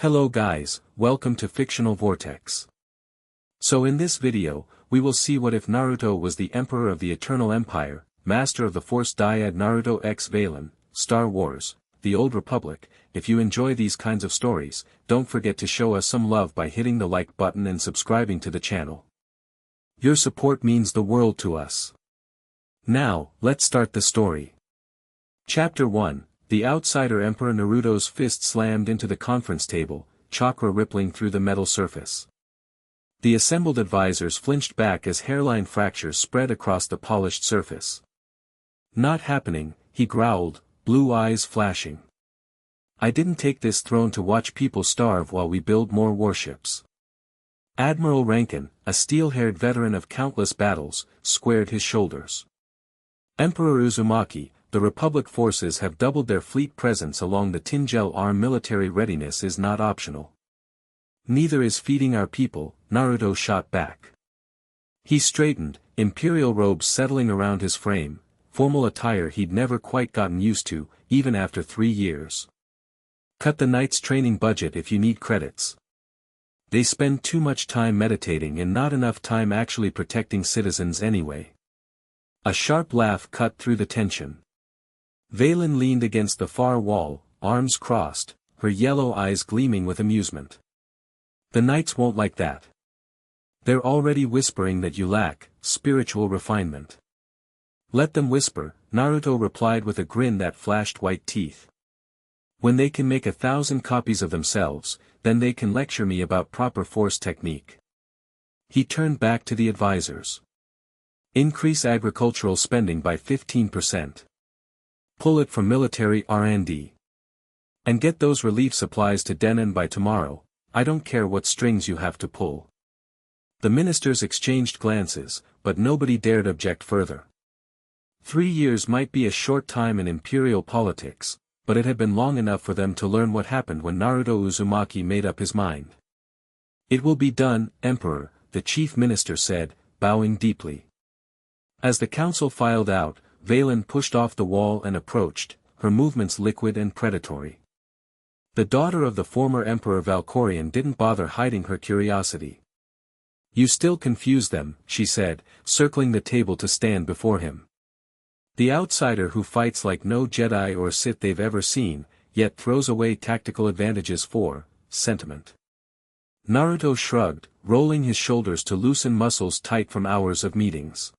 Hello guys, welcome to Fictional Vortex. So in this video, we will see what if Naruto was the Emperor of the Eternal Empire, Master of the Force Dyad Naruto x Vaylin, Star Wars, The Old Republic. If you enjoy these kinds of stories, don't forget to show us some love by hitting the like button and subscribing to the channel. Your support means the world to us. Now, let's start the story. Chapter 1. The outsider Emperor Naruto's fist slammed into the conference table, chakra rippling through the metal surface. The assembled advisors flinched back as hairline fractures spread across the polished surface. Not happening, he growled, blue eyes flashing. I didn't take this throne to watch people starve while we build more warships. Admiral Rankin, a steel-haired veteran of countless battles, squared his shoulders. Emperor Uzumaki, the Republic forces have doubled their fleet presence along the Tingel Arm. Military readiness is not optional. Neither is feeding our people, Naruto shot back. He straightened, imperial robes settling around his frame, formal attire he'd never quite gotten used to, even after 3 years. Cut the knight's training budget if you need credits. They spend too much time meditating and not enough time actually protecting citizens anyway. A sharp laugh cut through the tension. Vaylin leaned against the far wall, arms crossed, her yellow eyes gleaming with amusement. The knights won't like that. They're already whispering that you lack spiritual refinement. Let them whisper, Naruto replied with a grin that flashed white teeth. When they can make 1,000 copies of themselves, then they can lecture me about proper force technique. He turned back to the advisors. Increase agricultural spending by 15%. Pull it from military R&D. And get those relief supplies to Denon by tomorrow. I don't care what strings you have to pull. The ministers exchanged glances, but nobody dared object further. 3 years might be a short time in imperial politics, but it had been long enough for them to learn what happened when Naruto Uzumaki made up his mind. It will be done, Emperor, the chief minister said, bowing deeply. As the council filed out, Vaylin pushed off the wall and approached, her movements liquid and predatory. The daughter of the former Emperor Valkorion didn't bother hiding her curiosity. You still confuse them, she said, circling the table to stand before him. The outsider who fights like no Jedi or Sith they've ever seen, yet throws away tactical advantages for sentiment. Naruto shrugged, rolling his shoulders to loosen muscles tight from hours of meetings.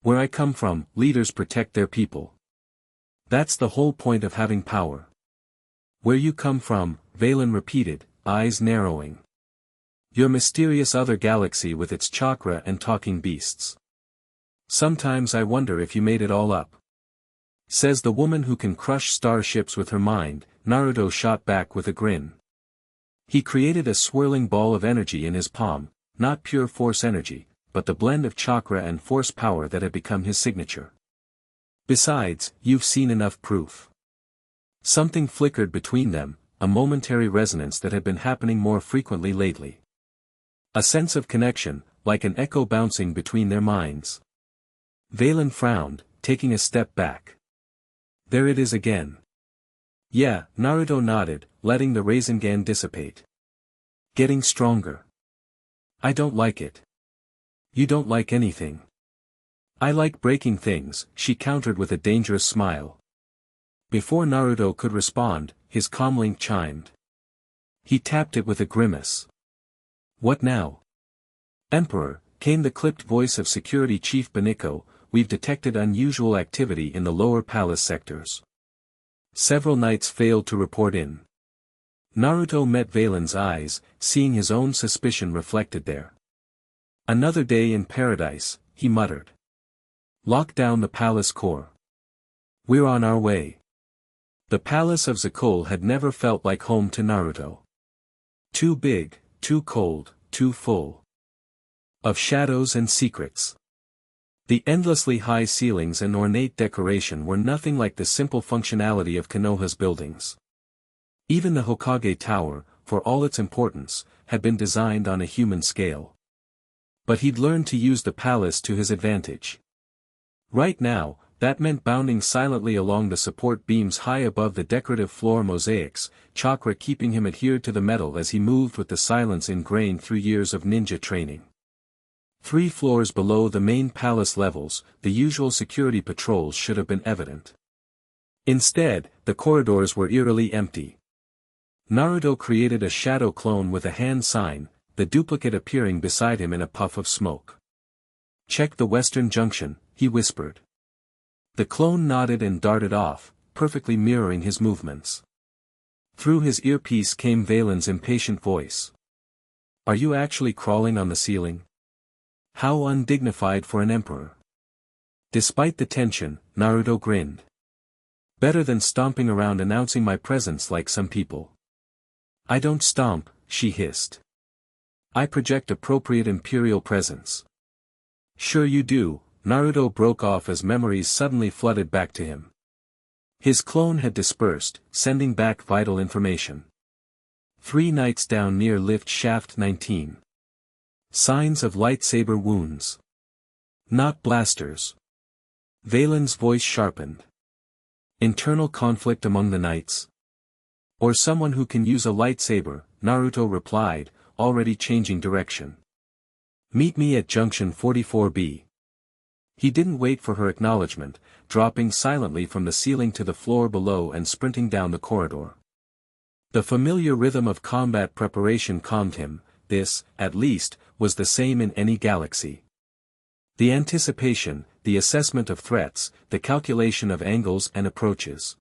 Where I come from, leaders protect their people. That's the whole point of having power. Where you come from, Vaylin repeated, eyes narrowing. Your mysterious other galaxy with its chakra and talking beasts. Sometimes I wonder if you made it all up. Says the woman who can crush starships with her mind, Naruto shot back with a grin. He created a swirling ball of energy in his palm, not pure force energy, but the blend of chakra and force power that had become his signature. Besides, you've seen enough proof. Something flickered between them, a momentary resonance that had been happening more frequently lately. A sense of connection, like an echo bouncing between their minds. Vaylin frowned, taking a step back. There it is again. Yeah, Naruto nodded, letting the Rasengan dissipate. Getting stronger. I don't like it. You don't like anything. I like breaking things, she countered with a dangerous smile. Before Naruto could respond, his comlink chimed. He tapped it with a grimace. What now? Emperor, came the clipped voice of Security Chief Beniko, we've detected unusual activity in the lower palace sectors. Several knights failed to report in. Naruto met Vaylin's eyes, seeing his own suspicion reflected there. Another day in paradise, he muttered. Lock down the palace core. We're on our way. The palace of Zakul had never felt like home to Naruto. Too big, too cold, too full of shadows and secrets. The endlessly high ceilings and ornate decoration were nothing like the simple functionality of Konoha's buildings. Even the Hokage Tower, for all its importance, had been designed on a human scale. But he'd learned to use the palace to his advantage. Right now, That meant bounding silently along the support beams high above the decorative floor mosaics, chakra keeping him adhered to the metal as he moved with the silence ingrained through years of ninja training. 3 floors below the main palace levels, the usual security patrols should have been evident. Instead, the corridors were eerily empty. Naruto created a shadow clone with a hand sign, the duplicate appearing beside him in a puff of smoke. "Check the western junction," he whispered. The clone nodded and darted off, perfectly mirroring his movements. Through his earpiece came Vaylin's impatient voice. "Are you actually crawling on the ceiling? How undignified for an emperor." Despite the tension, Naruto grinned. "Better than stomping around announcing my presence like some people." "I don't stomp," she hissed. "I project appropriate imperial presence." "Sure you do," Naruto broke off as memories suddenly flooded back to him. His clone had dispersed, sending back vital information. 3 nights down near lift shaft 19. Signs of lightsaber wounds. Not blasters. Vaylin's voice sharpened. Internal conflict among the knights? Or someone who can use a lightsaber, Naruto replied, already changing direction. "Meet me at junction 44B. He didn't wait for her acknowledgement, dropping silently from the ceiling to the floor below and sprinting down the corridor. The familiar rhythm of combat preparation calmed him. This, at least, was the same in any galaxy. The anticipation, the assessment of threats, the calculation of angles and approaches.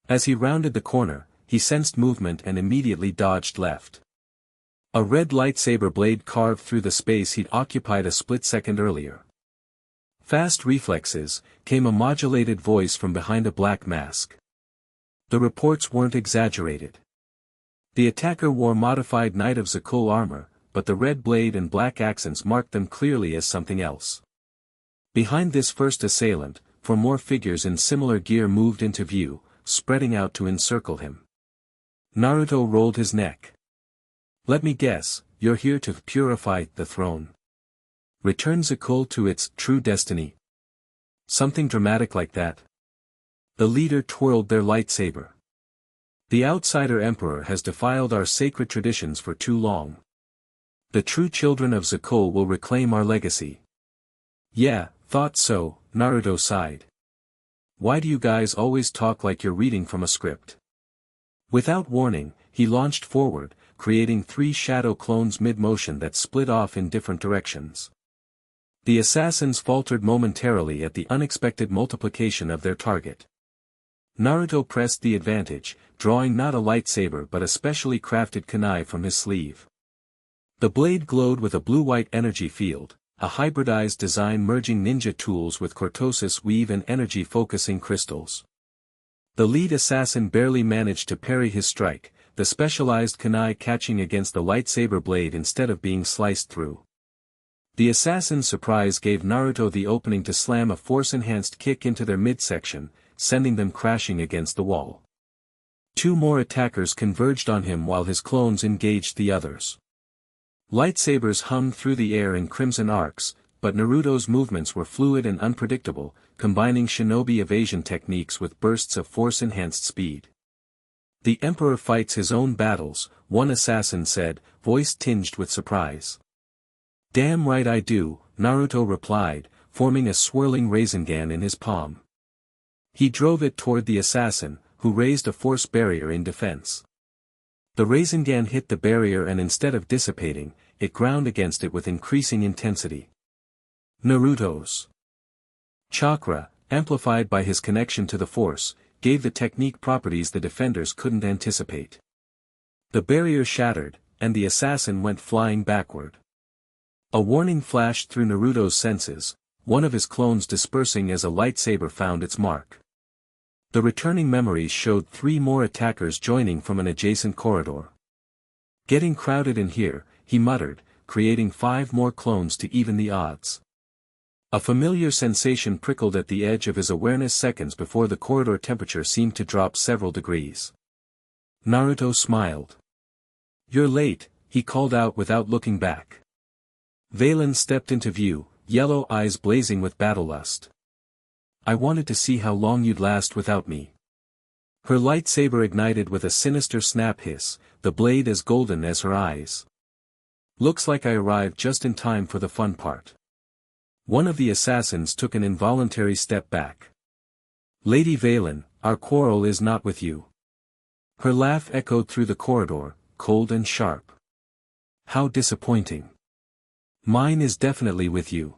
As he rounded the corner, he sensed movement and immediately dodged left. A red lightsaber blade carved through the space he'd occupied a split second earlier. Fast reflexes, came a modulated voice from behind a black mask. The reports weren't exaggerated. The attacker wore modified Knight of Zakul armor, but the red blade and black accents marked them clearly as something else. Behind this first assailant, 4 more figures in similar gear moved into view, spreading out to encircle him. Naruto rolled his neck. "Let me guess, you're here to purify the throne. Return Zakul to its true destiny." Something dramatic like that. The leader twirled their lightsaber. "The outsider emperor has defiled our sacred traditions for too long. The true children of Zakul will reclaim our legacy." "Yeah, thought so," Naruto sighed. "Why do you guys always talk like you're reading from a script?" Without warning, he launched forward, creating 3 shadow clones mid-motion that split off in different directions. The assassins faltered momentarily at the unexpected multiplication of their target. Naruto pressed the advantage, drawing not a lightsaber but a specially crafted kunai from his sleeve. The blade glowed with a blue-white energy field, a hybridized design merging ninja tools with cortosis weave and energy-focusing crystals. The lead assassin barely managed to parry his strike, the specialized kunai catching against the lightsaber blade instead of being sliced through. The assassin's surprise gave Naruto the opening to slam a force-enhanced kick into their midsection, sending them crashing against the wall. 2 more attackers converged on him while his clones engaged the others. Lightsabers hummed through the air in crimson arcs, but Naruto's movements were fluid and unpredictable, combining shinobi evasion techniques with bursts of force-enhanced speed. "The Emperor fights his own battles," one assassin said, voice tinged with surprise. "Damn right I do," Naruto replied, forming a swirling Rasengan in his palm. He drove it toward the assassin, who raised a force barrier in defense. The Rasengan hit the barrier and instead of dissipating, it ground against it with increasing intensity. Naruto's chakra, amplified by his connection to the force, gave the technique properties the defenders couldn't anticipate. The barrier shattered, and the assassin went flying backward. A warning flashed through Naruto's senses, one of his clones dispersing as a lightsaber found its mark. The returning memories showed 3 more attackers joining from an adjacent corridor. "Getting crowded in here," he muttered, creating 5 more clones to even the odds. A familiar sensation prickled at the edge of his awareness seconds before the corridor temperature seemed to drop several degrees. Naruto smiled. "You're late," he called out without looking back. Vaylin stepped into view, yellow eyes blazing with battle lust. I wanted to see how long you'd last without me. Her lightsaber ignited with a sinister snap hiss, the blade as golden as her eyes. Looks like I arrived just in time for the fun part. One of the assassins took an involuntary step back. Lady Vaylin, our quarrel is not with you. Her laugh echoed through the corridor, cold and sharp. How disappointing. Mine is definitely with you.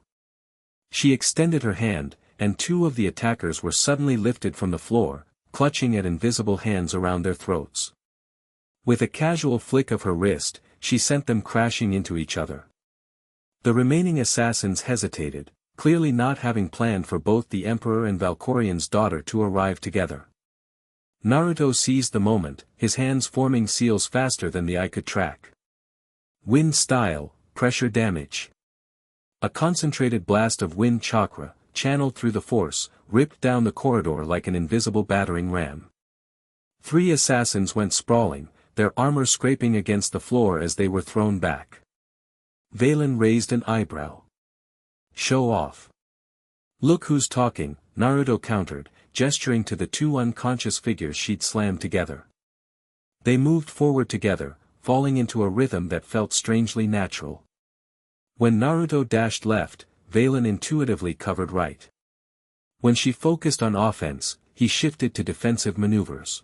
She extended her hand, and two of the attackers were suddenly lifted from the floor, clutching at invisible hands around their throats. With a casual flick of her wrist, she sent them crashing into each other. The remaining assassins hesitated, clearly not having planned for both the Emperor and Valkorian's daughter to arrive together. Naruto seized the moment, his hands forming seals faster than the eye could track. Wind style, pressure damage. A concentrated blast of wind chakra, channeled through the force, ripped down the corridor like an invisible battering ram. 3 assassins went sprawling, their armor scraping against the floor as they were thrown back. Vaylin raised an eyebrow. Show off. Look who's talking, Naruto countered, gesturing to the 2 unconscious figures she'd slammed together. They moved forward together, falling into a rhythm that felt strangely natural. When Naruto dashed left, Vaylin intuitively covered right. When she focused on offense, he shifted to defensive maneuvers.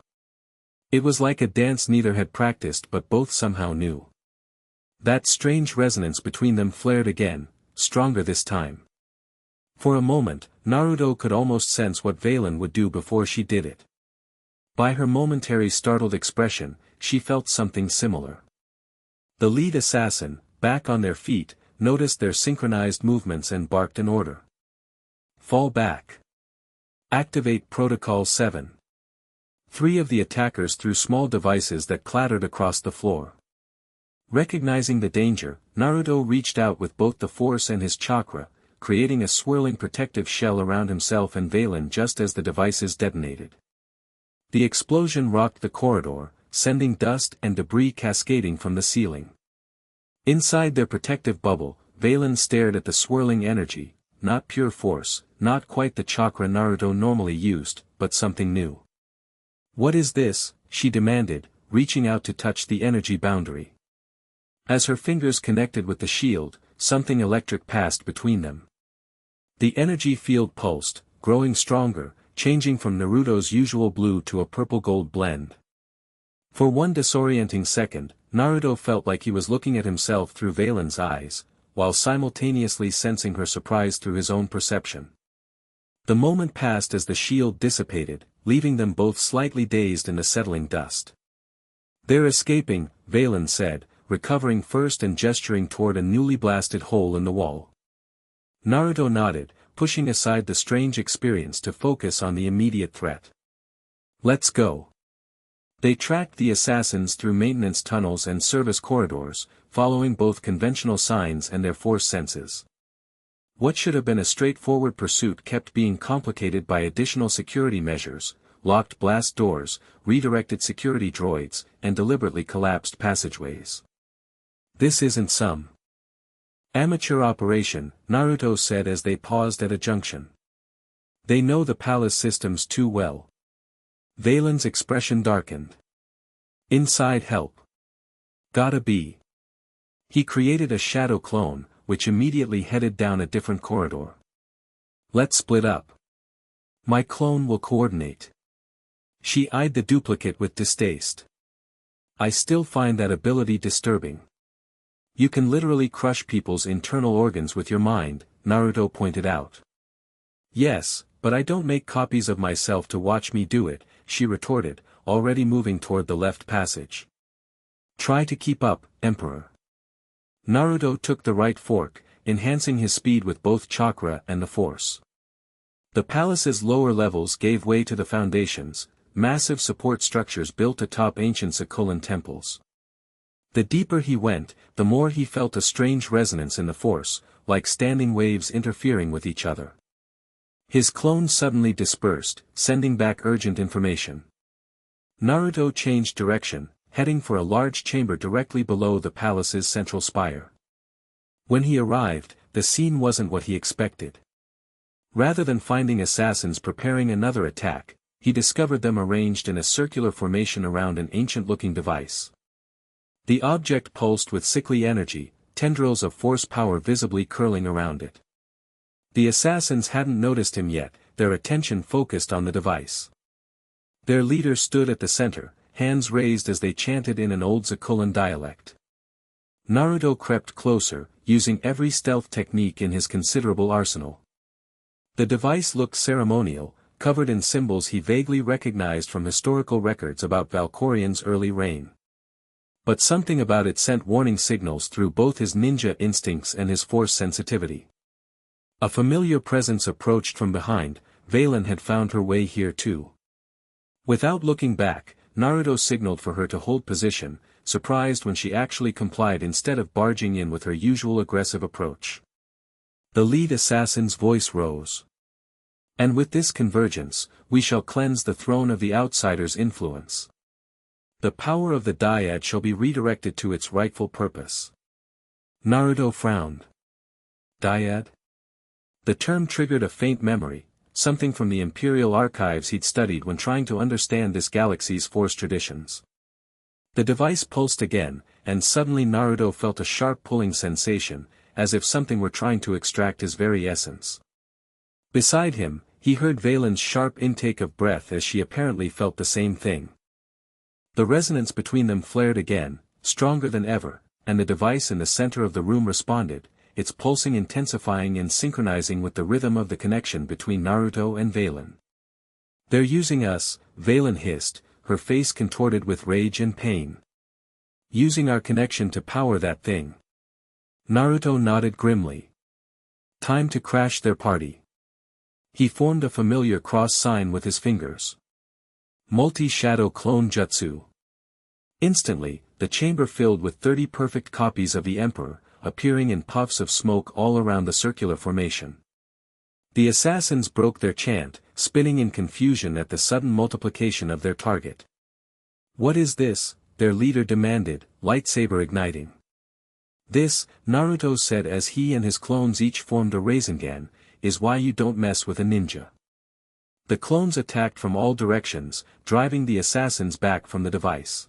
It was like a dance neither had practiced but both somehow knew. That strange resonance between them flared again, stronger this time. For a moment, Naruto could almost sense what Vaylin would do before she did it. By her momentary startled expression, she felt something similar. The lead assassin, back on their feet, noticed their synchronized movements and barked an order. Fall back. Activate Protocol 7. 3 of the attackers threw small devices that clattered across the floor. Recognizing the danger, Naruto reached out with both the force and his chakra, creating a swirling protective shell around himself and Vaylin just as the devices detonated. The explosion rocked the corridor, sending dust and debris cascading from the ceiling. Inside their protective bubble, Vaylin stared at the swirling energy, not pure force, not quite the chakra Naruto normally used, but something new. What is this? She demanded, reaching out to touch the energy boundary. As her fingers connected with the shield, something electric passed between them. The energy field pulsed, growing stronger, changing from Naruto's usual blue to a purple-gold blend. For one disorienting second, Naruto felt like he was looking at himself through Vaylin's eyes, while simultaneously sensing her surprise through his own perception. The moment passed as the shield dissipated, leaving them both slightly dazed in the settling dust. They're escaping, Vaylin said, recovering first and gesturing toward a newly blasted hole in the wall. Naruto nodded, pushing aside the strange experience to focus on the immediate threat. Let's go. They tracked the assassins through maintenance tunnels and service corridors, following both conventional signs and their force senses. What should have been a straightforward pursuit kept being complicated by additional security measures, locked blast doors, redirected security droids, and deliberately collapsed passageways. This isn't some amateur operation, Naruto said as they paused at a junction. They know the palace systems too well. Vaylin's expression darkened. Inside help. Gotta be. He created a shadow clone, which immediately headed down a different corridor. Let's split up. My clone will coordinate. She eyed the duplicate with distaste. I still find that ability disturbing. You can literally crush people's internal organs with your mind, Naruto pointed out. Yes, but I don't make copies of myself to watch me do it, she retorted, already moving toward the left passage. Try to keep up, Emperor. Naruto took the right fork, enhancing his speed with both chakra and the force. The palace's lower levels gave way to the foundations, massive support structures built atop ancient Sakulan temples. The deeper he went, the more he felt a strange resonance in the force, like standing waves interfering with each other. His clone suddenly dispersed, sending back urgent information. Naruto changed direction, heading for a large chamber directly below the palace's central spire. When he arrived, the scene wasn't what he expected. Rather than finding assassins preparing another attack, he discovered them arranged in a circular formation around an ancient-looking device. The object pulsed with sickly energy, tendrils of force power visibly curling around it. The assassins hadn't noticed him yet, their attention focused on the device. Their leader stood at the center, hands raised as they chanted in an old Zakulan dialect. Naruto crept closer, using every stealth technique in his considerable arsenal. The device looked ceremonial, covered in symbols he vaguely recognized from historical records about Valkorian's early reign. But something about it sent warning signals through both his ninja instincts and his force sensitivity. A familiar presence approached from behind. Vaylin had found her way here too. Without looking back, Naruto signaled for her to hold position, surprised when she actually complied instead of barging in with her usual aggressive approach. The lead assassin's voice rose. And with this convergence, we shall cleanse the throne of the outsider's influence. The power of the Dyad shall be redirected to its rightful purpose. Naruto frowned. Dyad? The term triggered a faint memory, something from the Imperial archives he'd studied when trying to understand this galaxy's force traditions. The device pulsed again, and suddenly Naruto felt a sharp pulling sensation, as if something were trying to extract his very essence. Beside him, he heard Vaylin's sharp intake of breath as she apparently felt the same thing. The resonance between them flared again, stronger than ever, and the device in the center of the room responded, its pulsing intensifying and synchronizing with the rhythm of the connection between Naruto and Vaylin. "They're using us," Vaylin hissed, her face contorted with rage and pain. "Using our connection to power that thing." Naruto nodded grimly. Time to crash their party. He formed a familiar cross sign with his fingers. Multi-shadow clone jutsu. Instantly, the chamber filled with 30 perfect copies of the Emperor, appearing in puffs of smoke all around the circular formation. The assassins broke their chant, spinning in confusion at the sudden multiplication of their target. "What is this?" their leader demanded, lightsaber igniting. "This," Naruto said as he and his clones each formed a Rasengan, "is why you don't mess with a ninja." The clones attacked from all directions, driving the assassins back from the device.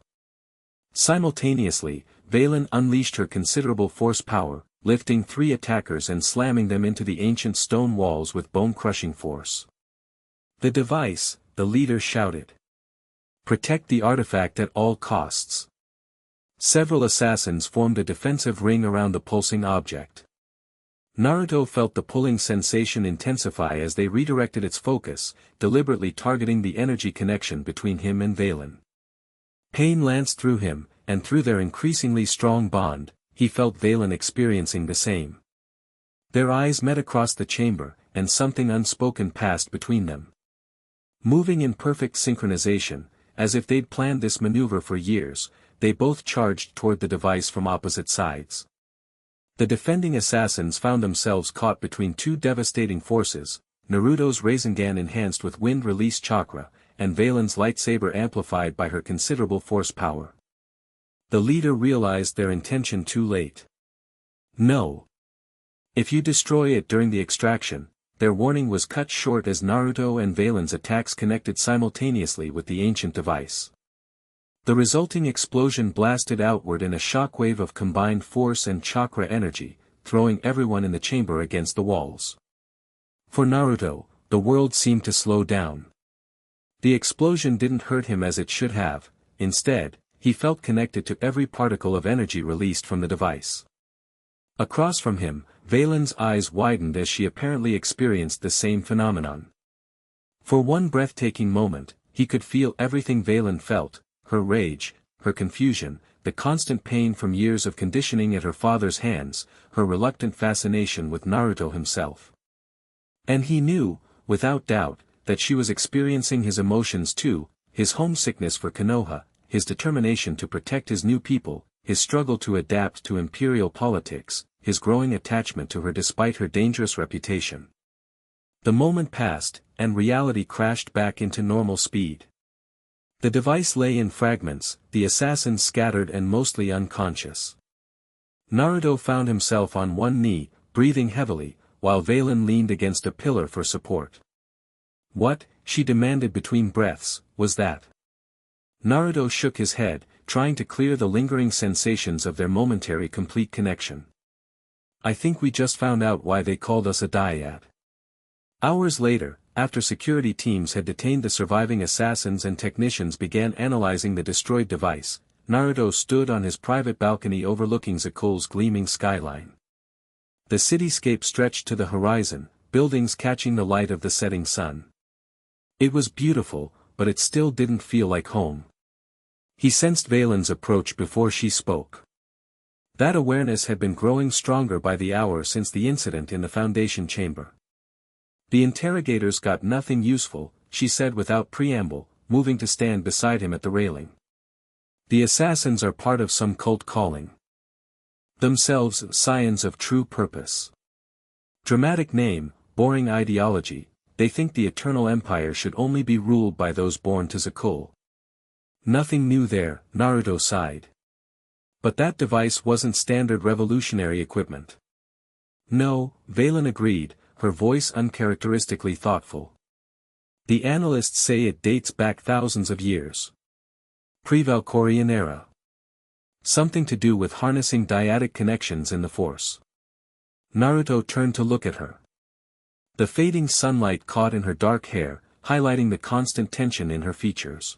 Simultaneously, Vaylin unleashed her considerable force power, lifting 3 attackers and slamming them into the ancient stone walls with bone-crushing force. "The device," the leader shouted. "Protect the artifact at all costs." Several assassins formed a defensive ring around the pulsing object. Naruto felt the pulling sensation intensify as they redirected its focus, deliberately targeting the energy connection between him and Vaylin. Pain lanced through him, and through their increasingly strong bond, he felt Vaylin experiencing the same. Their eyes met across the chamber, and something unspoken passed between them. Moving in perfect synchronization, as if they'd planned this maneuver for years, they both charged toward the device from opposite sides. The defending assassins found themselves caught between 2 devastating forces, Naruto's Rasengan enhanced with wind-release chakra, and Vaylin's lightsaber amplified by her considerable force power. The leader realized their intention too late. "No. If you destroy it during the extraction," their warning was cut short as Naruto and Vaylin's attacks connected simultaneously with the ancient device. The resulting explosion blasted outward in a shockwave of combined force and chakra energy, throwing everyone in the chamber against the walls. For Naruto, the world seemed to slow down. The explosion didn't hurt him as it should have, instead, he felt connected to every particle of energy released from the device. Across from him, Vaylin's eyes widened as she apparently experienced the same phenomenon. For one breathtaking moment, he could feel everything Vaylin felt, her rage, her confusion, the constant pain from years of conditioning at her father's hands, her reluctant fascination with Naruto himself. And he knew, without doubt, that she was experiencing his emotions too, his homesickness for Konoha, his determination to protect his new people, his struggle to adapt to imperial politics, his growing attachment to her despite her dangerous reputation. The moment passed, and reality crashed back into normal speed. The device lay in fragments, the assassins scattered and mostly unconscious. Naruto found himself on one knee, breathing heavily, while Vaylin leaned against a pillar for support. What, she demanded between breaths, was that? Naruto shook his head, trying to clear the lingering sensations of their momentary complete connection. I think we just found out why they called us a dyad. Hours later, after security teams had detained the surviving assassins and technicians began analyzing the destroyed device, Naruto stood on his private balcony overlooking Zakul's gleaming skyline. The cityscape stretched to the horizon, buildings catching the light of the setting sun. It was beautiful, but it still didn't feel like home. He sensed Vaylin's approach before she spoke. That awareness had been growing stronger by the hour since the incident in the Foundation chamber. The interrogators got nothing useful, she said without preamble, moving to stand beside him at the railing. The assassins are part of some cult calling themselves scions of true purpose. Dramatic name, boring ideology, they think the Eternal Empire should only be ruled by those born to Zakul. Nothing new there, Naruto sighed. But that device wasn't standard revolutionary equipment. No, Vaylin agreed, her voice uncharacteristically thoughtful. The analysts say it dates back thousands of years. Pre-Valkyrian era. Something to do with harnessing dyadic connections in the Force. Naruto turned to look at her. The fading sunlight caught in her dark hair, highlighting the constant tension in her features.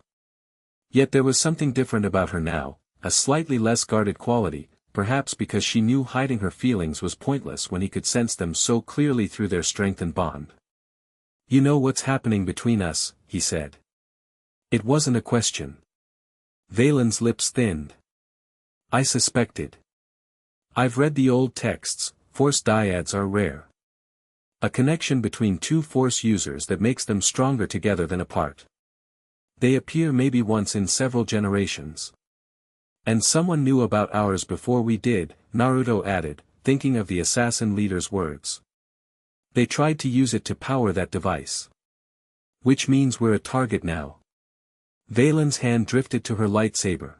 Yet there was something different about her now, a slightly less guarded quality, perhaps because she knew hiding her feelings was pointless when he could sense them so clearly through their strengthened bond. You know what's happening between us, he said. It wasn't a question. Vaylin's lips thinned. I suspected. I've read the old texts, Force dyads are rare. A connection between two Force users that makes them stronger together than apart. They appear maybe once in several generations. And someone knew about ours before we did, Naruto added, thinking of the assassin leader's words. They tried to use it to power that device. Which means we're a target now. Vaylin's hand drifted to her lightsaber.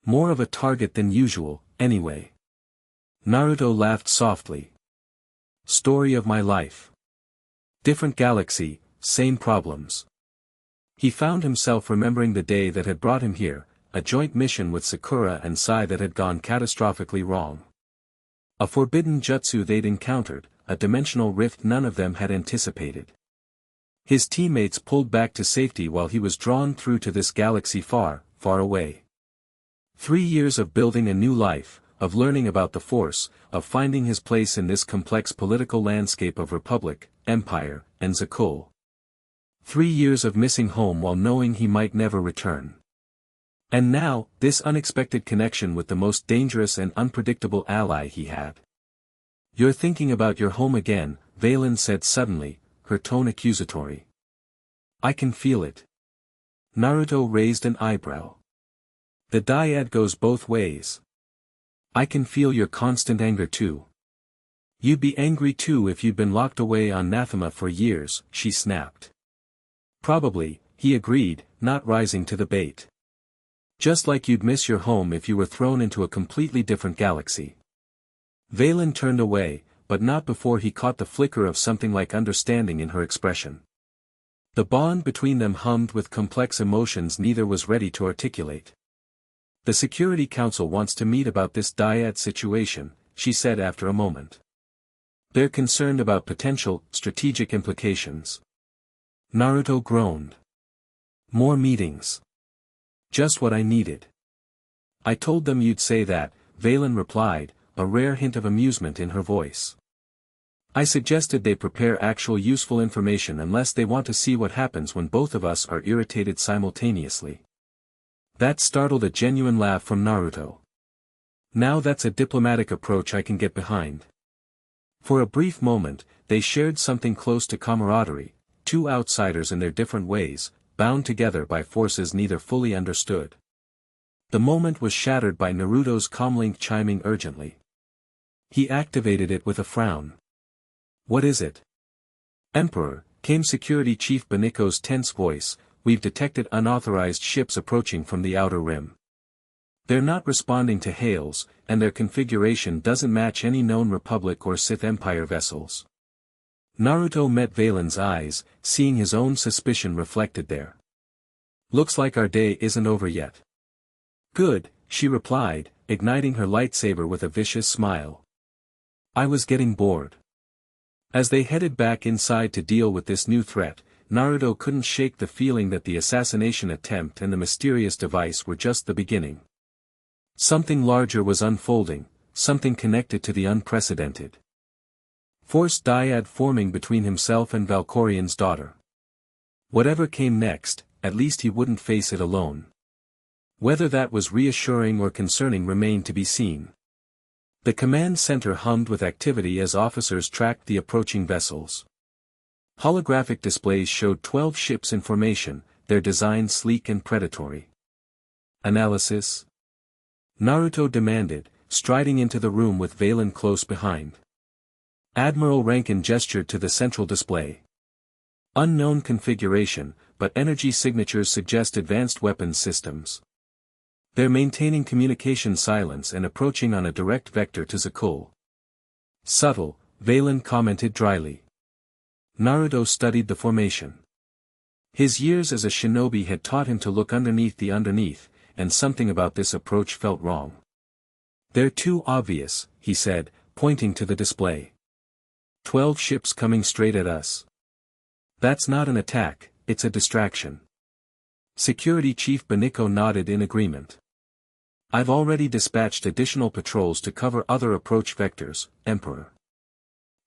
More of a target than usual, anyway. Naruto laughed softly. Story of my life. Different galaxy, same problems. He found himself remembering the day that had brought him here, a joint mission with Sakura and Sai that had gone catastrophically wrong. A forbidden jutsu they'd encountered, a dimensional rift none of them had anticipated. His teammates pulled back to safety while he was drawn through to this galaxy far, far away. 3 years of building a new life, of learning about the Force, of finding his place in this complex political landscape of Republic, Empire, and Zakul. 3 years of missing home while knowing he might never return. And now, this unexpected connection with the most dangerous and unpredictable ally he had. You're thinking about your home again, Vaylin said suddenly, her tone accusatory. I can feel it. Naruto raised an eyebrow. The dyad goes both ways. I can feel your constant anger too. You'd be angry too if you'd been locked away on Nathema for years, she snapped. Probably, he agreed, not rising to the bait. Just like you'd miss your home if you were thrown into a completely different galaxy. Vaylin turned away, but not before he caught the flicker of something like understanding in her expression. The bond between them hummed with complex emotions neither was ready to articulate. The Security Council wants to meet about this dyad situation, she said after a moment. They're concerned about potential, strategic implications. Naruto groaned. More meetings. Just what I needed. I told them you'd say that, Vaylin replied, a rare hint of amusement in her voice. I suggested they prepare actual useful information unless they want to see what happens when both of us are irritated simultaneously. That startled a genuine laugh from Naruto. Now that's a diplomatic approach I can get behind. For a brief moment, they shared something close to camaraderie, two outsiders in their different ways, bound together by forces neither fully understood. The moment was shattered by Naruto's comlink chiming urgently. He activated it with a frown. What is it? Emperor, came Security Chief Beniko's tense voice, we've detected unauthorized ships approaching from the outer rim. They're not responding to hails, and their configuration doesn't match any known Republic or Sith Empire vessels. Naruto met Vaylin's eyes, seeing his own suspicion reflected there. Looks like our day isn't over yet. Good, she replied, igniting her lightsaber with a vicious smile. I was getting bored. As they headed back inside to deal with this new threat, Naruto couldn't shake the feeling that the assassination attempt and the mysterious device were just the beginning. Something larger was unfolding, something connected to the unprecedented force dyad forming between himself and Valkorion's daughter. Whatever came next, at least he wouldn't face it alone. Whether that was reassuring or concerning remained to be seen. The command center hummed with activity as officers tracked the approaching vessels. Holographic displays showed 12 ships in formation, their design sleek and predatory. Analysis? Naruto demanded, striding into the room with Vaylin close behind. Admiral Rankin gestured to the central display. Unknown configuration, but energy signatures suggest advanced weapons systems. They're maintaining communication silence and approaching on a direct vector to Zakul. Subtle, Vaylin commented dryly. Naruto studied the formation. His years as a shinobi had taught him to look underneath the underneath, and something about this approach felt wrong. They're too obvious, he said, pointing to the display. 12 ships coming straight at us. That's not an attack, it's a distraction. Security Chief Beniko nodded in agreement. I've already dispatched additional patrols to cover other approach vectors, Emperor.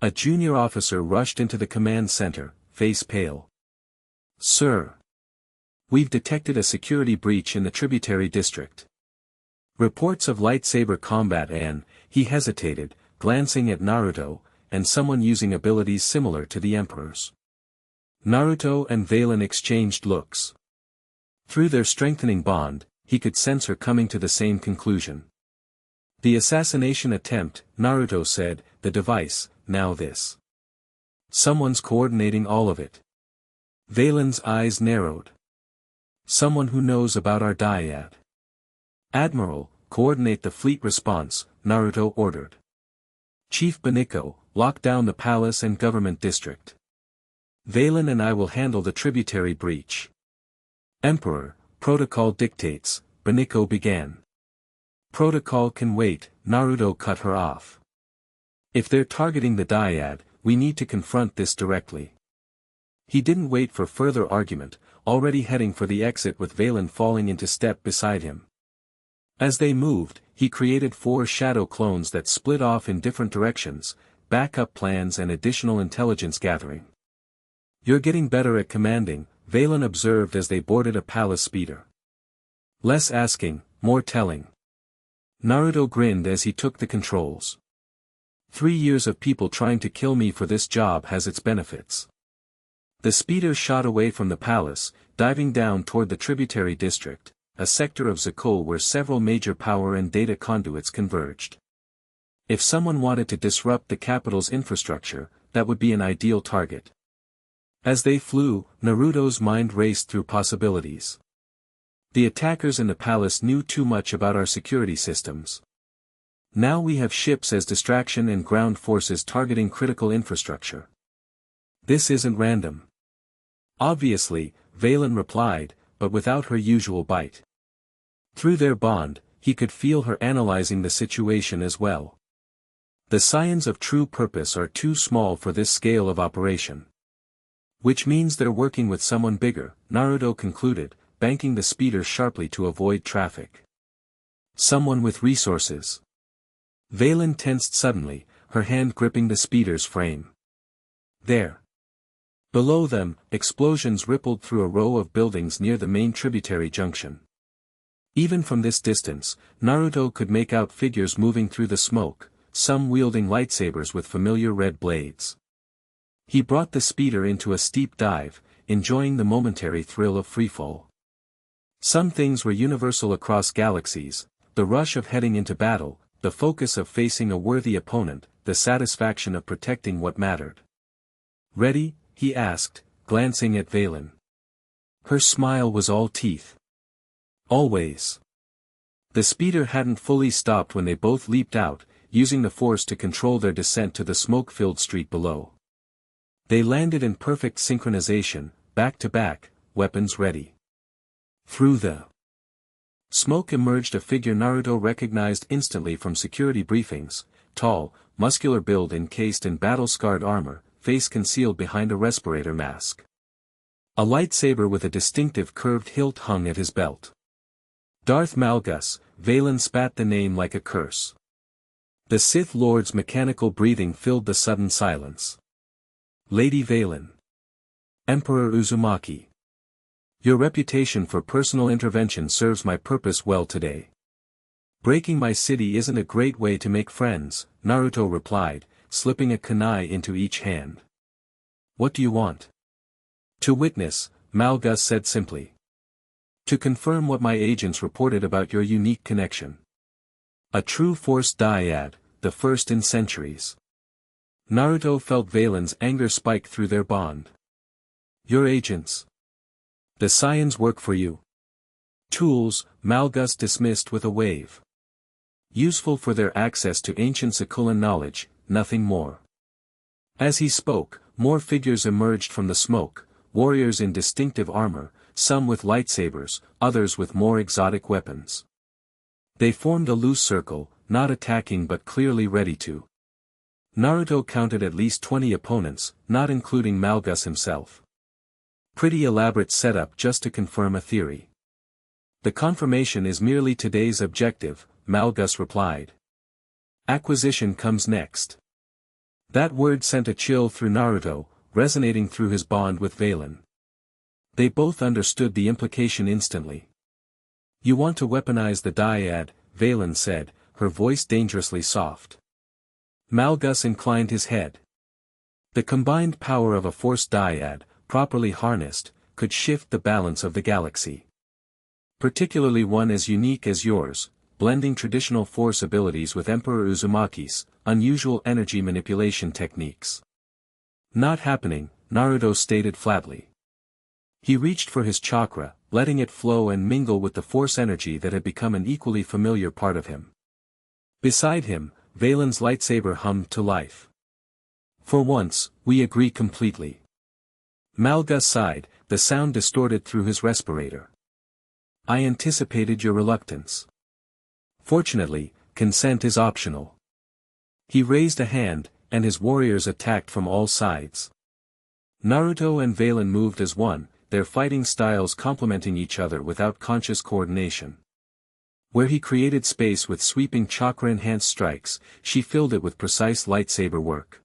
A junior officer rushed into the command center, face pale. Sir. We've detected a security breach in the tributary district. Reports of lightsaber combat and, he hesitated, glancing at Naruto, and someone using abilities similar to the Emperor's. Naruto and Vaylin exchanged looks. Through their strengthening bond, he could sense her coming to the same conclusion. The assassination attempt, Naruto said, the device, now this. Someone's coordinating all of it. Vaylin's eyes narrowed. Someone who knows about our dyad. Admiral, coordinate the fleet response, Naruto ordered. Chief Beniko, lock down the palace and government district. Vaylin and I will handle the tributary breach. Emperor, protocol dictates, Beniko began. Protocol can wait, Naruto cut her off. If they're targeting the dyad, we need to confront this directly. He didn't wait for further argument, already heading for the exit with Vaylin falling into step beside him. As they moved, he created 4 shadow clones that split off in different directions, backup plans and additional intelligence gathering. You're getting better at commanding, Vaylin observed as they boarded a palace speeder. Less asking, more telling. Naruto grinned as he took the controls. 3 years of people trying to kill me for this job has its benefits. The speeder shot away from the palace, diving down toward the tributary district, a sector of Zakul where several major power and data conduits converged. If someone wanted to disrupt the capital's infrastructure, that would be an ideal target. As they flew, Naruto's mind raced through possibilities. The attackers in the palace knew too much about our security systems. Now we have ships as distraction and ground forces targeting critical infrastructure. This isn't random. Obviously, Vaylin replied, but without her usual bite. Through their bond, he could feel her analyzing the situation as well. The scions of true purpose are too small for this scale of operation. Which means they're working with someone bigger, Naruto concluded, banking the speeder sharply to avoid traffic. Someone with resources. Vaylin tensed suddenly, her hand gripping the speeder's frame. There. Below them, explosions rippled through a row of buildings near the main tributary junction. Even from this distance, Naruto could make out figures moving through the smoke, some wielding lightsabers with familiar red blades. He brought the speeder into a steep dive, enjoying the momentary thrill of freefall. Some things were universal across galaxies, the rush of heading into battle, the focus of facing a worthy opponent, the satisfaction of protecting what mattered. Ready? He asked, glancing at Vaylin. Her smile was all teeth. Always. The speeder hadn't fully stopped when they both leaped out, using the force to control their descent to the smoke-filled street below. They landed in perfect synchronization, back to back, weapons ready. Through the smoke emerged a figure Naruto recognized instantly from security briefings, tall, muscular build encased in battle-scarred armor, face concealed behind a respirator mask. A lightsaber with a distinctive curved hilt hung at his belt. Darth Malgus, Vaylin spat the name like a curse. The Sith Lord's mechanical breathing filled the sudden silence. Lady Vaylin. Emperor Uzumaki. Your reputation for personal intervention serves my purpose well today. Breaking my city isn't a great way to make friends, Naruto replied, slipping a kunai into each hand. What do you want? To witness, Malgus said simply. To confirm what my agents reported about your unique connection. A true Force Dyad, the first in centuries. Naruto felt Vaylin's anger spike through their bond. Your agents. The Saiyans work for you. Tools, Malgus dismissed with a wave. Useful for their access to ancient Sakulan knowledge, nothing more. As he spoke, more figures emerged from the smoke, warriors in distinctive armor, some with lightsabers, others with more exotic weapons. They formed a loose circle, not attacking but clearly ready to. Naruto counted at least 20 opponents, not including Malgus himself. Pretty elaborate setup just to confirm a theory. The confirmation is merely today's objective, Malgus replied. Acquisition comes next. That word sent a chill through Naruto, resonating through his bond with Vaylin. They both understood the implication instantly. You want to weaponize the Dyad, Vaylin said, her voice dangerously soft. Malgus inclined his head. The combined power of a Force Dyad, properly harnessed, could shift the balance of the galaxy. Particularly one as unique as yours, blending traditional Force abilities with Emperor Uzumaki's unusual energy manipulation techniques. Not happening, Naruto stated flatly. He reached for his chakra, letting it flow and mingle with the Force energy that had become an equally familiar part of him. Beside him, Vaylin's lightsaber hummed to life. For once, we agree completely. Malgus sighed, the sound distorted through his respirator. I anticipated your reluctance. Fortunately, consent is optional. He raised a hand, and his warriors attacked from all sides. Naruto and Vaylin moved as one, their fighting styles complementing each other without conscious coordination. Where he created space with sweeping chakra-enhanced strikes, she filled it with precise lightsaber work.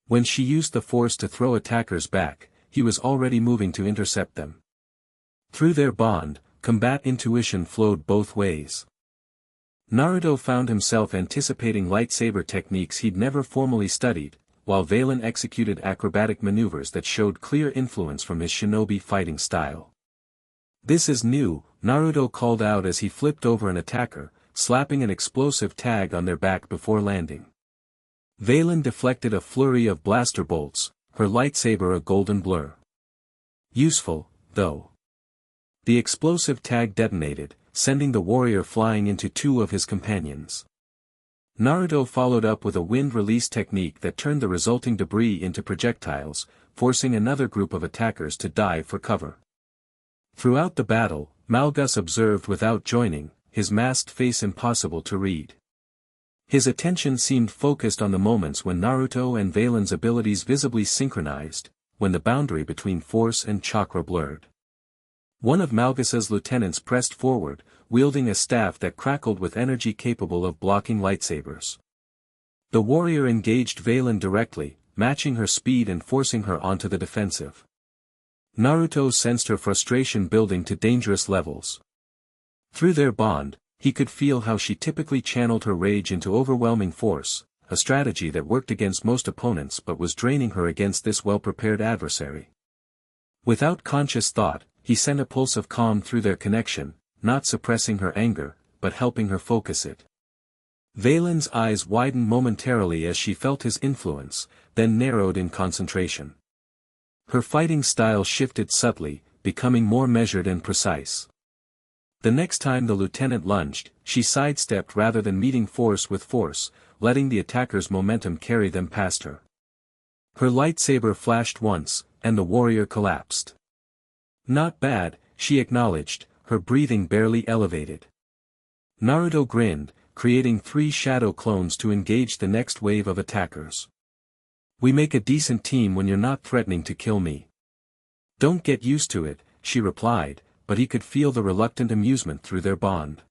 When she used the Force to throw attackers back, he was already moving to intercept them. Through their bond, combat intuition flowed both ways. Naruto found himself anticipating lightsaber techniques he'd never formally studied, while Vaylin executed acrobatic maneuvers that showed clear influence from his shinobi fighting style. This is new, Naruto called out as he flipped over an attacker, slapping an explosive tag on their back before landing. Vaylin deflected a flurry of blaster bolts, her lightsaber a golden blur. Useful, though. The explosive tag detonated, sending the warrior flying into two of his companions. Naruto followed up with a wind release technique that turned the resulting debris into projectiles, forcing another group of attackers to dive for cover. Throughout the battle, Malgus observed without joining, his masked face impossible to read. His attention seemed focused on the moments when Naruto and Vaylin's abilities visibly synchronized, when the boundary between Force and Chakra blurred. One of Malgus's lieutenants pressed forward, wielding a staff that crackled with energy capable of blocking lightsabers. The warrior engaged Vaylin directly, matching her speed and forcing her onto the defensive. Naruto sensed her frustration building to dangerous levels. Through their bond, he could feel how she typically channeled her rage into overwhelming force, a strategy that worked against most opponents but was draining her against this well-prepared adversary. Without conscious thought, he sent a pulse of calm through their connection, not suppressing her anger, but helping her focus it. Vaylin's eyes widened momentarily as she felt his influence, then narrowed in concentration. Her fighting style shifted subtly, becoming more measured and precise. The next time the lieutenant lunged, she sidestepped rather than meeting force with force, letting the attacker's momentum carry them past her. Her lightsaber flashed once, and the warrior collapsed. Not bad, she acknowledged, her breathing barely elevated. Naruto grinned, creating 3 shadow clones to engage the next wave of attackers. We make a decent team when you're not threatening to kill me. Don't get used to it, she replied, but he could feel the reluctant amusement through their bond.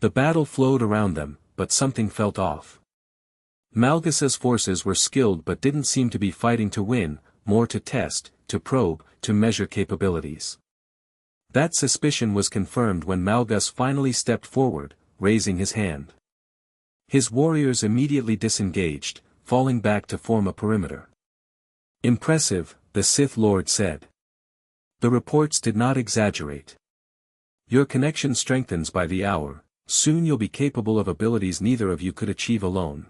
The battle flowed around them, but something felt off. Malgus's forces were skilled but didn't seem to be fighting to win, more to test, to probe, to measure capabilities. That suspicion was confirmed when Malgus finally stepped forward, raising his hand. His warriors immediately disengaged, falling back to form a perimeter. Impressive, the Sith Lord said. The reports did not exaggerate. Your connection strengthens by the hour, soon you'll be capable of abilities neither of you could achieve alone.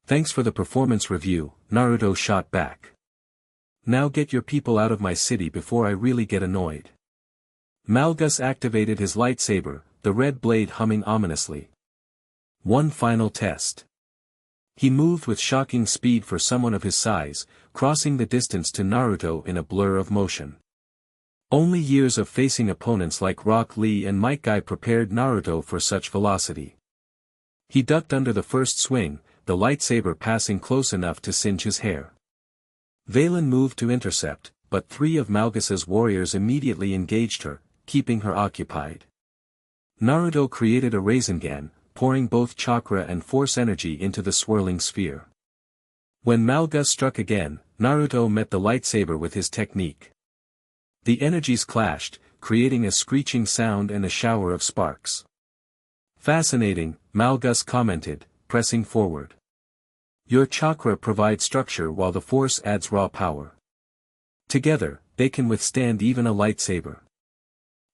Thanks for the performance review, Naruto shot back. Now get your people out of my city before I really get annoyed. Malgus activated his lightsaber, the red blade humming ominously. One final test. He moved with shocking speed for someone of his size, crossing the distance to Naruto in a blur of motion. Only years of facing opponents like Rock Lee and Might Guy prepared Naruto for such velocity. He ducked under the first swing, the lightsaber passing close enough to singe his hair. Vaylin moved to intercept, but 3 of Malgus's warriors immediately engaged her, keeping her occupied. Naruto created a Rasengan, pouring both chakra and force energy into the swirling sphere. When Malgus struck again, Naruto met the lightsaber with his technique. The energies clashed, creating a screeching sound and a shower of sparks. Fascinating, Malgus commented, pressing forward. Your chakra provides structure while the force adds raw power. Together, they can withstand even a lightsaber.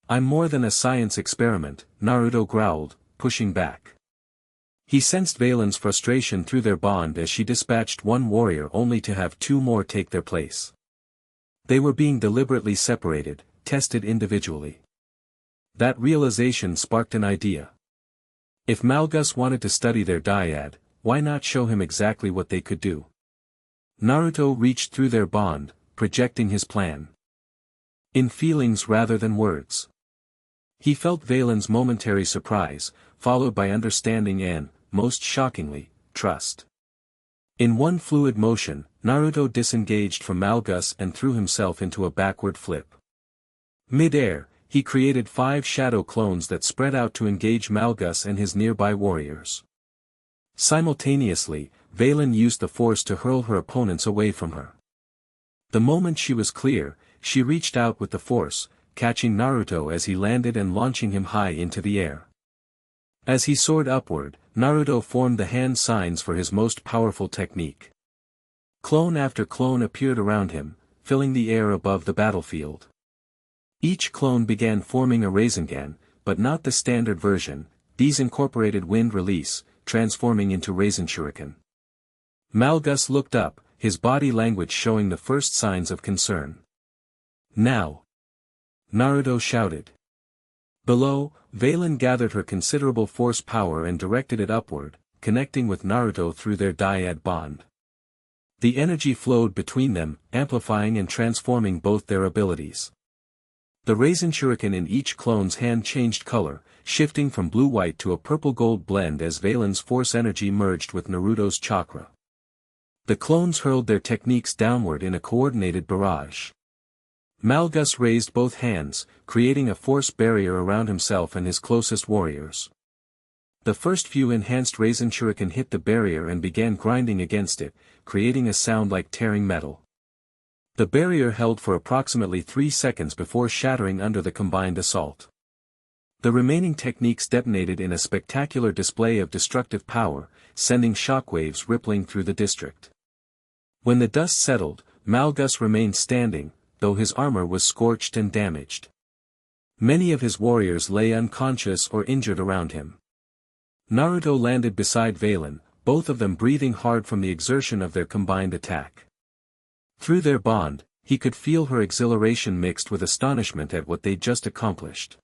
I'm more than a science experiment, Naruto growled, pushing back. He sensed Vaylin's frustration through their bond as she dispatched one warrior only to have 2 more take their place. They were being deliberately separated, tested individually. That realization sparked an idea. If Malgus wanted to study their dyad, why not show him exactly what they could do? Naruto reached through their bond, projecting his plan. In feelings rather than words. He felt Vaylin's momentary surprise, followed by understanding and, most shockingly, trust. In one fluid motion, Naruto disengaged from Malgus and threw himself into a backward flip. Mid-air, he created 5 shadow clones that spread out to engage Malgus and his nearby warriors. Simultaneously, Vaylin used the force to hurl her opponents away from her. The moment she was clear, she reached out with the force, catching Naruto as he landed and launching him high into the air. As he soared upward, Naruto formed the hand signs for his most powerful technique. Clone after clone appeared around him, filling the air above the battlefield. Each clone began forming a Rasengan, but not the standard version. These incorporated wind release, transforming into Rasen Shuriken. Malgus looked up, his body language showing the first signs of concern. Now! Naruto shouted. Below, Vaylin gathered her considerable force power and directed it upward, connecting with Naruto through their dyad bond. The energy flowed between them, amplifying and transforming both their abilities. The Rasen Shuriken in each clone's hand changed color, shifting from blue-white to a purple-gold blend as Vaylin's force energy merged with Naruto's chakra. The clones hurled their techniques downward in a coordinated barrage. Malgus raised both hands, creating a force barrier around himself and his closest warriors. The first few enhanced Rasen Shuriken hit the barrier and began grinding against it, creating a sound like tearing metal. The barrier held for approximately 3 seconds before shattering under the combined assault. The remaining techniques detonated in a spectacular display of destructive power, sending shockwaves rippling through the district. When the dust settled, Malgus remained standing, though his armor was scorched and damaged. Many of his warriors lay unconscious or injured around him. Naruto landed beside Vaylin, both of them breathing hard from the exertion of their combined attack. Through their bond, he could feel her exhilaration mixed with astonishment at what they'd just accomplished.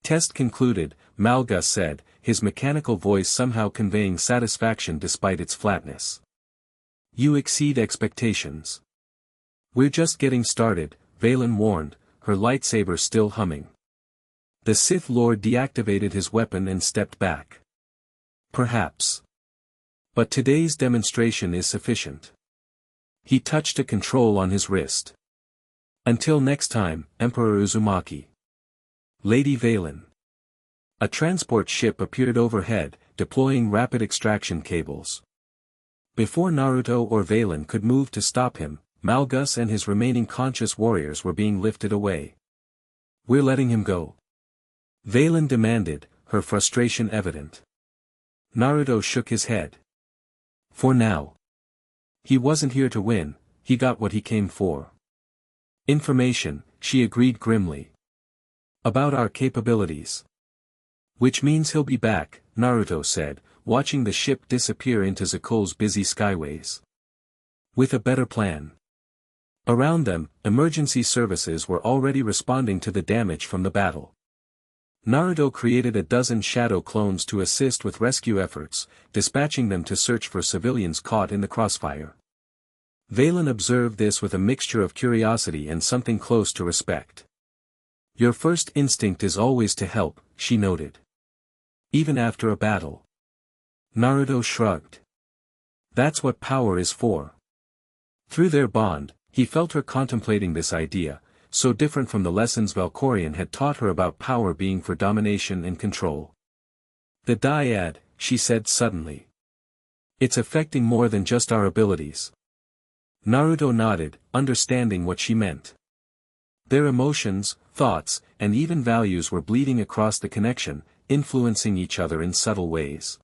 Test concluded, Malgus said, his mechanical voice somehow conveying satisfaction despite its flatness. You exceed expectations. We're just getting started, Vaylin warned, her lightsaber still humming. The Sith Lord deactivated his weapon and stepped back. Perhaps. But today's demonstration is sufficient. He touched a control on his wrist. Until next time, Emperor Uzumaki. Lady Vaylin. A transport ship appeared overhead, deploying rapid extraction cables. Before Naruto or Vaylin could move to stop him, Malgus and his remaining conscious warriors were being lifted away. We're letting him go. Vaylin demanded, her frustration evident. Naruto shook his head. For now. He wasn't here to win, he got what he came for. Information, she agreed grimly. About our capabilities. Which means he'll be back, Naruto said, watching the ship disappear into Zuko's busy skyways. With a better plan. Around them, emergency services were already responding to the damage from the battle. Naruto created a dozen shadow clones to assist with rescue efforts, dispatching them to search for civilians caught in the crossfire. Vaylin observed this with a mixture of curiosity and something close to respect. Your first instinct is always to help, she noted. Even after a battle. Naruto shrugged. That's what power is for. Through their bond, he felt her contemplating this idea, so different from the lessons Valkorion had taught her about power being for domination and control. The Dyad, she said suddenly. It's affecting more than just our abilities. Naruto nodded, understanding what she meant. Their emotions, thoughts, and even values were bleeding across the connection, influencing each other in subtle ways.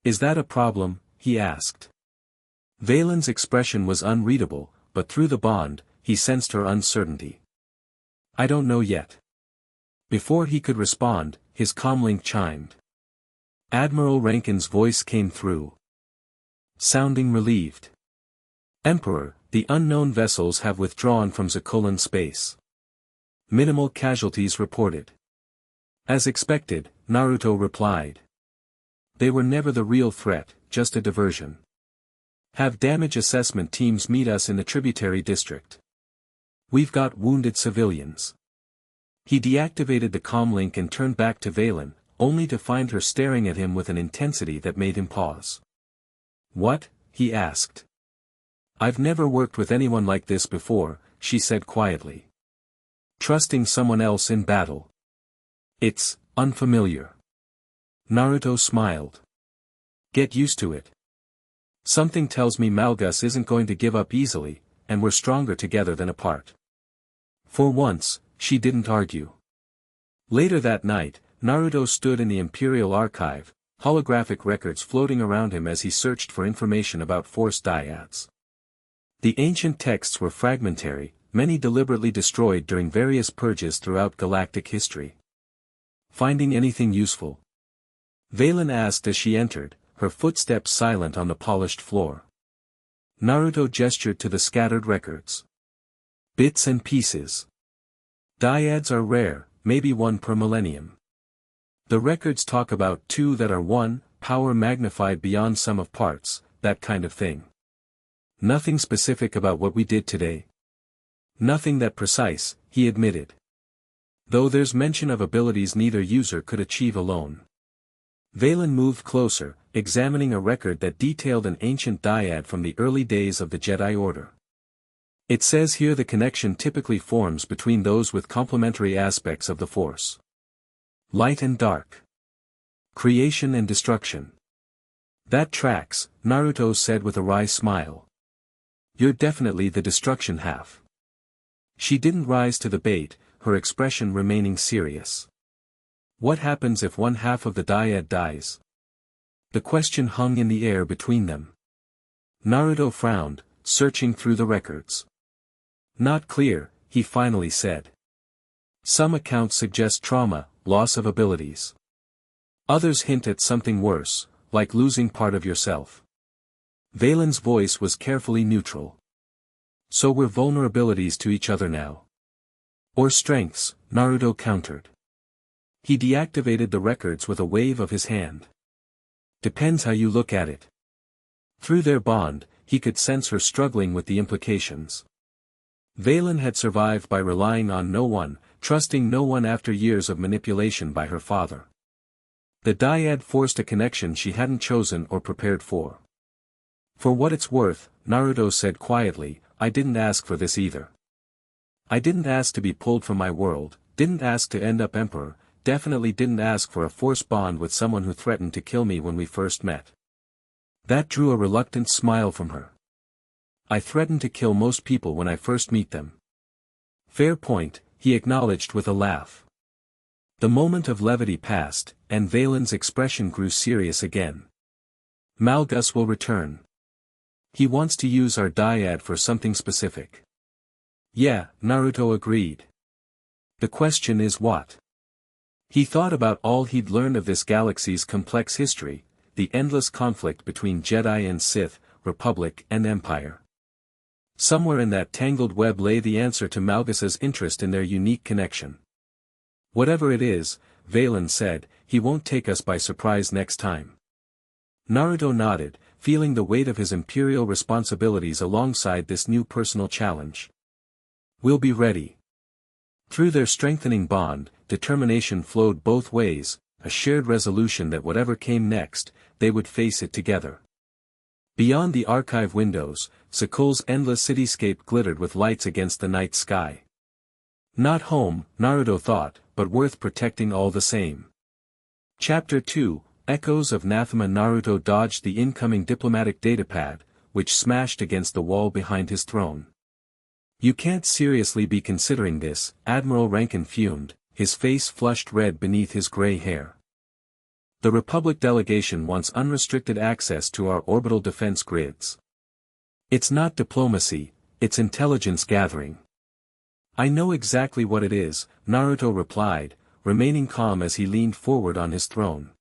Is that a problem? He asked. Vaylin's expression was unreadable, but through the bond, he sensed her uncertainty. I don't know yet. Before he could respond, his comlink chimed. Admiral Rankin's voice came through. Sounding relieved. Emperor, the unknown vessels have withdrawn from Zakulan space. Minimal casualties reported. As expected, Naruto replied. They were never the real threat, just a diversion. Have damage assessment teams meet us in the tributary district. We've got wounded civilians. He deactivated the comlink and turned back to Vaylin, only to find her staring at him with an intensity that made him pause. What? He asked. I've never worked with anyone like this before, she said quietly. Trusting someone else in battle. It's unfamiliar. Naruto smiled. Get used to it. Something tells me Malgus isn't going to give up easily, and we're stronger together than apart. For once, she didn't argue. Later that night, Naruto stood in the Imperial Archive, holographic records floating around him as he searched for information about Force Dyads. The ancient texts were fragmentary, many deliberately destroyed during various purges throughout galactic history. Finding anything useful? Vaylin asked as she entered, her footsteps silent on the polished floor. Naruto gestured to the scattered records. Bits and pieces. Dyads are rare, maybe one per millennium. The records talk about two that are one, power magnified beyond sum of parts, that kind of thing. Nothing specific about what we did today. Nothing that precise, he admitted. Though there's mention of abilities neither user could achieve alone. Vaylin moved closer, examining a record that detailed an ancient dyad from the early days of the Jedi Order. It says here the connection typically forms between those with complementary aspects of the Force. Light and dark. Creation and destruction. That tracks, Naruto said with a wry smile. You're definitely the destruction half. She didn't rise to the bait, her expression remaining serious. What happens if one half of the dyad dies? The question hung in the air between them. Naruto frowned, searching through the records. Not clear, he finally said. Some accounts suggest trauma, loss of abilities. Others hint at something worse, like losing part of yourself. Vaylin's voice was carefully neutral. So we're vulnerabilities to each other now. Or strengths, Naruto countered. He deactivated the records with a wave of his hand. Depends how you look at it. Through their bond, he could sense her struggling with the implications. Vaylin had survived by relying on no one, trusting no one after years of manipulation by her father. The dyad forced a connection she hadn't chosen or prepared for. For what it's worth, Naruto said quietly, I didn't ask for this either. I didn't ask to be pulled from my world, didn't ask to end up emperor, definitely didn't ask for a forced bond with someone who threatened to kill me when we first met. That drew a reluctant smile from her. I threaten to kill most people when I first meet them. Fair point, he acknowledged with a laugh. The moment of levity passed, and Vaylin's expression grew serious again. Malgus will return. He wants to use our dyad for something specific. Yeah, Naruto agreed. The question is what? He thought about all he'd learned of this galaxy's complex history, the endless conflict between Jedi and Sith, Republic and Empire. Somewhere in that tangled web lay the answer to Malgus's interest in their unique connection. Whatever it is, Vaylin said, he won't take us by surprise next time. Naruto nodded, feeling the weight of his imperial responsibilities alongside this new personal challenge. We'll be ready. Through their strengthening bond, determination flowed both ways, a shared resolution that whatever came next, they would face it together. Beyond the archive windows, Sakul's endless cityscape glittered with lights against the night sky. Not home, Naruto thought, but worth protecting all the same. Chapter 2, Echoes of Nathema. Naruto dodged the incoming diplomatic datapad, which smashed against the wall behind his throne. You can't seriously be considering this, Admiral Rankin fumed, his face flushed red beneath his gray hair. The Republic delegation wants unrestricted access to our orbital defense grids. It's not diplomacy, it's intelligence gathering. I know exactly what it is, Naruto replied, remaining calm as he leaned forward on his throne.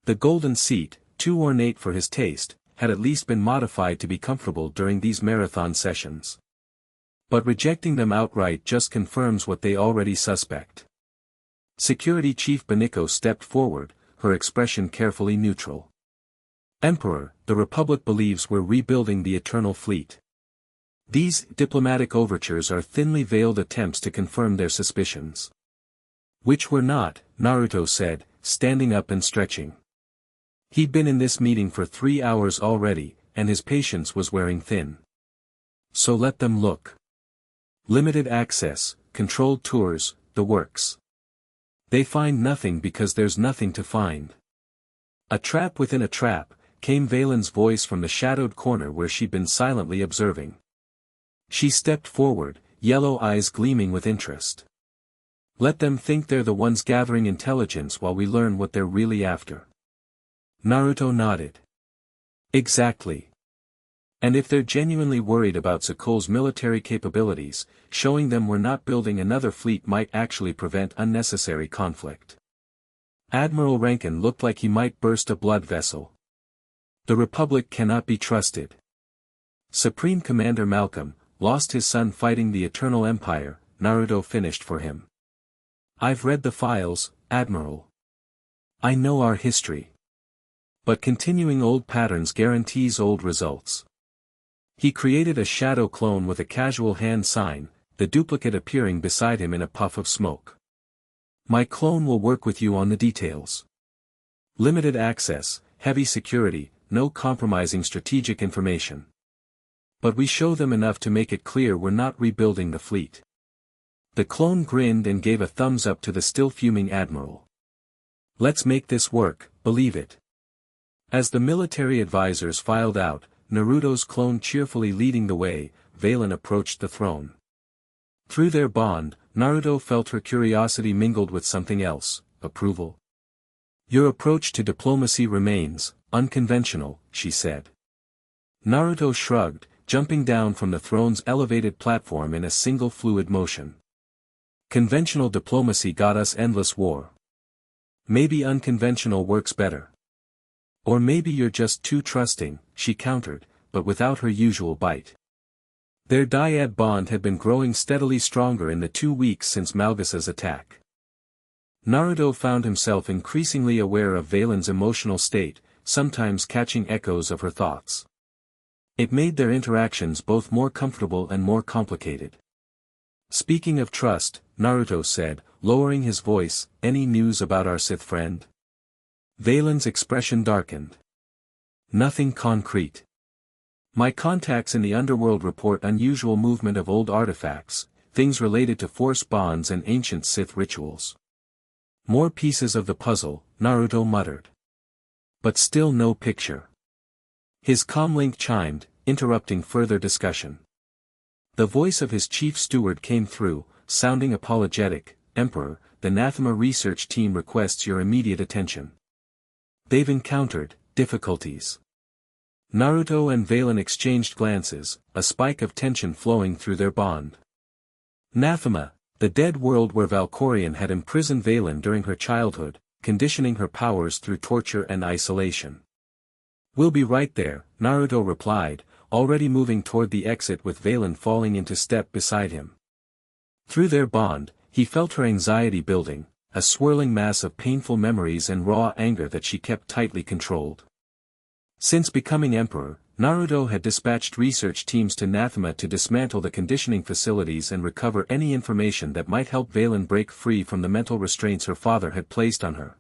The golden seat, too ornate for his taste, had at least been modified to be comfortable during these marathon sessions. But rejecting them outright just confirms what they already suspect. Security Chief Beniko stepped forward, her expression carefully neutral. Emperor, the Republic believes we're rebuilding the Eternal Fleet. These diplomatic overtures are thinly veiled attempts to confirm their suspicions. Which we're not, Naruto said, standing up and stretching. He'd been in this meeting for 3 hours already, and his patience was wearing thin. So let them look. Limited access, controlled tours, the works. They find nothing because there's nothing to find. A trap within a trap, came Vaylin's voice from the shadowed corner where she'd been silently observing. She stepped forward, yellow eyes gleaming with interest. Let them think they're the ones gathering intelligence while we learn what they're really after. Naruto nodded. Exactly. And if they're genuinely worried about Sakul's military capabilities, showing them we're not building another fleet might actually prevent unnecessary conflict. Admiral Rankin looked like he might burst a blood vessel. The Republic cannot be trusted. Supreme Commander Malcolm lost his son fighting the Eternal Empire, Naruto finished for him. I've read the files, Admiral. I know our history. But continuing old patterns guarantees old results. He created a shadow clone with a casual hand sign, the duplicate appearing beside him in a puff of smoke. My clone will work with you on the details. Limited access, heavy security, no compromising strategic information. But we show them enough to make it clear we're not rebuilding the fleet. The clone grinned and gave a thumbs up to the still fuming admiral. Let's make this work, believe it. As the military advisors filed out, Naruto's clone cheerfully leading the way, Vaylin approached the throne. Through their bond, Naruto felt her curiosity mingled with something else, approval. Your approach to diplomacy remains unconventional, she said. Naruto shrugged, jumping down from the throne's elevated platform in a single fluid motion. Conventional diplomacy got us endless war. Maybe unconventional works better. Or maybe you're just too trusting, she countered, but without her usual bite. Their dyad bond had been growing steadily stronger in the 2 weeks since Malgus's attack. Naruto found himself increasingly aware of Vaylin's emotional state, sometimes catching echoes of her thoughts. It made their interactions both more comfortable and more complicated. Speaking of trust, Naruto said, lowering his voice, any news about our Sith friend? Vaylin's expression darkened. Nothing concrete. My contacts in the underworld report unusual movement of old artifacts, things related to force bonds and ancient Sith rituals. More pieces of the puzzle, Naruto muttered. But still no picture. His comlink chimed, interrupting further discussion. The voice of his chief steward came through, sounding apologetic. Emperor, the Nathema research team requests your immediate attention. They've encountered difficulties. Naruto and Vaylin exchanged glances, a spike of tension flowing through their bond. Nathema, the dead world where Valkorion had imprisoned Vaylin during her childhood, conditioning her powers through torture and isolation. We'll be right there, Naruto replied, already moving toward the exit with Vaylin falling into step beside him. Through their bond, he felt her anxiety building, a swirling mass of painful memories and raw anger that she kept tightly controlled. Since becoming emperor, Naruto had dispatched research teams to Nathema to dismantle the conditioning facilities and recover any information that might help Vaylin break free from the mental restraints her father had placed on her.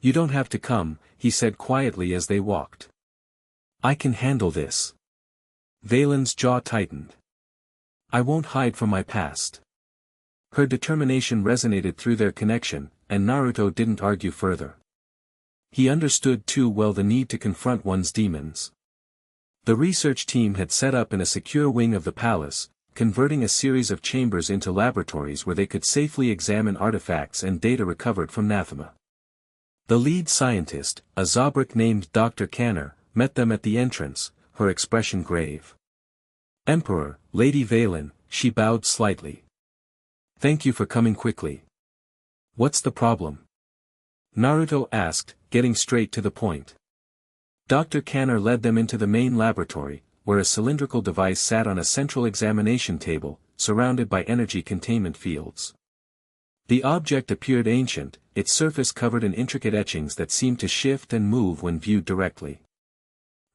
You don't have to come, he said quietly as they walked. I can handle this. Vaylin's jaw tightened. I won't hide from my past. Her determination resonated through their connection, and Naruto didn't argue further. He understood too well the need to confront one's demons. The research team had set up in a secure wing of the palace, converting a series of chambers into laboratories where they could safely examine artifacts and data recovered from Nathema. The lead scientist, a Zabrak named Dr. Kanner, met them at the entrance, her expression grave. Emperor, Lady Vaylin, she bowed slightly. Thank you for coming quickly. What's the problem? Naruto asked, getting straight to the point. Dr. Kanner led them into the main laboratory, where a cylindrical device sat on a central examination table, surrounded by energy containment fields. The object appeared ancient, its surface covered in intricate etchings that seemed to shift and move when viewed directly.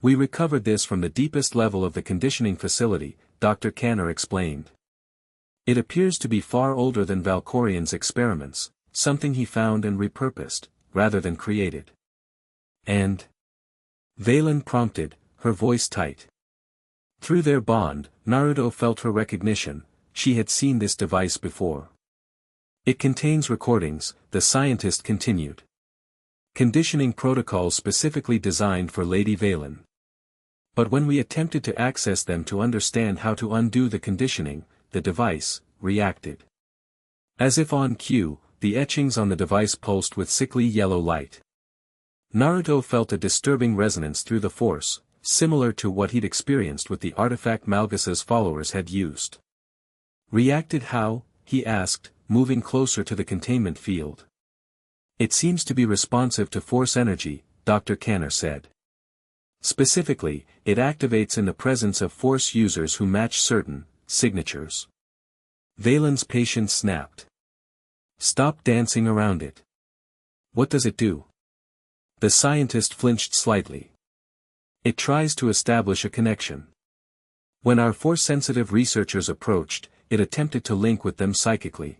We recovered this from the deepest level of the conditioning facility, Dr. Kanner explained. It appears to be far older than Valkorion's experiments, something he found and repurposed, rather than created. And? Vaylin prompted, her voice tight. Through their bond, Naruto felt her recognition, she had seen this device before. It contains recordings, the scientist continued. Conditioning protocols specifically designed for Lady Vaylin. But when we attempted to access them to understand how to undo the conditioning, the device reacted. As if on cue, the etchings on the device pulsed with sickly yellow light. Naruto felt a disturbing resonance through the force, similar to what he'd experienced with the artifact Malgus's followers had used. Reacted how? He asked, moving closer to the containment field. It seems to be responsive to force energy, Dr. Kanner said. Specifically, it activates in the presence of force users who match certain signatures. Vaylin's patience snapped. Stop dancing around it. What does it do? The scientist flinched slightly. It tries to establish a connection. When our force-sensitive researchers approached, it attempted to link with them psychically.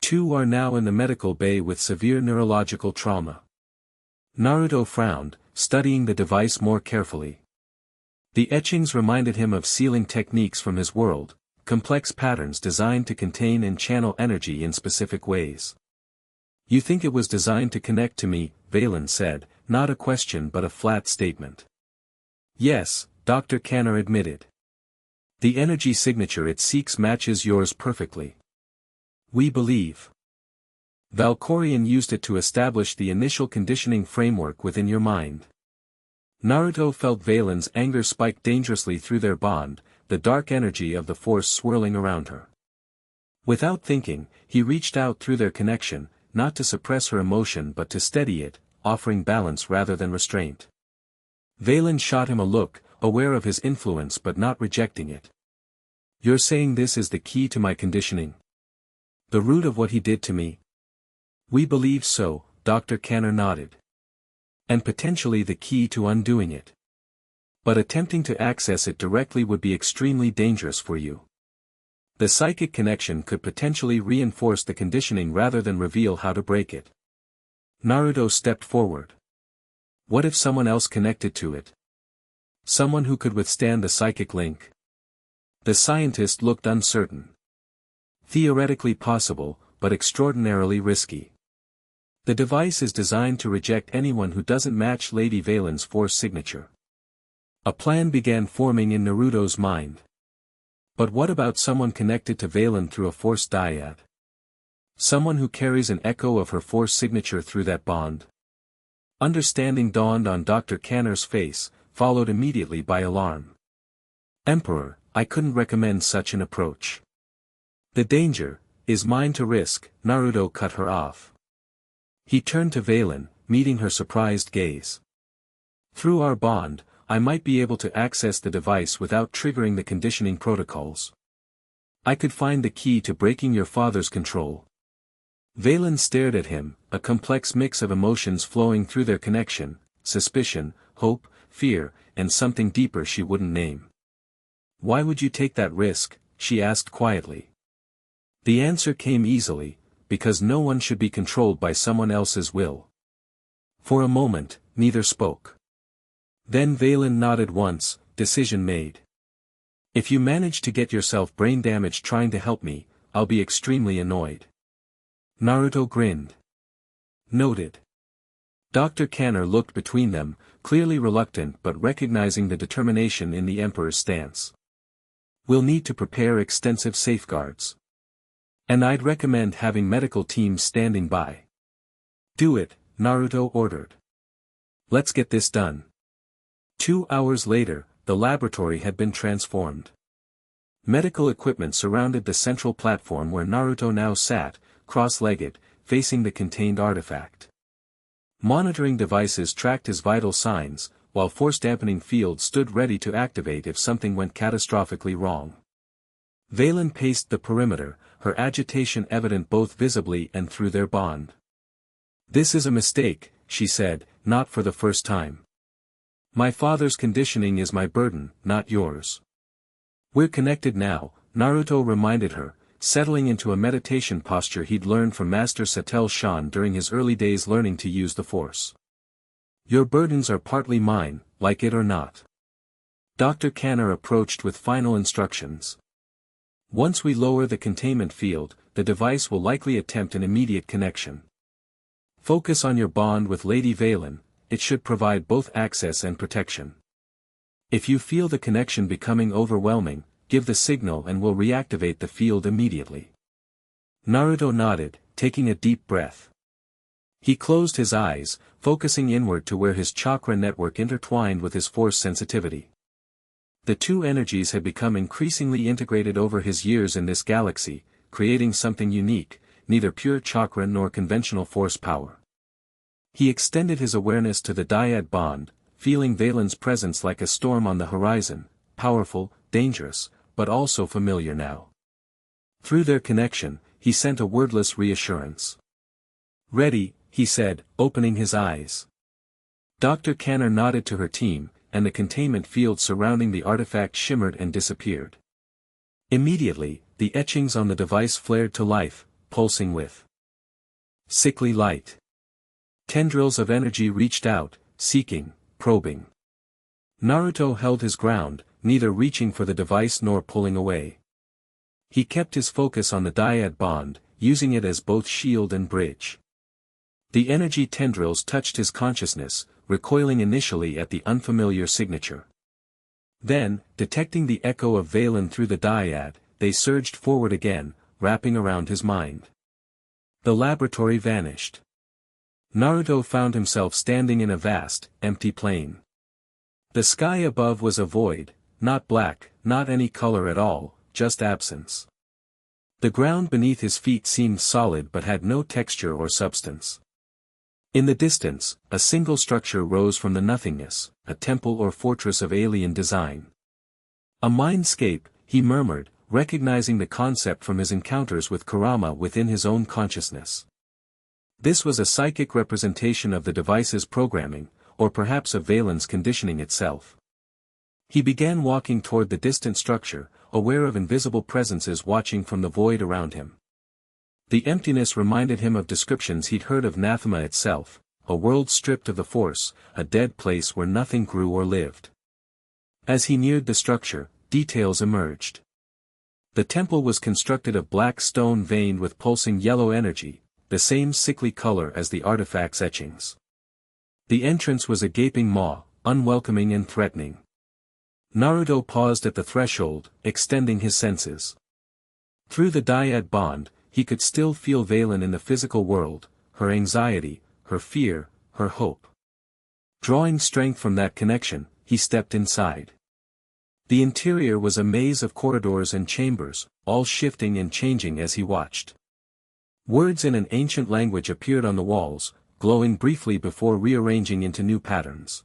2 are now in the medical bay with severe neurological trauma. Naruto frowned, studying the device more carefully. The etchings reminded him of sealing techniques from his world, complex patterns designed to contain and channel energy in specific ways. You think it was designed to connect to me, Vaylin said, not a question but a flat statement. Yes, Dr. Kanner admitted. The energy signature it seeks matches yours perfectly. We believe. Valkorion used it to establish the initial conditioning framework within your mind. Naruto felt Vaylin's anger spike dangerously through their bond, the dark energy of the force swirling around her. Without thinking, he reached out through their connection, not to suppress her emotion but to steady it, offering balance rather than restraint. Vaylin shot him a look, aware of his influence but not rejecting it. You're saying this is the key to my conditioning? The root of what he did to me? We believe so, Dr. Kanner nodded. And potentially the key to undoing it. But attempting to access it directly would be extremely dangerous for you. The psychic connection could potentially reinforce the conditioning rather than reveal how to break it. Naruto stepped forward. What if someone else connected to it? Someone who could withstand the psychic link? The scientist looked uncertain. Theoretically possible, but extraordinarily risky. The device is designed to reject anyone who doesn't match Lady Vaylin's force signature. A plan began forming in Naruto's mind. But what about someone connected to Vaylin through a force dyad? Someone who carries an echo of her force signature through that bond? Understanding dawned on Dr. Kanner's face, followed immediately by alarm. Emperor, I couldn't recommend such an approach. The danger is mine to risk, Naruto cut her off. He turned to Vaylin, meeting her surprised gaze. Through our bond, I might be able to access the device without triggering the conditioning protocols. I could find the key to breaking your father's control. Vaylin stared at him, a complex mix of emotions flowing through their connection, suspicion, hope, fear, and something deeper she wouldn't name. Why would you take that risk? She asked quietly. The answer came easily, because no one should be controlled by someone else's will. For a moment, neither spoke. Then Vaylin nodded once, decision made. If you manage to get yourself brain damage trying to help me, I'll be extremely annoyed. Naruto grinned. Noted. Dr. Kanner looked between them, clearly reluctant but recognizing the determination in the Emperor's stance. We'll need to prepare extensive safeguards. And I'd recommend having medical teams standing by. Do it, Naruto ordered. Let's get this done. 2 hours later, the laboratory had been transformed. Medical equipment surrounded the central platform where Naruto now sat, cross-legged, facing the contained artifact. Monitoring devices tracked his vital signs, while force-dampening fields stood ready to activate if something went catastrophically wrong. Vaylin paced the perimeter, her agitation evident both visibly and through their bond. This is a mistake, she said, not for the first time. My father's conditioning is my burden, not yours. We're connected now, Naruto reminded her, settling into a meditation posture he'd learned from Master Satel Shan during his early days learning to use the Force. Your burdens are partly mine, like it or not. Dr. Kanner approached with final instructions. Once we lower the containment field, the device will likely attempt an immediate connection. Focus on your bond with Lady Vaylin. It should provide both access and protection. If you feel the connection becoming overwhelming, give the signal and we'll reactivate the field immediately. Naruto nodded, taking a deep breath. He closed his eyes, focusing inward to where his chakra network intertwined with his force sensitivity. The two energies had become increasingly integrated over his years in this galaxy, creating something unique, neither pure chakra nor conventional force power. He extended his awareness to the dyad bond, feeling Vaylin's presence like a storm on the horizon, powerful, dangerous, but also familiar now. Through their connection, he sent a wordless reassurance. Ready, he said, opening his eyes. Dr. Kanner nodded to her team, and the containment field surrounding the artifact shimmered and disappeared. Immediately, the etchings on the device flared to life, pulsing with sickly light. Tendrils of energy reached out, seeking, probing. Naruto held his ground, neither reaching for the device nor pulling away. He kept his focus on the dyad bond, using it as both shield and bridge. The energy tendrils touched his consciousness, recoiling initially at the unfamiliar signature. Then, detecting the echo of Vaylin through the dyad, they surged forward again, wrapping around his mind. The laboratory vanished. Naruto found himself standing in a vast, empty plain. The sky above was a void, not black, not any color at all, just absence. The ground beneath his feet seemed solid but had no texture or substance. In the distance, a single structure rose from the nothingness, a temple or fortress of alien design. A mindscape, he murmured, recognizing the concept from his encounters with Kurama within his own consciousness. This was a psychic representation of the device's programming, or perhaps of Vaylin's conditioning itself. He began walking toward the distant structure, aware of invisible presences watching from the void around him. The emptiness reminded him of descriptions he'd heard of Nathema itself, a world stripped of the Force, a dead place where nothing grew or lived. As he neared the structure, details emerged. The temple was constructed of black stone veined with pulsing yellow energy, the same sickly color as the artifact's etchings. The entrance was a gaping maw, unwelcoming and threatening. Naruto paused at the threshold, extending his senses. Through the dyad bond, he could still feel Vaylin in the physical world, her anxiety, her fear, her hope. Drawing strength from that connection, he stepped inside. The interior was a maze of corridors and chambers, all shifting and changing as he watched. Words in an ancient language appeared on the walls, glowing briefly before rearranging into new patterns.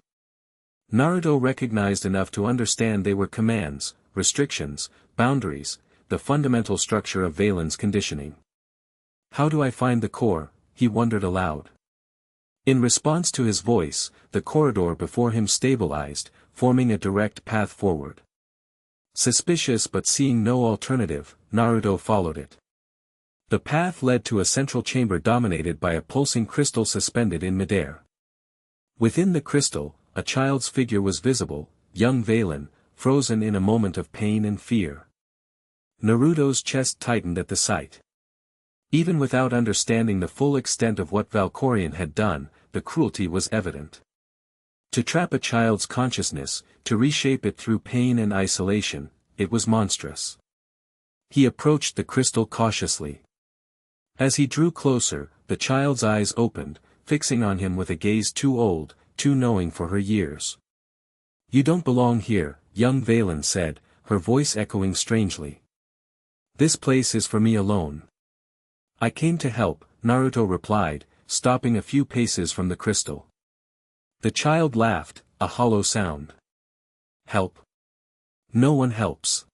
Naruto recognized enough to understand they were commands, restrictions, boundaries, the fundamental structure of Vaylin's conditioning. How do I find the core? He wondered aloud. In response to his voice, the corridor before him stabilized, forming a direct path forward. Suspicious but seeing no alternative, Naruto followed it. The path led to a central chamber dominated by a pulsing crystal suspended in midair. Within the crystal, a child's figure was visible, young Vaylin, frozen in a moment of pain and fear. Naruto's chest tightened at the sight. Even without understanding the full extent of what Valkorion had done, the cruelty was evident. To trap a child's consciousness, to reshape it through pain and isolation, it was monstrous. He approached the crystal cautiously. As he drew closer, the child's eyes opened, fixing on him with a gaze too old, too knowing for her years. "You don't belong here," young Vaylin said, her voice echoing strangely. "This place is for me alone." "I came to help," Naruto replied, stopping a few paces from the crystal. The child laughed, a hollow sound. "Help? No one helps.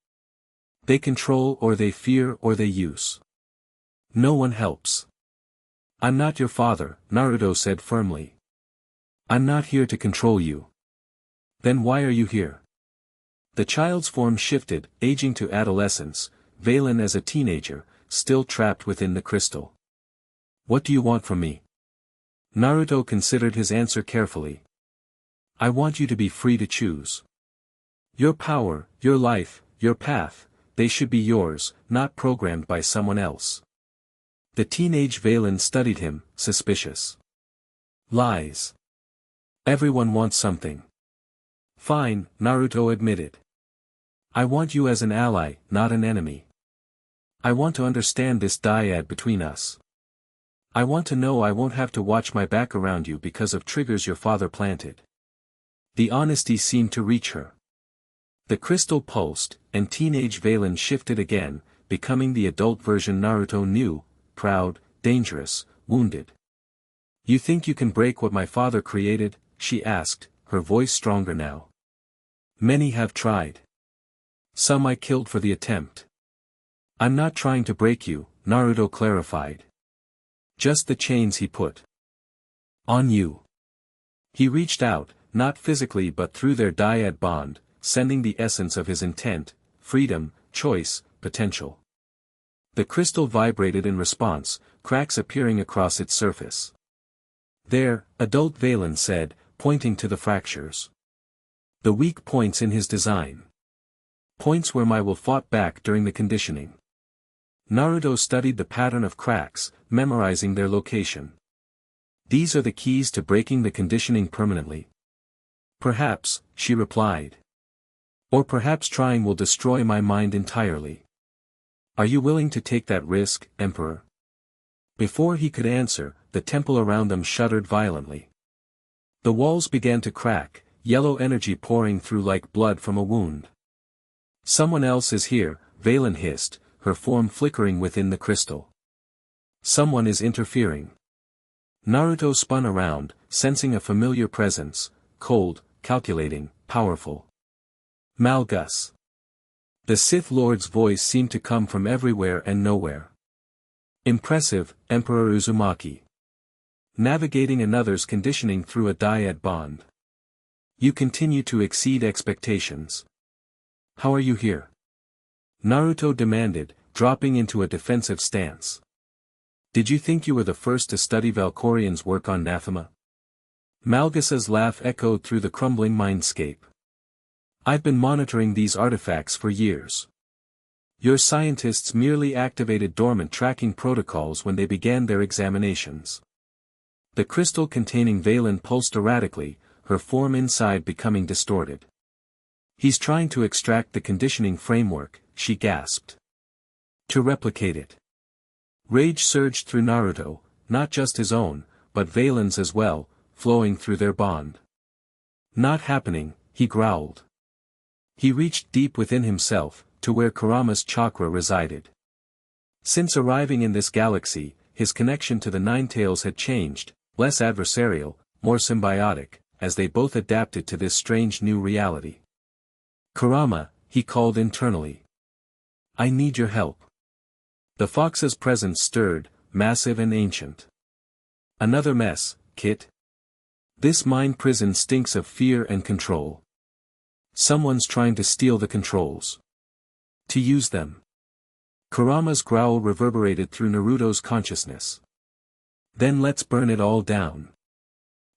They control or they fear or they use. No one helps." "I'm not your father," Naruto said firmly. "I'm not here to control you." "Then why are you here?" The child's form shifted, aging to adolescence, Vaylin as a teenager, still trapped within the crystal. "What do you want from me?" Naruto considered his answer carefully. "I want you to be free to choose. Your power, your life, your path, they should be yours, not programmed by someone else." The teenage Vaylin studied him, suspicious. "Lies. Everyone wants something." "Fine," Naruto admitted. "I want you as an ally, not an enemy. I want to understand this dyad between us. I want to know I won't have to watch my back around you because of triggers your father planted." The honesty seemed to reach her. The crystal pulsed, and teenage Vaylin shifted again, becoming the adult version Naruto knew, proud, dangerous, wounded. "You think you can break what my father created?" she asked, her voice stronger now. "Many have tried. Some I killed for the attempt." "I'm not trying to break you," Naruto clarified. "Just the chains he put on you." He reached out, not physically but through their dyad bond, sending the essence of his intent, freedom, choice, potential. The crystal vibrated in response, cracks appearing across its surface. "There," adult Vaylin said, pointing to the fractures. "The weak points in his design. Points where my will fought back during the conditioning." Naruto studied the pattern of cracks, memorizing their location. "These are the keys to breaking the conditioning permanently." "Perhaps," she replied. "Or perhaps trying will destroy my mind entirely. Are you willing to take that risk, Emperor?" Before he could answer, the temple around them shuddered violently. The walls began to crack, yellow energy pouring through like blood from a wound. "Someone else is here," Vaylin hissed, her form flickering within the crystal. "Someone is interfering." Naruto spun around, sensing a familiar presence, cold, calculating, powerful. Malgus. The Sith Lord's voice seemed to come from everywhere and nowhere. "Impressive, Emperor Uzumaki. Navigating another's conditioning through a dyad bond. You continue to exceed expectations. How are you here? Naruto demanded, dropping into a defensive stance. Did you think you were the first to study Valkorian's work on Nathema? Malgusa's laugh echoed through the crumbling mindscape. I've been monitoring these artifacts for years. Your scientists merely activated dormant tracking protocols when they began their examinations. The crystal containing Vaylin pulsed erratically, her form inside becoming distorted. He's trying to extract the conditioning framework, she gasped. To replicate it. Rage surged through Naruto, not just his own, but Vaylin's as well, flowing through their bond. Not happening, he growled. He reached deep within himself, to where Kurama's chakra resided. Since arriving in this galaxy, his connection to the Ninetales had changed, less adversarial, more symbiotic, as they both adapted to this strange new reality. Kurama, he called internally. I need your help. The fox's presence stirred, massive and ancient. Another mess, Kit. This mind prison stinks of fear and control. Someone's trying to steal the controls. To use them. Kurama's growl reverberated through Naruto's consciousness. Then let's burn it all down.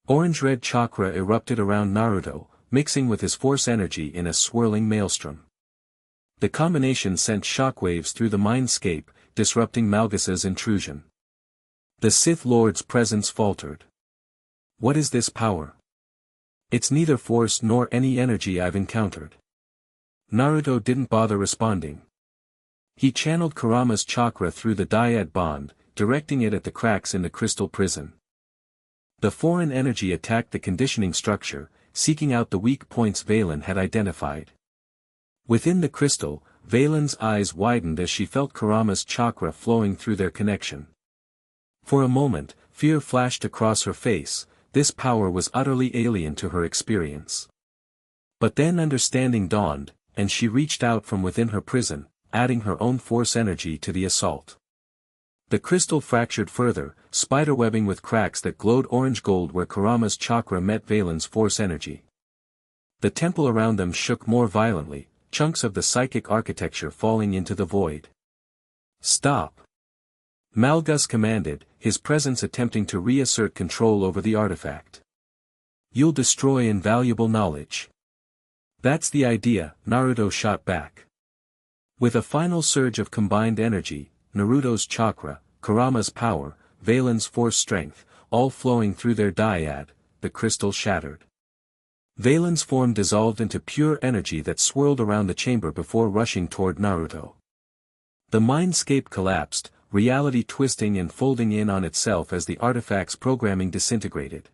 Orange-red chakra erupted around Naruto, mixing with his force energy in a swirling maelstrom. The combination sent shockwaves through the mindscape, disrupting Malgusa's intrusion. The Sith Lord's presence faltered. What is this power? It's neither force nor any energy I've encountered. Naruto didn't bother responding. He channeled Kurama's chakra through the dyad bond, directing it at the cracks in the crystal prison. The foreign energy attacked the conditioning structure, seeking out the weak points Vaylin had identified. Within the crystal, Vaylin's eyes widened as she felt Kurama's chakra flowing through their connection. For a moment, fear flashed across her face, this power was utterly alien to her experience. But then understanding dawned, and she reached out from within her prison, adding her own force energy to the assault. The crystal fractured further, spiderwebbing with cracks that glowed orange-gold where Kurama's chakra met Vaylin's force energy. The temple around them shook more violently, chunks of the psychic architecture falling into the void. Stop! Malgus commanded, his presence attempting to reassert control over the artifact. You'll destroy invaluable knowledge. That's the idea, Naruto shot back. With a final surge of combined energy, Naruto's chakra, Kurama's power, Vaylin's force strength, all flowing through their dyad, the crystal shattered. Vaylin's form dissolved into pure energy that swirled around the chamber before rushing toward Naruto. The mindscape collapsed, reality twisting and folding in on itself as the artifact's programming disintegrated.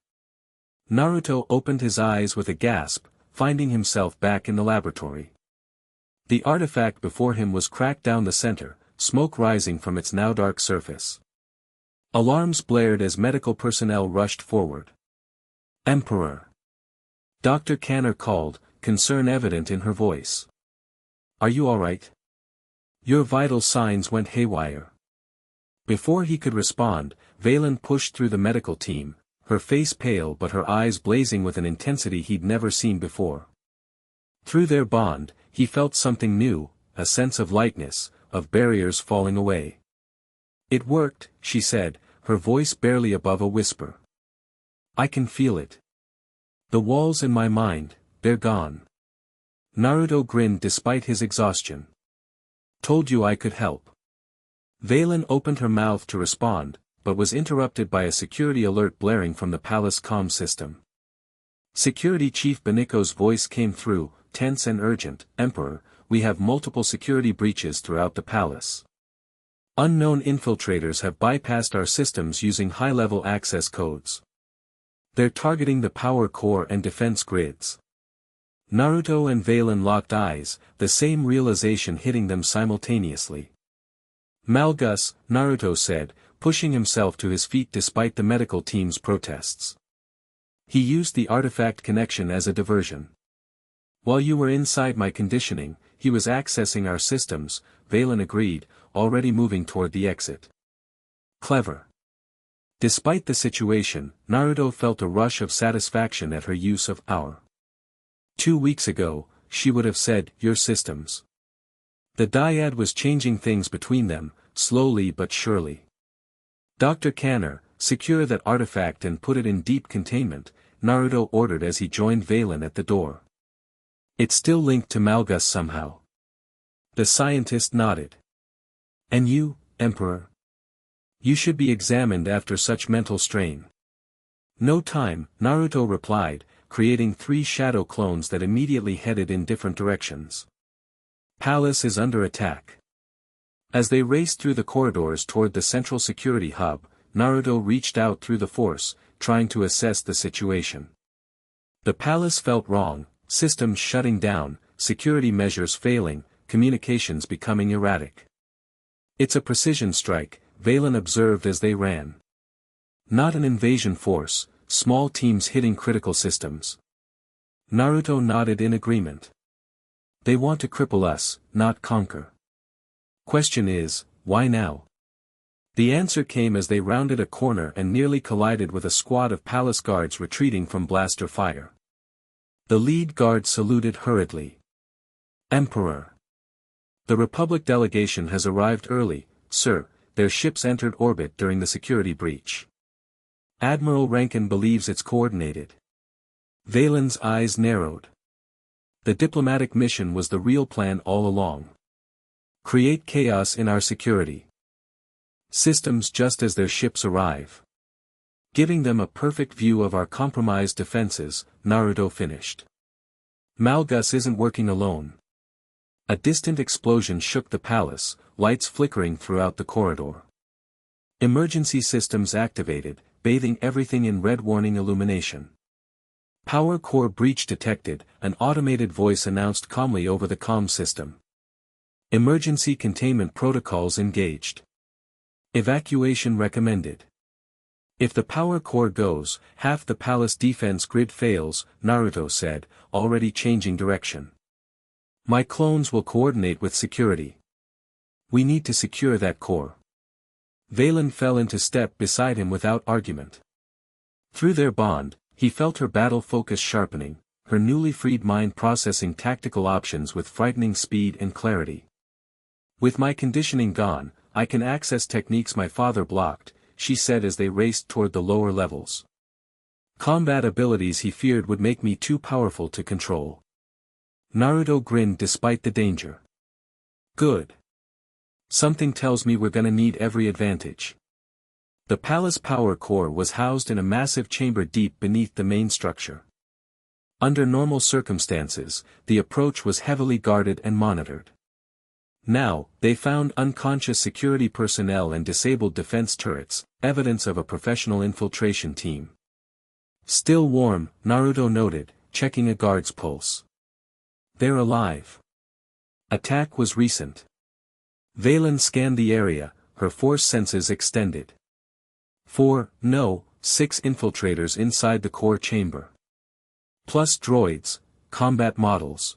Naruto opened his eyes with a gasp, finding himself back in the laboratory. The artifact before him was cracked down the center, smoke rising from its now dark surface. Alarms blared as medical personnel rushed forward. Emperor! Dr. Kanner called, concern evident in her voice. Are you alright? Your vital signs went haywire. Before he could respond, Vaylin pushed through the medical team, her face pale but her eyes blazing with an intensity he'd never seen before. Through their bond, he felt something new, a sense of lightness, of barriers falling away. It worked, she said, her voice barely above a whisper. I can feel it. The walls in my mind, they're gone. Naruto grinned despite his exhaustion. Told you I could help. Vaylin opened her mouth to respond, but was interrupted by a security alert blaring from the palace comm system. Security Chief Beniko's voice came through, tense and urgent. Emperor, we have multiple security breaches throughout the palace. Unknown infiltrators have bypassed our systems using high-level access codes. They're targeting the power core and defense grids. Naruto and Vaylin locked eyes, the same realization hitting them simultaneously. Malgus, Naruto said, pushing himself to his feet despite the medical team's protests. He used the artifact connection as a diversion. While you were inside my conditioning, he was accessing our systems, Vaylin agreed, already moving toward the exit. Clever. Despite the situation, Naruto felt a rush of satisfaction at her use of power. 2 weeks ago, she would have said, "Your systems." The dyad was changing things between them, slowly but surely. "Dr. Kanner, secure that artifact and put it in deep containment," Naruto ordered as he joined Vaylin at the door. "It's still linked to Malgus somehow." The scientist nodded. "And you, Emperor? You should be examined after such mental strain." "No time," Naruto replied, creating 3 shadow clones that immediately headed in different directions. "Palace is under attack." As they raced through the corridors toward the central security hub, Naruto reached out through the force, trying to assess the situation. The palace felt wrong, systems shutting down, security measures failing, communications becoming erratic. "It's a precision strike," Vaylin observed as they ran. "Not an invasion force, small teams hitting critical systems." Naruto nodded in agreement. "They want to cripple us, not conquer. Question is, why now?" The answer came as they rounded a corner and nearly collided with a squad of palace guards retreating from blaster fire. The lead guard saluted hurriedly. "Emperor. The Republic delegation has arrived early, sir. Their ships entered orbit during the security breach. Admiral Rankin believes it's coordinated." Vaylin's eyes narrowed. The diplomatic mission was the real plan all along. Create chaos in our security systems just as their ships arrive. Giving them a perfect view of our compromised defenses, Naruto finished. Malgus isn't working alone. A distant explosion shook the palace, lights flickering throughout the corridor. Emergency systems activated, bathing everything in red warning illumination. "Power core breach detected," an automated voice announced calmly over the comm system. "Emergency containment protocols engaged. Evacuation recommended." "If the power core goes, half the palace defense grid fails," Naruto said, already changing direction. "My clones will coordinate with security. We need to secure that core." Vaylin fell into step beside him without argument. Through their bond, he felt her battle focus sharpening, her newly freed mind processing tactical options with frightening speed and clarity. "With my conditioning gone, I can access techniques my father blocked," she said as they raced toward the lower levels. "Combat abilities he feared would make me too powerful to control." Naruto grinned despite the danger. "Good. Something tells me we're gonna need every advantage." The palace power core was housed in a massive chamber deep beneath the main structure. Under normal circumstances, the approach was heavily guarded and monitored. Now, they found unconscious security personnel and disabled defense turrets, evidence of a professional infiltration team. "Still warm," Naruto noted, checking a guard's pulse. "They're alive." Attack was recent. Vaylin scanned the area, her force senses extended. 6 infiltrators inside the core chamber. Plus droids, combat models.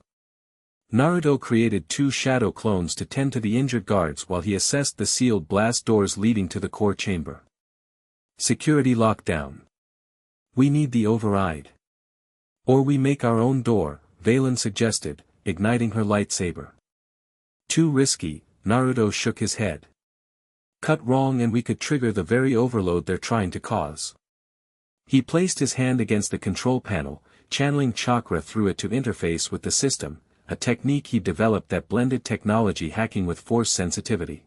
Naruto created 2 shadow clones to tend to the injured guards while he assessed the sealed blast doors leading to the core chamber. Security lockdown. "We need the override. Or we make our own door," Vaylin suggested, igniting her lightsaber. "Too risky," Naruto shook his head. "Cut wrong and we could trigger the very overload they're trying to cause." He placed his hand against the control panel, channeling chakra through it to interface with the system, a technique he developed that blended technology hacking with force sensitivity.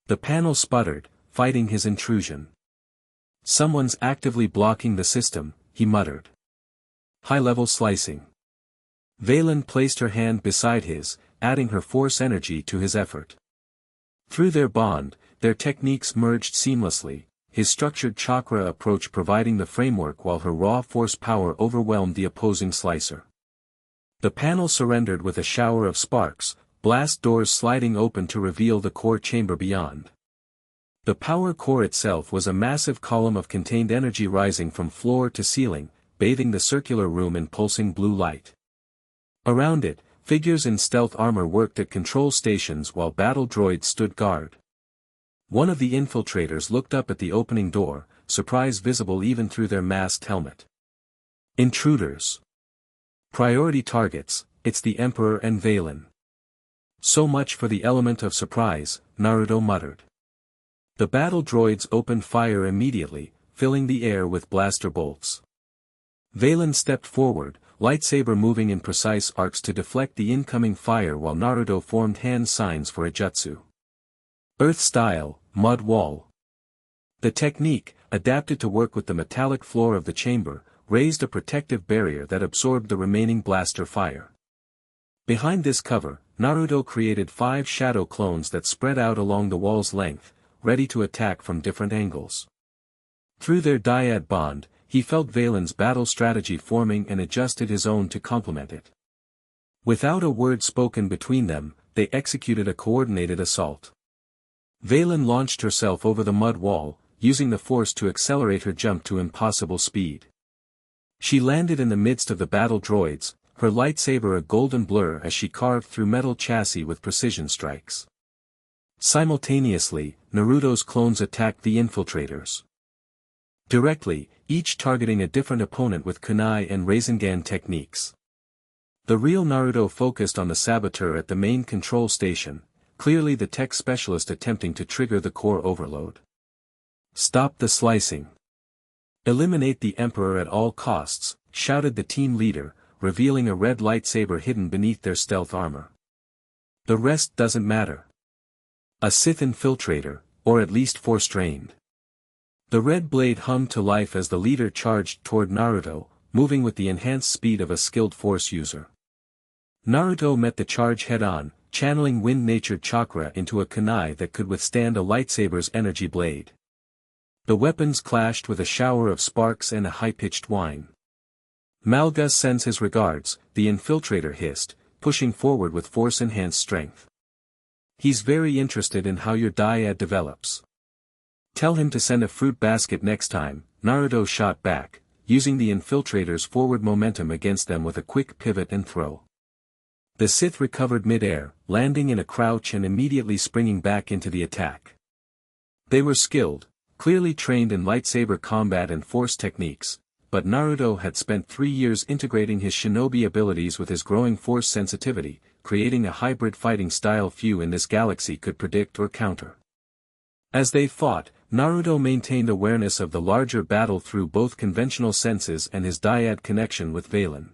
The panel sputtered, fighting his intrusion. "Someone's actively blocking the system," he muttered. "High-level slicing." Vaylin placed her hand beside his, adding her force energy to his effort. Through their bond, their techniques merged seamlessly, his structured chakra approach providing the framework while her raw force power overwhelmed the opposing slicer. The panel surrendered with a shower of sparks, blast doors sliding open to reveal the core chamber beyond. The power core itself was a massive column of contained energy rising from floor to ceiling, bathing the circular room in pulsing blue light. Around it, figures in stealth armor worked at control stations while battle droids stood guard. One of the infiltrators looked up at the opening door, surprise visible even through their masked helmet. Intruders. Priority targets, it's the Emperor and Vaylin. So much for the element of surprise, Naruto muttered. The battle droids opened fire immediately, filling the air with blaster bolts. Vaylin stepped forward, lightsaber moving in precise arcs to deflect the incoming fire while Naruto formed hand signs for a jutsu. Earth-style, mud wall. The technique, adapted to work with the metallic floor of the chamber, raised a protective barrier that absorbed the remaining blaster fire. Behind this cover, Naruto created 5 shadow clones that spread out along the wall's length, ready to attack from different angles. Through their dyad bond, he felt Vaylin's battle strategy forming and adjusted his own to complement it. Without a word spoken between them, they executed a coordinated assault. Vaylin launched herself over the mud wall, using the force to accelerate her jump to impossible speed. She landed in the midst of the battle droids, her lightsaber a golden blur as she carved through metal chassis with precision strikes. Simultaneously, Naruto's clones attacked the infiltrators. Directly, each targeting a different opponent with kunai and Rasengan techniques. The real Naruto focused on the saboteur at the main control station, clearly the tech specialist attempting to trigger the core overload. Stop the slicing. Eliminate the Emperor at all costs, shouted the team leader, revealing a red lightsaber hidden beneath their stealth armor. The rest doesn't matter. A Sith infiltrator, or at least force-trained. The red blade hummed to life as the leader charged toward Naruto, moving with the enhanced speed of a skilled force user. Naruto met the charge head-on, channeling wind-natured chakra into a kunai that could withstand a lightsaber's energy blade. The weapons clashed with a shower of sparks and a high-pitched whine. Malgus sends his regards, the infiltrator hissed, pushing forward with force-enhanced strength. He's very interested in how your dyad develops. Tell him to send a fruit basket next time, Naruto shot back, using the infiltrator's forward momentum against them with a quick pivot and throw. The Sith recovered mid-air, landing in a crouch and immediately springing back into the attack. They were skilled, clearly trained in lightsaber combat and force techniques, but Naruto had spent 3 years integrating his shinobi abilities with his growing force sensitivity, creating a hybrid fighting style few in this galaxy could predict or counter. As they fought, Naruto maintained awareness of the larger battle through both conventional senses and his dyad connection with Vaylin.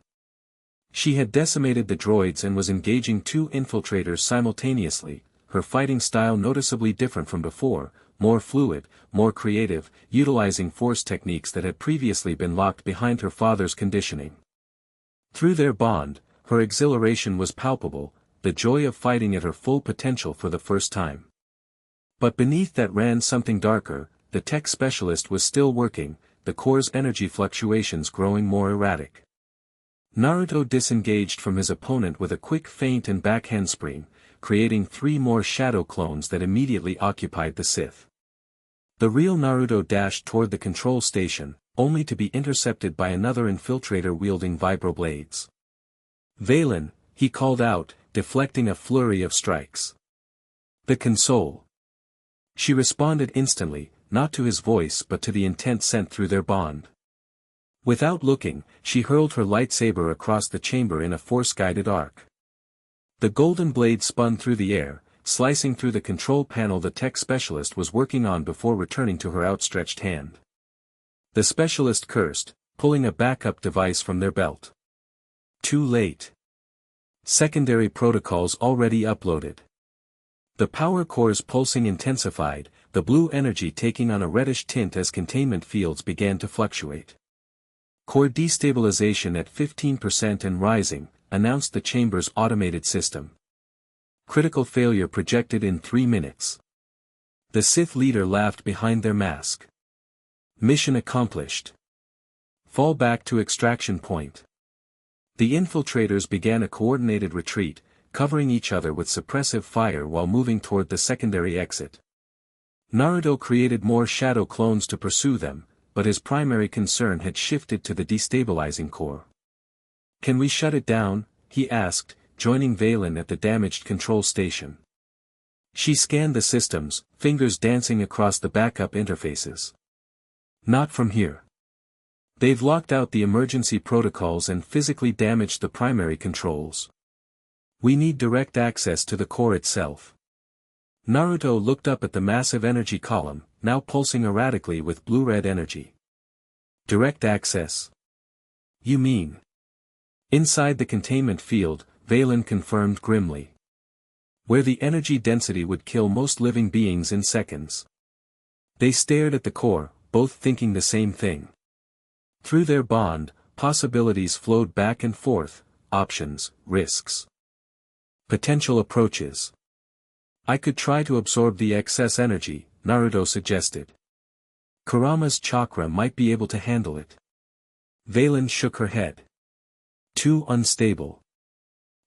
She had decimated the droids and was engaging 2 infiltrators simultaneously, her fighting style noticeably different from before, more fluid, more creative, utilizing force techniques that had previously been locked behind her father's conditioning. Through their bond, her exhilaration was palpable, the joy of fighting at her full potential for the first time. But beneath that ran something darker, the tech specialist was still working, the core's energy fluctuations growing more erratic. Naruto disengaged from his opponent with a quick feint and back handspring, creating 3 more shadow clones that immediately occupied the Sith. The real Naruto dashed toward the control station, only to be intercepted by another infiltrator wielding vibroblades. Vaylin, he called out, deflecting a flurry of strikes. The console. She responded instantly, not to his voice but to the intent sent through their bond. Without looking, she hurled her lightsaber across the chamber in a force-guided arc. The golden blade spun through the air, slicing through the control panel the tech specialist was working on before returning to her outstretched hand. The specialist cursed, pulling a backup device from their belt. Too late. Secondary protocols already uploaded. The power core's pulsing intensified, the blue energy taking on a reddish tint as containment fields began to fluctuate. Core destabilization at 15% and rising, announced the chamber's automated system. Critical failure projected in 3 minutes. The Sith leader laughed behind their mask. Mission accomplished. Fall back to extraction point. The infiltrators began a coordinated retreat, covering each other with suppressive fire while moving toward the secondary exit. Naruto created more shadow clones to pursue them, but his primary concern had shifted to the destabilizing core. Can we shut it down? He asked, joining Vaylin at the damaged control station. She scanned the systems, fingers dancing across the backup interfaces. Not from here. They've locked out the emergency protocols and physically damaged the primary controls. We need direct access to the core itself. Naruto looked up at the massive energy column, now pulsing erratically with blue-red energy. Direct access? You mean? Inside the containment field, Vaylin confirmed grimly. Where the energy density would kill most living beings in seconds. They stared at the core, both thinking the same thing. Through their bond, possibilities flowed back and forth, options, risks. Potential approaches. I could try to absorb the excess energy, Naruto suggested. Kurama's chakra might be able to handle it. Vaylin shook her head. Too unstable.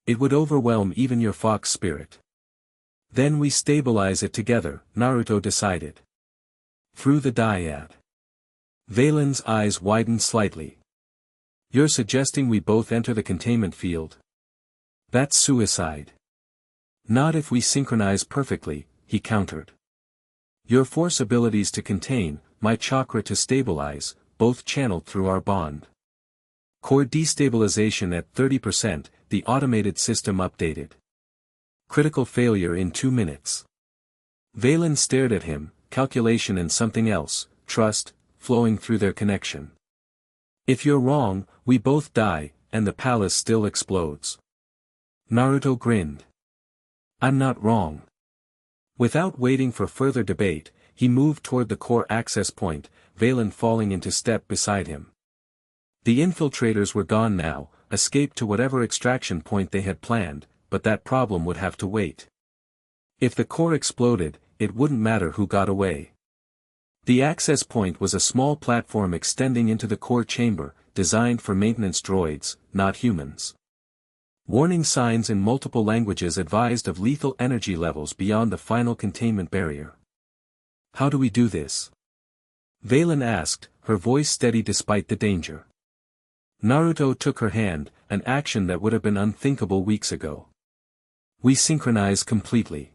It would overwhelm even your fox spirit. Then we stabilize it together, Naruto decided. Through the dyad. Vaylin's eyes widened slightly. You're suggesting we both enter the containment field? That's suicide. Not if we synchronize perfectly, he countered. Your force abilities to contain, my chakra to stabilize, both channeled through our bond. Core destabilization at 30%, the automated system updated. Critical failure in 2 minutes. Vaylin stared at him, calculation and something else, trust, flowing through their connection. If you're wrong, we both die, and the palace still explodes. Naruto grinned. I'm not wrong. Without waiting for further debate, he moved toward the core access point, Vaylin falling into step beside him. The infiltrators were gone now, escaped to whatever extraction point they had planned, but that problem would have to wait. If the core exploded, it wouldn't matter who got away. The access point was a small platform extending into the core chamber, designed for maintenance droids, not humans. Warning signs in multiple languages advised of lethal energy levels beyond the final containment barrier. How do we do this? Vaylin asked, her voice steady despite the danger. Naruto took her hand, an action that would have been unthinkable weeks ago. We synchronize completely.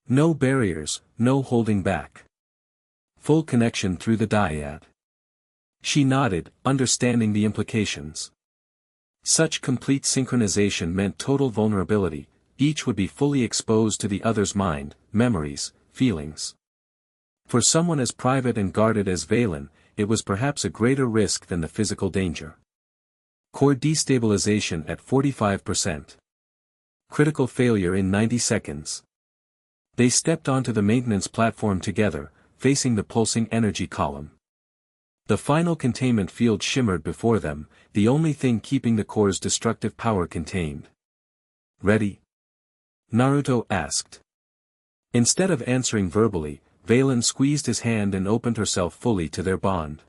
No barriers, no holding back. Full connection through the dyad. She nodded, understanding the implications. Such complete synchronization meant total vulnerability, each would be fully exposed to the other's mind, memories, feelings. For someone as private and guarded as Vaylin, it was perhaps a greater risk than the physical danger. Core destabilization at 45%. Critical failure in 90 seconds. They stepped onto the maintenance platform together, facing the pulsing energy column. The final containment field shimmered before them, the only thing keeping the core's destructive power contained. Ready? Naruto asked. Instead of answering verbally, Vaylin squeezed his hand and opened herself fully to their bond.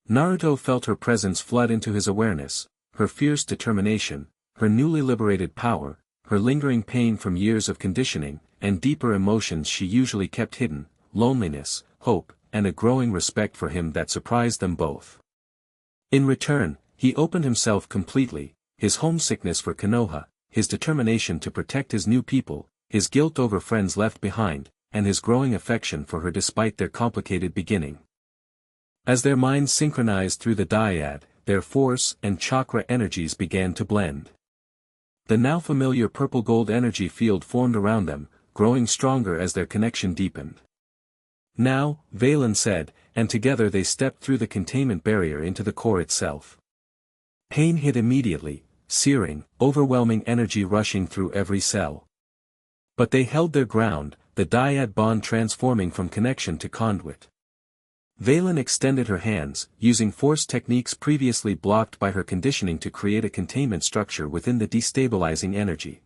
Naruto felt her presence flood into his awareness, her fierce determination, her newly liberated power, her lingering pain from years of conditioning, and deeper emotions she usually kept hidden, loneliness, hope, and a growing respect for him that surprised them both. In return, he opened himself completely, his homesickness for Konoha, his determination to protect his new people, his guilt over friends left behind, and his growing affection for her despite their complicated beginning. As their minds synchronized through the dyad, their force and chakra energies began to blend. The now familiar purple-gold energy field formed around them, growing stronger as their connection deepened. Now, Vaylin said, and together they stepped through the containment barrier into the core itself. Pain hit immediately, searing, overwhelming energy rushing through every cell. But they held their ground, the dyad bond transforming from connection to conduit. Vaylin extended her hands, using force techniques previously blocked by her conditioning to create a containment structure within the destabilizing energy.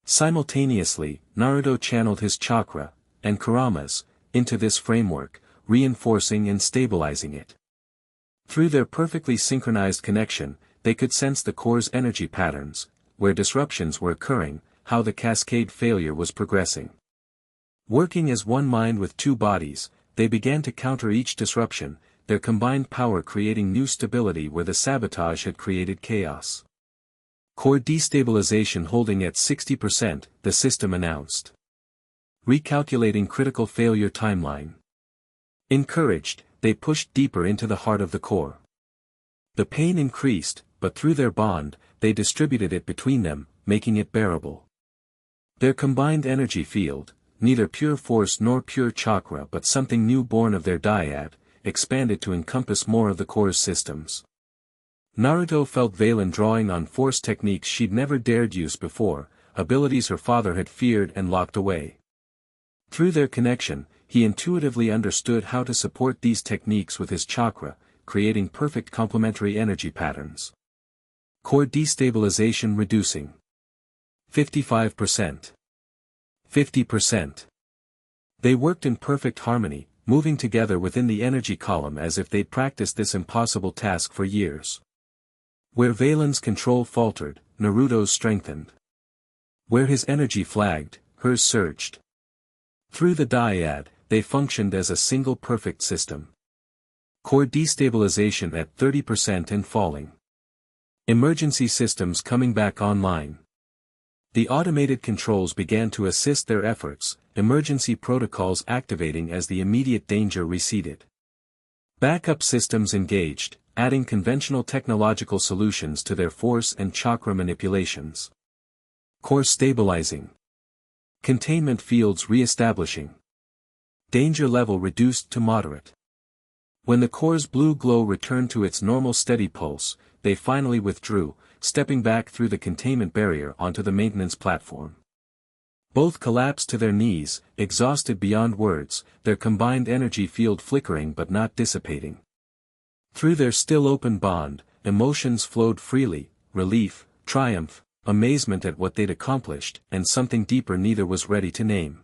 Simultaneously, Naruto channeled his chakra, and Kurama's, into this framework, reinforcing and stabilizing it. Through their perfectly synchronized connection, they could sense the core's energy patterns, where disruptions were occurring, how the cascade failure was progressing. Working as one mind with two bodies, they began to counter each disruption, their combined power creating new stability where the sabotage had created chaos. Core destabilization holding at 60%, the system announced. Recalculating critical failure timeline. Encouraged, they pushed deeper into the heart of the core. The pain increased, but through their bond, they distributed it between them, making it bearable. Their combined energy field, neither pure force nor pure chakra but something new born of their dyad, expanded to encompass more of the core's systems. Naruto felt Vaylin drawing on force techniques she'd never dared use before, abilities her father had feared and locked away. Through their connection, he intuitively understood how to support these techniques with his chakra, creating perfect complementary energy patterns. Core destabilization reducing. 55%. 50%. They worked in perfect harmony, moving together within the energy column as if they'd practiced this impossible task for years. Where Vaylin's control faltered, Naruto's strengthened. Where his energy flagged, hers surged. Through the dyad, they functioned as a single perfect system. Core destabilization at 30% and falling. Emergency systems coming back online. The automated controls began to assist their efforts, emergency protocols activating as the immediate danger receded. Backup systems engaged, adding conventional technological solutions to their force and chakra manipulations. Core stabilizing. Containment fields re-establishing. Danger level reduced to moderate. When the core's blue glow returned to its normal steady pulse, they finally withdrew, stepping back through the containment barrier onto the maintenance platform. Both collapsed to their knees, exhausted beyond words, their combined energy field flickering but not dissipating. Through their still open bond, emotions flowed freely, relief, triumph, amazement at what they'd accomplished, and something deeper neither was ready to name.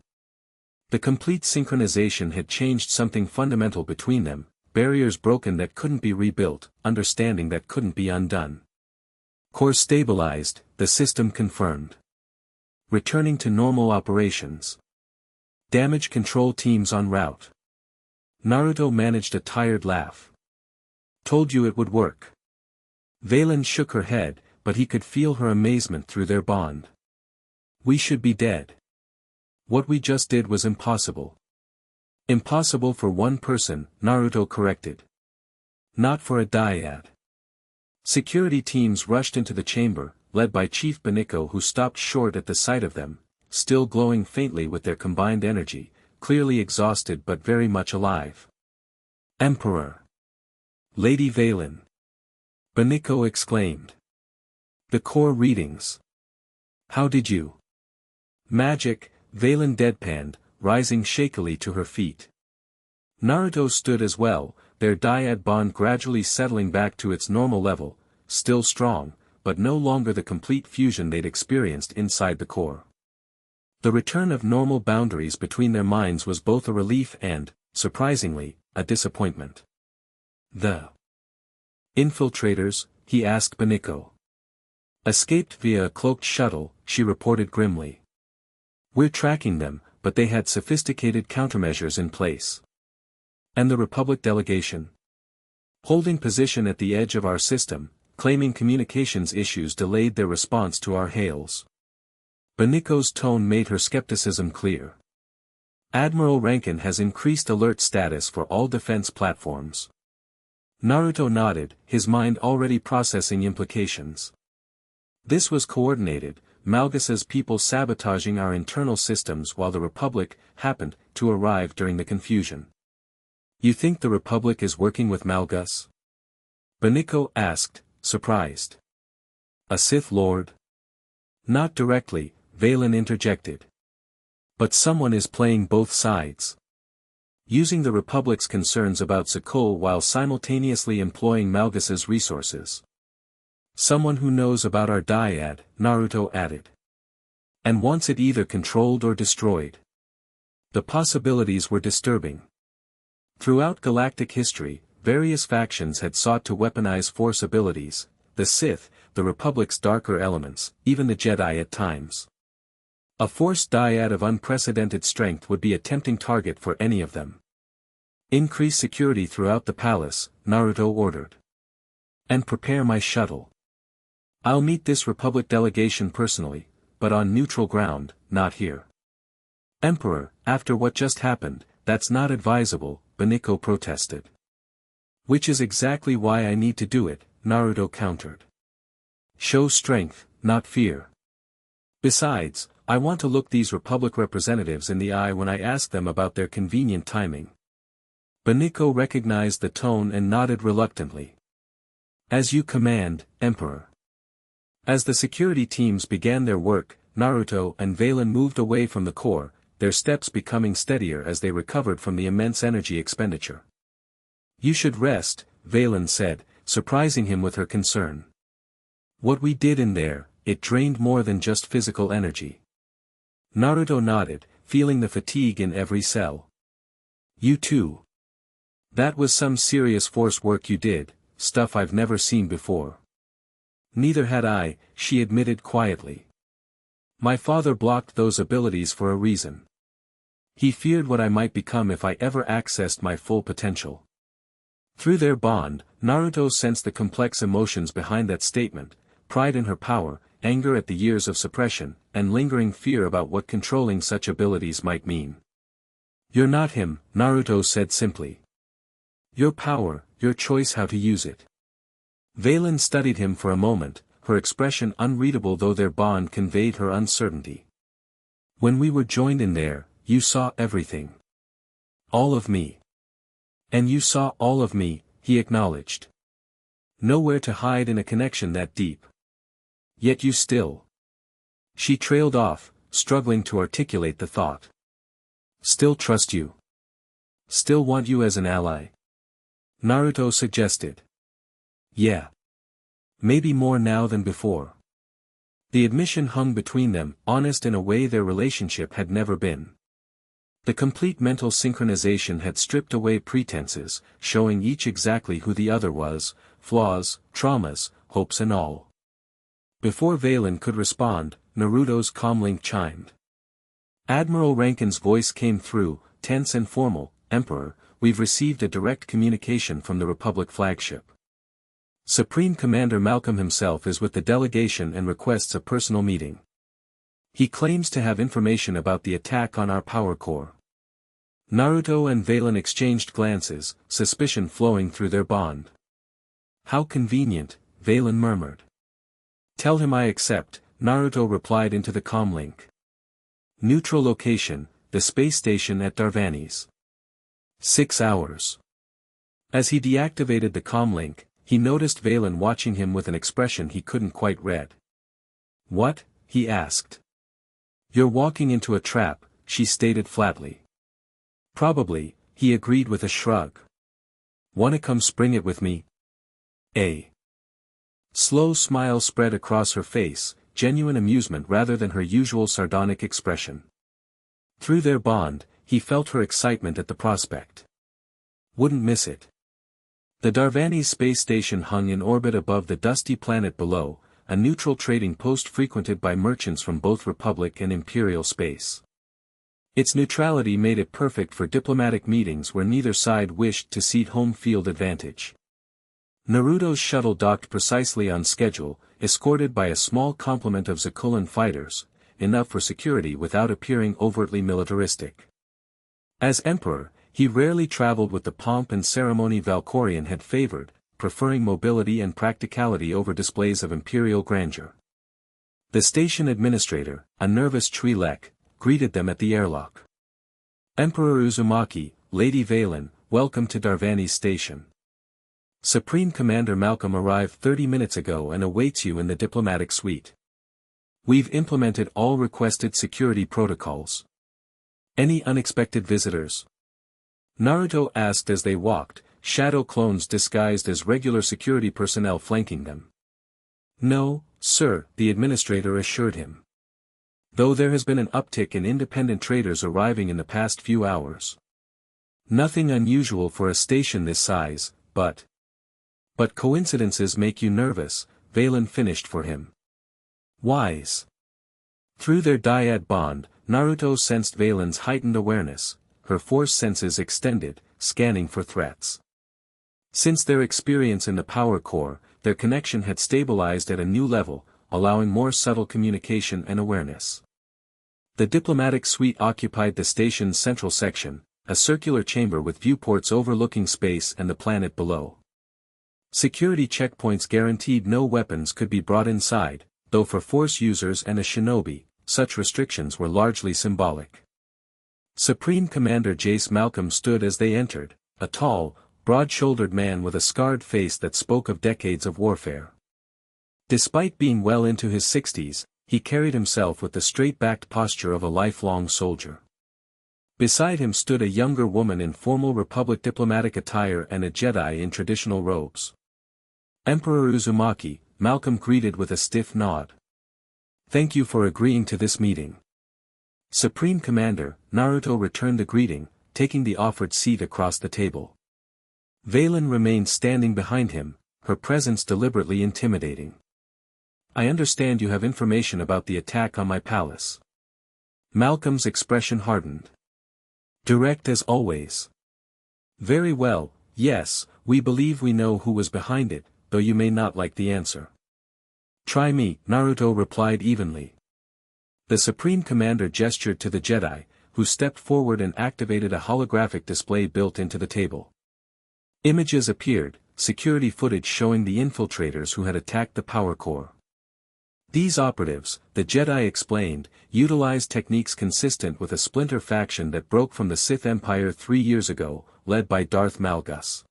The complete synchronization had changed something fundamental between them, barriers broken that couldn't be rebuilt, understanding that couldn't be undone. Core stabilized, the system confirmed. Returning to normal operations. Damage control teams en route. Naruto managed a tired laugh. Told you it would work. Vaylin shook her head, but he could feel her amazement through their bond. We should be dead. What we just did was impossible. Impossible for one person, Naruto corrected. Not for a dyad. Security teams rushed into the chamber, led by Chief Beniko, who stopped short at the sight of them, still glowing faintly with their combined energy, clearly exhausted but very much alive. Emperor! Lady Vaylin! Beniko exclaimed. The core readings. How did you? Magic, Vaylin deadpanned, rising shakily to her feet. Naruto stood as well, their dyad bond gradually settling back to its normal level, still strong, but no longer the complete fusion they'd experienced inside the core. The return of normal boundaries between their minds was both a relief and, surprisingly, a disappointment. The infiltrators, he asked Beniko. Escaped via a cloaked shuttle, she reported grimly. We're tracking them, but they had sophisticated countermeasures in place. And the Republic delegation? Holding position at the edge of our system, claiming communications issues delayed their response to our hails. Beniko's tone made her skepticism clear. Admiral Rankin has increased alert status for all defense platforms. Naruto nodded, his mind already processing implications. This was coordinated, Malgus's people sabotaging our internal systems while the Republic happened to arrive during the confusion. You think the Republic is working with Malgus? Beniko asked, surprised. A Sith Lord? Not directly, Vaylin interjected. But someone is playing both sides. Using the Republic's concerns about Sakul while simultaneously employing Malgus's resources. Someone who knows about our dyad, Naruto added. And wants it either controlled or destroyed. The possibilities were disturbing. Throughout galactic history, various factions had sought to weaponize force abilities, the Sith, the Republic's darker elements, even the Jedi at times. A force dyad of unprecedented strength would be a tempting target for any of them. Increase security throughout the palace, Naruto ordered. And prepare my shuttle. I'll meet this Republic delegation personally, but on neutral ground, not here. Emperor, after what just happened, that's not advisable, Beniko protested. Which is exactly why I need to do it, Naruto countered. Show strength, not fear. Besides, I want to look these Republic representatives in the eye when I ask them about their convenient timing. Beniko recognized the tone and nodded reluctantly. As you command, Emperor. As the security teams began their work, Naruto and Vaylin moved away from the core, their steps becoming steadier as they recovered from the immense energy expenditure. You should rest, Vaylin said, surprising him with her concern. What we did in there, it drained more than just physical energy. Naruto nodded, feeling the fatigue in every cell. You too. That was some serious force work you did, stuff I've never seen before. Neither had I, she admitted quietly. My father blocked those abilities for a reason. He feared what I might become if I ever accessed my full potential. Through their bond, Naruto sensed the complex emotions behind that statement, pride in her power, anger at the years of suppression, and lingering fear about what controlling such abilities might mean. You're not him, Naruto said simply. Your power, your choice how to use it. Vaylin studied him for a moment, her expression unreadable though their bond conveyed her uncertainty. When we were joined in there, you saw everything. All of me. And you saw all of me, he acknowledged. Nowhere to hide in a connection that deep. Yet you still. She trailed off, struggling to articulate the thought. Still trust you. Still want you as an ally. Naruto suggested. Yeah. Maybe more now than before. The admission hung between them, honest in a way their relationship had never been. The complete mental synchronization had stripped away pretenses, showing each exactly who the other was, flaws, traumas, hopes and all. Before Vaylin could respond, Naruto's comlink chimed. Admiral Rankin's voice came through, tense and formal. Emperor, we've received a direct communication from the Republic flagship. Supreme Commander Malcolm himself is with the delegation and requests a personal meeting. He claims to have information about the attack on our power core. Naruto and Vaylin exchanged glances, suspicion flowing through their bond. How convenient, Vaylin murmured. Tell him I accept, Naruto replied into the comlink. Neutral location, the space station at Darvani's. 6 hours. As he deactivated the comlink, he noticed Vaylin watching him with an expression he couldn't quite read. What? He asked. You're walking into a trap, she stated flatly. Probably, he agreed with a shrug. Wanna come spring it with me? A slow smile spread across her face, genuine amusement rather than her usual sardonic expression. Through their bond, he felt her excitement at the prospect. Wouldn't miss it. The Darvani space station hung in orbit above the dusty planet below, a neutral trading post frequented by merchants from both Republic and Imperial space. Its neutrality made it perfect for diplomatic meetings where neither side wished to cede home field advantage. Naruto's shuttle docked precisely on schedule, escorted by a small complement of Zakulan fighters, enough for security without appearing overtly militaristic. As Emperor, he rarely traveled with the pomp and ceremony Valkorion had favored, preferring mobility and practicality over displays of imperial grandeur. The station administrator, a nervous Trilek, greeted them at the airlock. Emperor Uzumaki, Lady Vaylin, welcome to Darvani's station. Supreme Commander Malcolm arrived 30 minutes ago and awaits you in the diplomatic suite. We've implemented all requested security protocols. Any unexpected visitors? Naruto asked as they walked, shadow clones disguised as regular security personnel flanking them. No, sir, the administrator assured him. Though there has been an uptick in independent traders arriving in the past few hours. Nothing unusual for a station this size, but coincidences make you nervous, Vaylin finished for him. Wise. Through their dyad bond, Naruto sensed Vaylin's heightened awareness, her force senses extended, scanning for threats. Since their experience in the power core, their connection had stabilized at a new level, allowing more subtle communication and awareness. The diplomatic suite occupied the station's central section, a circular chamber with viewports overlooking space and the planet below. Security checkpoints guaranteed no weapons could be brought inside, though for Force users and a shinobi, such restrictions were largely symbolic. Supreme Commander Jace Malcolm stood as they entered, a tall, broad-shouldered man with a scarred face that spoke of decades of warfare. Despite being well into his 60s, he carried himself with the straight-backed posture of a lifelong soldier. Beside him stood a younger woman in formal Republic diplomatic attire and a Jedi in traditional robes. Emperor Uzumaki, Malcolm greeted with a stiff nod. "Thank you for agreeing to this meeting." Supreme Commander, Naruto returned the greeting, taking the offered seat across the table. Vaylin remained standing behind him, her presence deliberately intimidating. "I understand you have information about the attack on my palace." Malcolm's expression hardened. Direct as always. "Very well, yes, we believe we know who was behind it, though you may not like the answer." "Try me," Naruto replied evenly. The Supreme Commander gestured to the Jedi, who stepped forward and activated a holographic display built into the table. Images appeared, security footage showing the infiltrators who had attacked the power core. These operatives, the Jedi explained, utilized techniques consistent with a splinter faction that broke from the Sith Empire 3 years ago, led by Darth Malgus.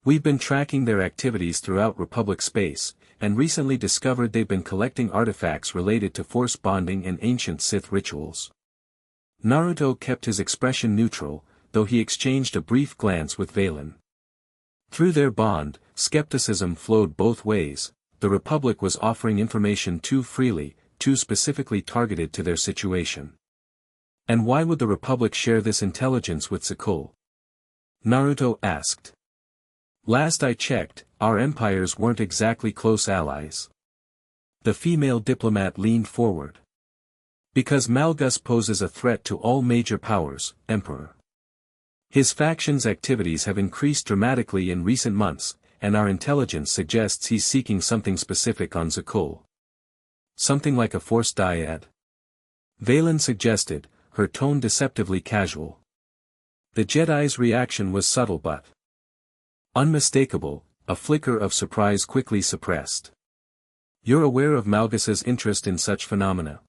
"We've been tracking their activities throughout Republic space, and recently discovered they've been collecting artifacts related to Force bonding and ancient Sith rituals." Naruto kept his expression neutral, though he exchanged a brief glance with Vaylin. Through their bond, skepticism flowed both ways. The Republic was offering information too freely, too specifically targeted to their situation. And why would the Republic share this intelligence with Sekul? Naruto asked. "Last I checked, our empires weren't exactly close allies." The female diplomat leaned forward. "Because Malgus poses a threat to all major powers, Emperor. His faction's activities have increased dramatically in recent months, and our intelligence suggests he's seeking something specific on Sekul." "Something like a Force dyad?" Vaylin suggested, her tone deceptively casual. The Jedi's reaction was subtle but unmistakable, a flicker of surprise quickly suppressed. "You're aware of Malgus's interest in such phenomena?"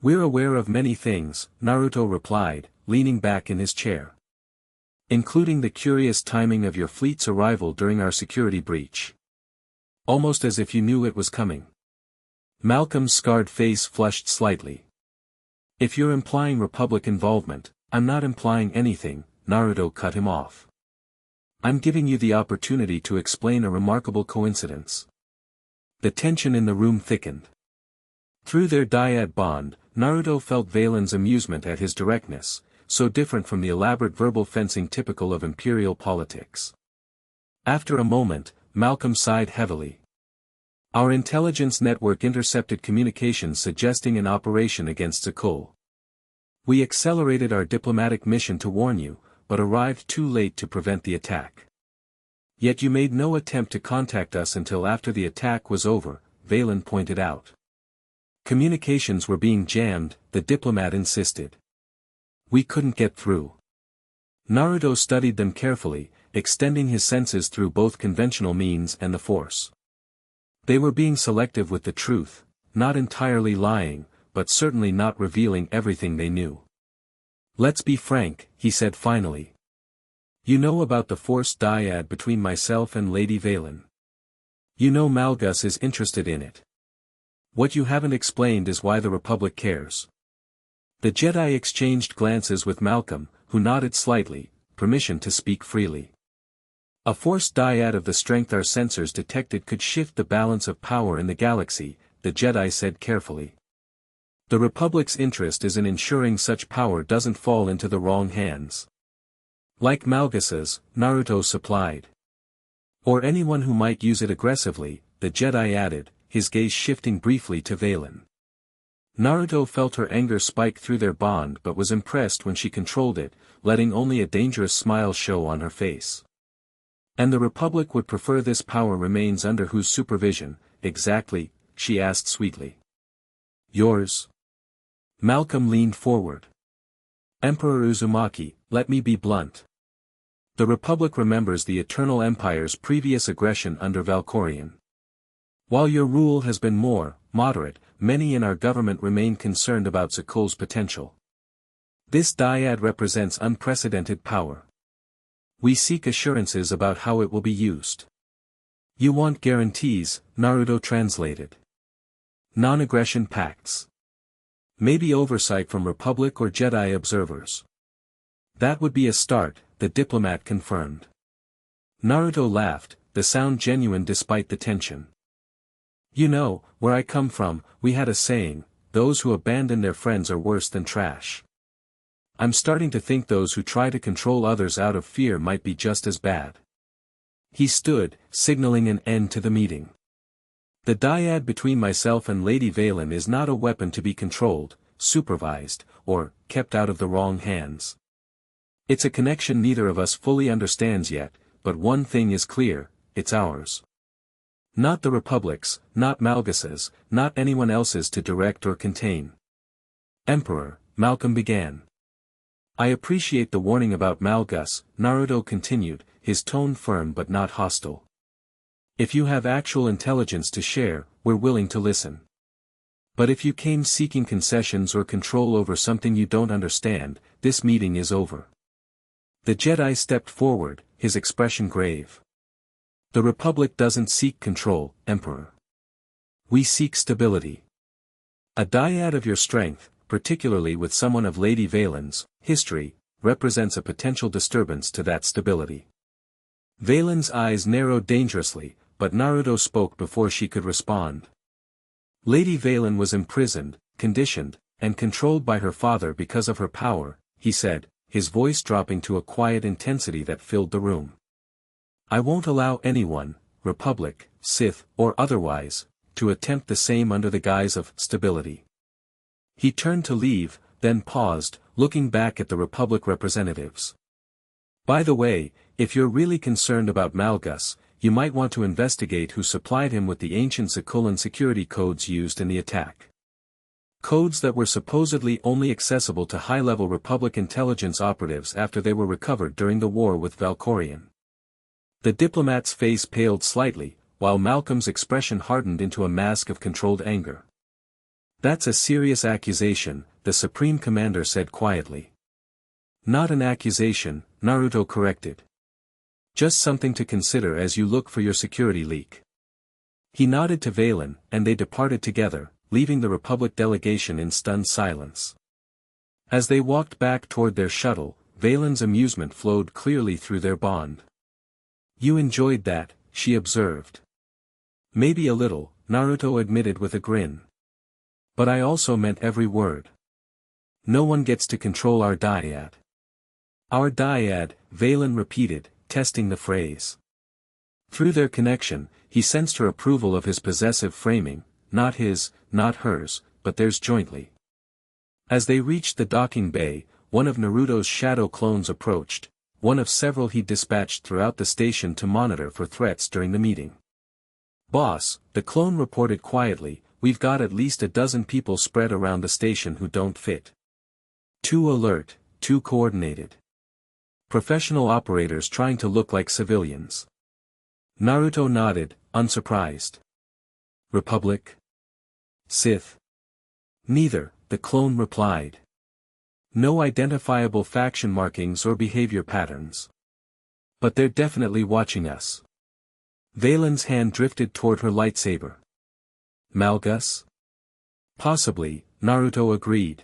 "We're aware of many things," Naruto replied, leaning back in his chair. "Including the curious timing of your fleet's arrival during our security breach. Almost as if you knew it was coming." Malcolm's scarred face flushed slightly. "If you're implying Republic involvement, I'm not implying anything," Naruto cut him off. "I'm giving you the opportunity to explain a remarkable coincidence." The tension in the room thickened. Through their dyad bond, Naruto felt Vaylin's amusement at his directness, so different from the elaborate verbal fencing typical of imperial politics. After a moment, Malcolm sighed heavily. "Our intelligence network intercepted communications suggesting an operation against Sekul. We accelerated our diplomatic mission to warn you, but arrived too late to prevent the attack. Yet you made no attempt to contact us until after the attack was over," Vaylin pointed out. "Communications were being jammed," the diplomat insisted. "We couldn't get through." Naruto studied them carefully, extending his senses through both conventional means and the Force. They were being selective with the truth, not entirely lying, but certainly not revealing everything they knew. "Let's be frank," he said finally. "You know about the Force dyad between myself and Lady Vaylin. You know Malgus is interested in it. What you haven't explained is why the Republic cares." The Jedi exchanged glances with Malcolm, who nodded slightly, permission to speak freely. "A Force dyad of the strength our sensors detected could shift the balance of power in the galaxy," the Jedi said carefully. "The Republic's interest is in ensuring such power doesn't fall into the wrong hands. Like Malgus's, Naruto supplied. Or anyone who might use it aggressively," the Jedi added, his gaze shifting briefly to Vaylin. Naruto felt her anger spike through their bond but was impressed when she controlled it, letting only a dangerous smile show on her face. "And the Republic would prefer this power remains under whose supervision, exactly?" she asked sweetly. "Yours." Malcolm leaned forward. Emperor Uzumaki, let me be blunt. The Republic remembers the Eternal Empire's previous aggression under Valkorion. While your rule has been more moderate, many in our government remain concerned about Zakuul's potential. This dyad represents unprecedented power. We seek assurances about how it will be used. You want guarantees, Naruto translated. Non-aggression pacts. Maybe oversight from Republic or Jedi observers. That would be a start, the diplomat confirmed. Naruto laughed, the sound genuine despite the tension. You know, where I come from, we had a saying, those who abandon their friends are worse than trash. I'm starting to think those who try to control others out of fear might be just as bad. He stood, signaling an end to the meeting. The dyad between myself and Lady Vaylin is not a weapon to be controlled, supervised, or kept out of the wrong hands. It's a connection neither of us fully understands yet, but one thing is clear, it's ours. Not the Republic's, not Malgus's, not anyone else's to direct or contain. Emperor, Malcolm began. I appreciate the warning about Malgus, Naruto continued, his tone firm but not hostile. If you have actual intelligence to share, we're willing to listen. But if you came seeking concessions or control over something you don't understand, this meeting is over. The Jedi stepped forward, his expression grave. The Republic doesn't seek control, Emperor. We seek stability. A dyad of your strength, particularly with someone of Lady Vaylin's history, represents a potential disturbance to that stability. Vaylin's eyes narrowed dangerously, but Naruto spoke before she could respond. Lady Vaylin was imprisoned, conditioned, and controlled by her father because of her power, he said, his voice dropping to a quiet intensity that filled the room. I won't allow anyone, Republic, Sith, or otherwise, to attempt the same under the guise of stability. He turned to leave, then paused, looking back at the Republic representatives. By the way, if you're really concerned about Malgus, you might want to investigate who supplied him with the ancient Zakuulan security codes used in the attack. Codes that were supposedly only accessible to high-level Republic intelligence operatives after they were recovered during the war with Valkorion. The diplomat's face paled slightly, while Malcolm's expression hardened into a mask of controlled anger. That's a serious accusation, the Supreme Commander said quietly. Not an accusation, Naruto corrected. Just something to consider as you look for your security leak. He nodded to Vaylin, and they departed together, leaving the Republic delegation in stunned silence. As they walked back toward their shuttle, Vaylin's amusement flowed clearly through their bond. You enjoyed that, she observed. Maybe a little, Naruto admitted with a grin. But I also meant every word. No one gets to control our dyad. Our dyad, Vaylin repeated, testing the phrase. Through their connection, he sensed her approval of his possessive framing, not his, not hers, but theirs jointly. As they reached the docking bay, one of Naruto's shadow clones approached, one of several he dispatched throughout the station to monitor for threats during the meeting. Boss, the clone reported quietly, we've got at least a dozen people spread around the station who don't fit. Too alert, too coordinated. Professional operators trying to look like civilians. Naruto nodded, unsurprised. Republic? Sith? Neither, the clone replied. No identifiable faction markings or behavior patterns. But they're definitely watching us. Vaylin's hand drifted toward her lightsaber. Malgus? Possibly, Naruto agreed.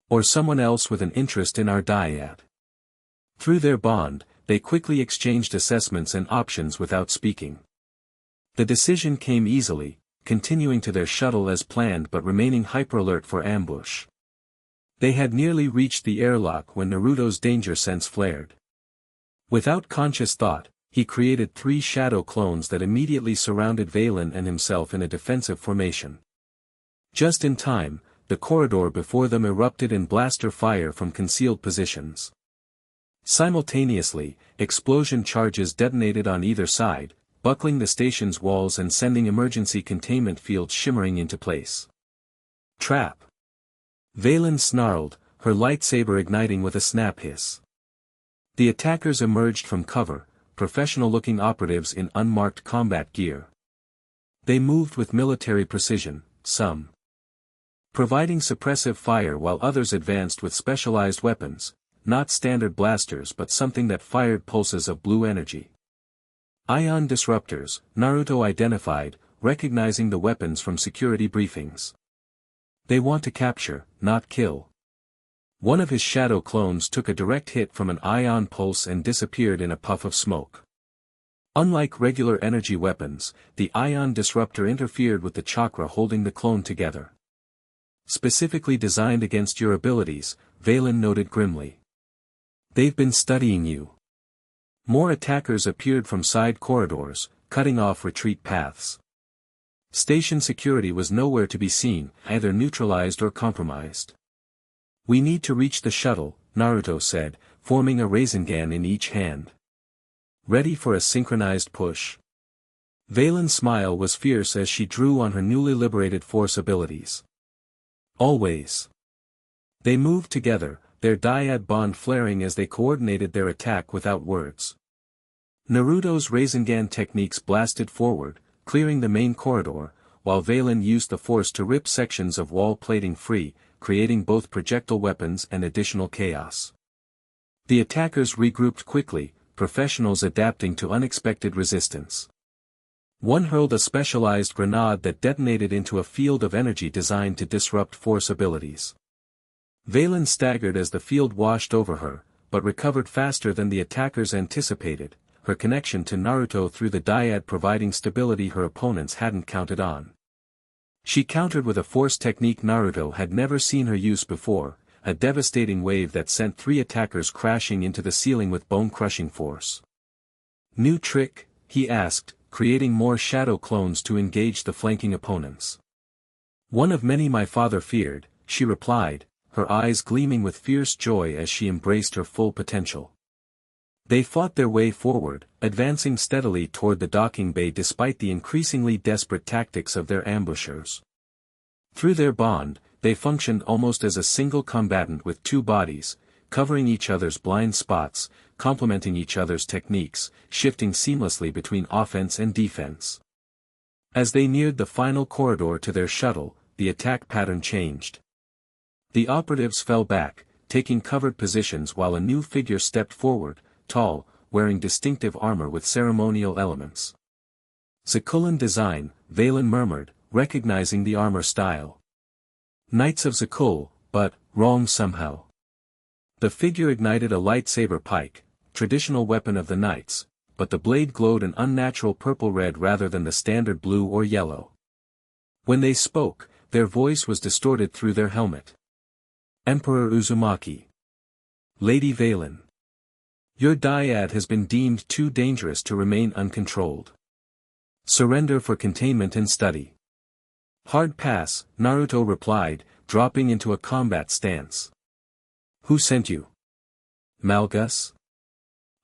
Or someone else with an interest in our dyad. Through their bond, they quickly exchanged assessments and options without speaking. The decision came easily, continuing to their shuttle as planned but remaining hyper-alert for ambush. They had nearly reached the airlock when Naruto's danger sense flared. Without conscious thought, he created 3 shadow clones that immediately surrounded Vaylin and himself in a defensive formation. Just in time, the corridor before them erupted in blaster fire from concealed positions. Simultaneously, explosion charges detonated on either side, buckling the station's walls and sending emergency containment fields shimmering into place. Trap! Vaylin snarled, her lightsaber igniting with a snap hiss. The attackers emerged from cover, professional-looking operatives in unmarked combat gear. They moved with military precision, some providing suppressive fire while others advanced with specialized weapons, not standard blasters but something that fired pulses of blue energy. Ion disruptors, Naruto identified, recognizing the weapons from security briefings. They want to capture, not kill. One of his shadow clones took a direct hit from an ion pulse and disappeared in a puff of smoke. Unlike regular energy weapons, the ion disruptor interfered with the chakra holding the clone together. Specifically designed against your abilities, Vaylin noted grimly. They've been studying you. More attackers appeared from side corridors, cutting off retreat paths. Station security was nowhere to be seen, either neutralized or compromised. We need to reach the shuttle, Naruto said, forming a Rasengan in each hand. Ready for a synchronized push. Vaylin's smile was fierce as she drew on her newly liberated force abilities. Always. They moved together, their dyad bond flaring as they coordinated their attack without words. Naruto's Rasengan techniques blasted forward, clearing the main corridor, while Vaylin used the force to rip sections of wall plating free, creating both projectile weapons and additional chaos. The attackers regrouped quickly, professionals adapting to unexpected resistance. One hurled a specialized grenade that detonated into a field of energy designed to disrupt force abilities. Vaylin staggered as the field washed over her, but recovered faster than the attackers anticipated, her connection to Naruto through the dyad providing stability her opponents hadn't counted on. She countered with a force technique Naruto had never seen her use before, a devastating wave that sent 3 attackers crashing into the ceiling with bone-crushing force. New trick? He asked, creating more shadow clones to engage the flanking opponents. One of many my father feared, she replied, her eyes gleaming with fierce joy as she embraced her full potential. They fought their way forward, advancing steadily toward the docking bay despite the increasingly desperate tactics of their ambushers. Through their bond, they functioned almost as a single combatant with 2 bodies, covering each other's blind spots, complementing each other's techniques, shifting seamlessly between offense and defense. As they neared the final corridor to their shuttle, the attack pattern changed. The operatives fell back, taking covered positions while a new figure stepped forward, tall, wearing distinctive armor with ceremonial elements. Zakulan design, Vaylin murmured, recognizing the armor style. Knights of Zakul, but, wrong somehow. The figure ignited a lightsaber pike, traditional weapon of the knights, but the blade glowed an unnatural purple-red rather than the standard blue or yellow. When they spoke, their voice was distorted through their helmet. Emperor Uzumaki. Lady Vaylin. Your dyad has been deemed too dangerous to remain uncontrolled. Surrender for containment and study. Hard pass, Naruto replied, dropping into a combat stance. Who sent you? Malgus?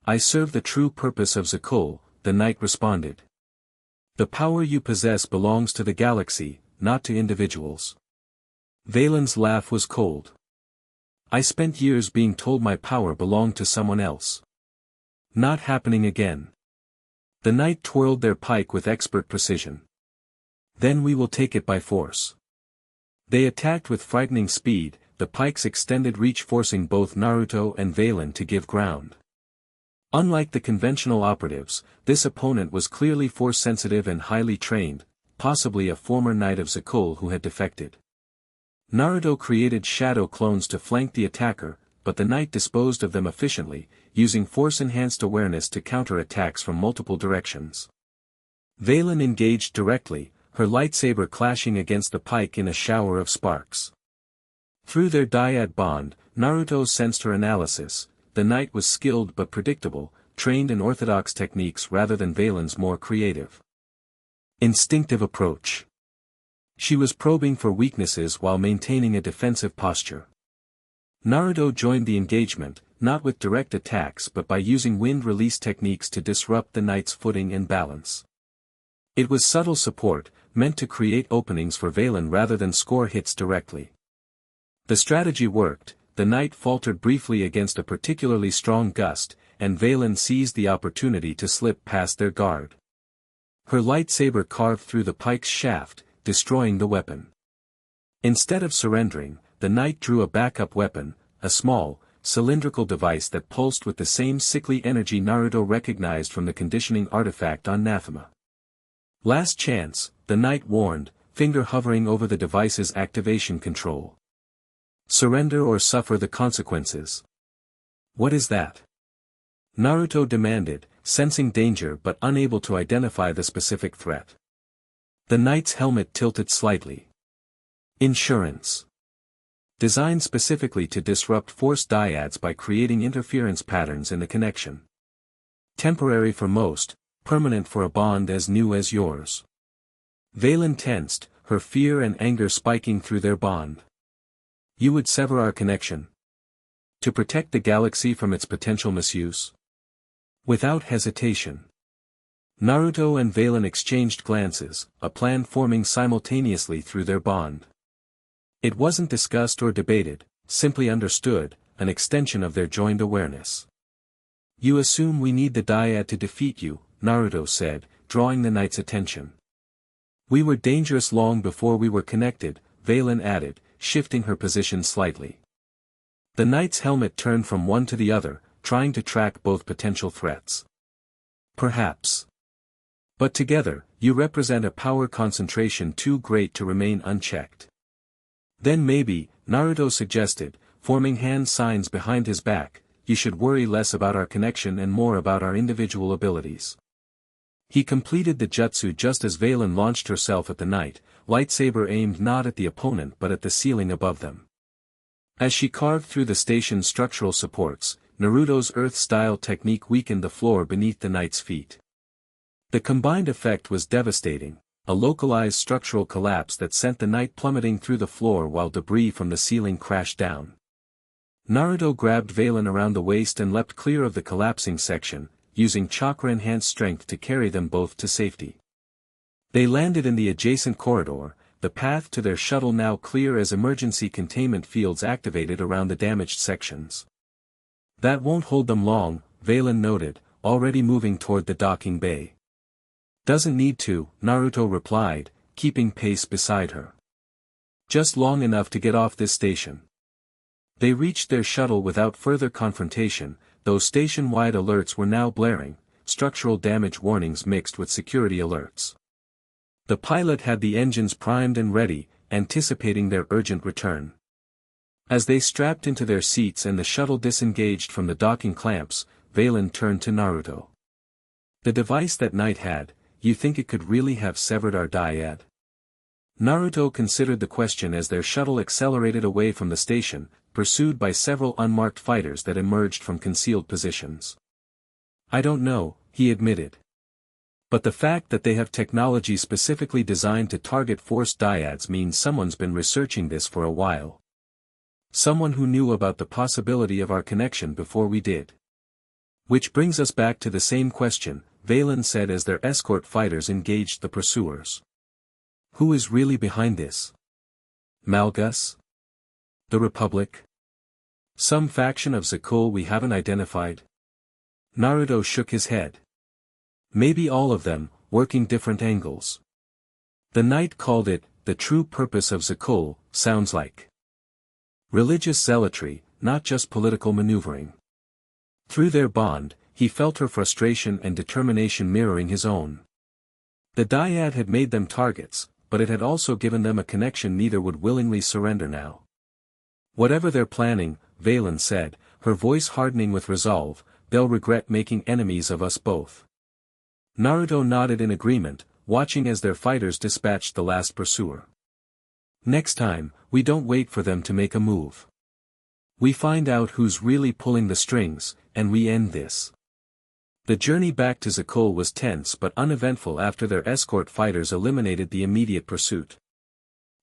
I serve the true purpose of Zakul, the knight responded. The power you possess belongs to the galaxy, not to individuals. Vaylin's laugh was cold. I spent years being told my power belonged to someone else. Not happening again. The knight twirled their pike with expert precision. Then we will take it by force. They attacked with frightening speed, the pike's extended reach forcing both Naruto and Vaylin to give ground. Unlike the conventional operatives, this opponent was clearly force-sensitive and highly trained, possibly a former knight of Zakul who had defected. Naruto created shadow clones to flank the attacker, but the knight disposed of them efficiently, using force-enhanced awareness to counter attacks from multiple directions. Vaylin engaged directly, her lightsaber clashing against the pike in a shower of sparks. Through their dyad bond, Naruto sensed her analysis. The knight was skilled but predictable, trained in orthodox techniques rather than Vaylin's more creative, instinctive approach. She was probing for weaknesses while maintaining a defensive posture. Naruto joined the engagement, not with direct attacks but by using wind release techniques to disrupt the knight's footing and balance. It was subtle support, meant to create openings for Vaylin rather than score hits directly. The strategy worked, the knight faltered briefly against a particularly strong gust, and Vaylin seized the opportunity to slip past their guard. Her lightsaber carved through the pike's shaft, destroying the weapon. Instead of surrendering, the knight drew a backup weapon, a small, cylindrical device that pulsed with the same sickly energy Naruto recognized from the conditioning artifact on Nathema. Last chance, the knight warned, finger hovering over the device's activation control. Surrender or suffer the consequences. What is that? Naruto demanded, sensing danger but unable to identify the specific threat. The knight's helmet tilted slightly. Insurance. Designed specifically to disrupt force dyads by creating interference patterns in the connection. Temporary for most, permanent for a bond as new as yours. Vaylin tensed, her fear and anger spiking through their bond. You would sever our connection? To protect the galaxy from its potential misuse? Without hesitation. Naruto and Vaylin exchanged glances, a plan forming simultaneously through their bond. It wasn't discussed or debated, simply understood, an extension of their joined awareness. You assume we need the dyad to defeat you, Naruto said, drawing the knight's attention. We were dangerous long before we were connected, Vaylin added, shifting her position slightly. The knight's helmet turned from one to the other, trying to track both potential threats. Perhaps. But together, you represent a power concentration too great to remain unchecked. Then maybe, Naruto suggested, forming hand signs behind his back, you should worry less about our connection and more about our individual abilities. He completed the jutsu just as Vaylin launched herself at the knight, lightsaber aimed not at the opponent but at the ceiling above them. As she carved through the station's structural supports, Naruto's earth-style technique weakened the floor beneath the knight's feet. The combined effect was devastating, a localized structural collapse that sent the knight plummeting through the floor while debris from the ceiling crashed down. Naruto grabbed Vaylin around the waist and leapt clear of the collapsing section, using chakra-enhanced strength to carry them both to safety. They landed in the adjacent corridor, the path to their shuttle now clear as emergency containment fields activated around the damaged sections. That won't hold them long, Vaylin noted, already moving toward the docking bay. Doesn't need to, Naruto replied, keeping pace beside her. Just long enough to get off this station. They reached their shuttle without further confrontation, though station-wide alerts were now blaring, structural damage warnings mixed with security alerts. The pilot had the engines primed and ready, anticipating their urgent return. As they strapped into their seats and the shuttle disengaged from the docking clamps, Vaylin turned to Naruto. The device that knight had, you think it could really have severed our dyad? Naruto considered the question as their shuttle accelerated away from the station, pursued by several unmarked fighters that emerged from concealed positions. I don't know, he admitted. But the fact that they have technology specifically designed to target force dyads means someone's been researching this for a while. Someone who knew about the possibility of our connection before we did. Which brings us back to the same question, Vaylin said as their escort fighters engaged the pursuers. Who is really behind this? Malgus? The Republic? Some faction of Zakul we haven't identified? Naruto shook his head. Maybe all of them, working different angles. The knight called it, the true purpose of Zakul, sounds like. Religious zealotry, not just political maneuvering. Through their bond, he felt her frustration and determination mirroring his own. The dyad had made them targets, but it had also given them a connection neither would willingly surrender now. Whatever they're planning, Vaylin said, her voice hardening with resolve, they'll regret making enemies of us both. Naruto nodded in agreement, watching as their fighters dispatched the last pursuer. Next time, we don't wait for them to make a move. We find out who's really pulling the strings, and we end this. The journey back to Zakul was tense but uneventful after their escort fighters eliminated the immediate pursuit.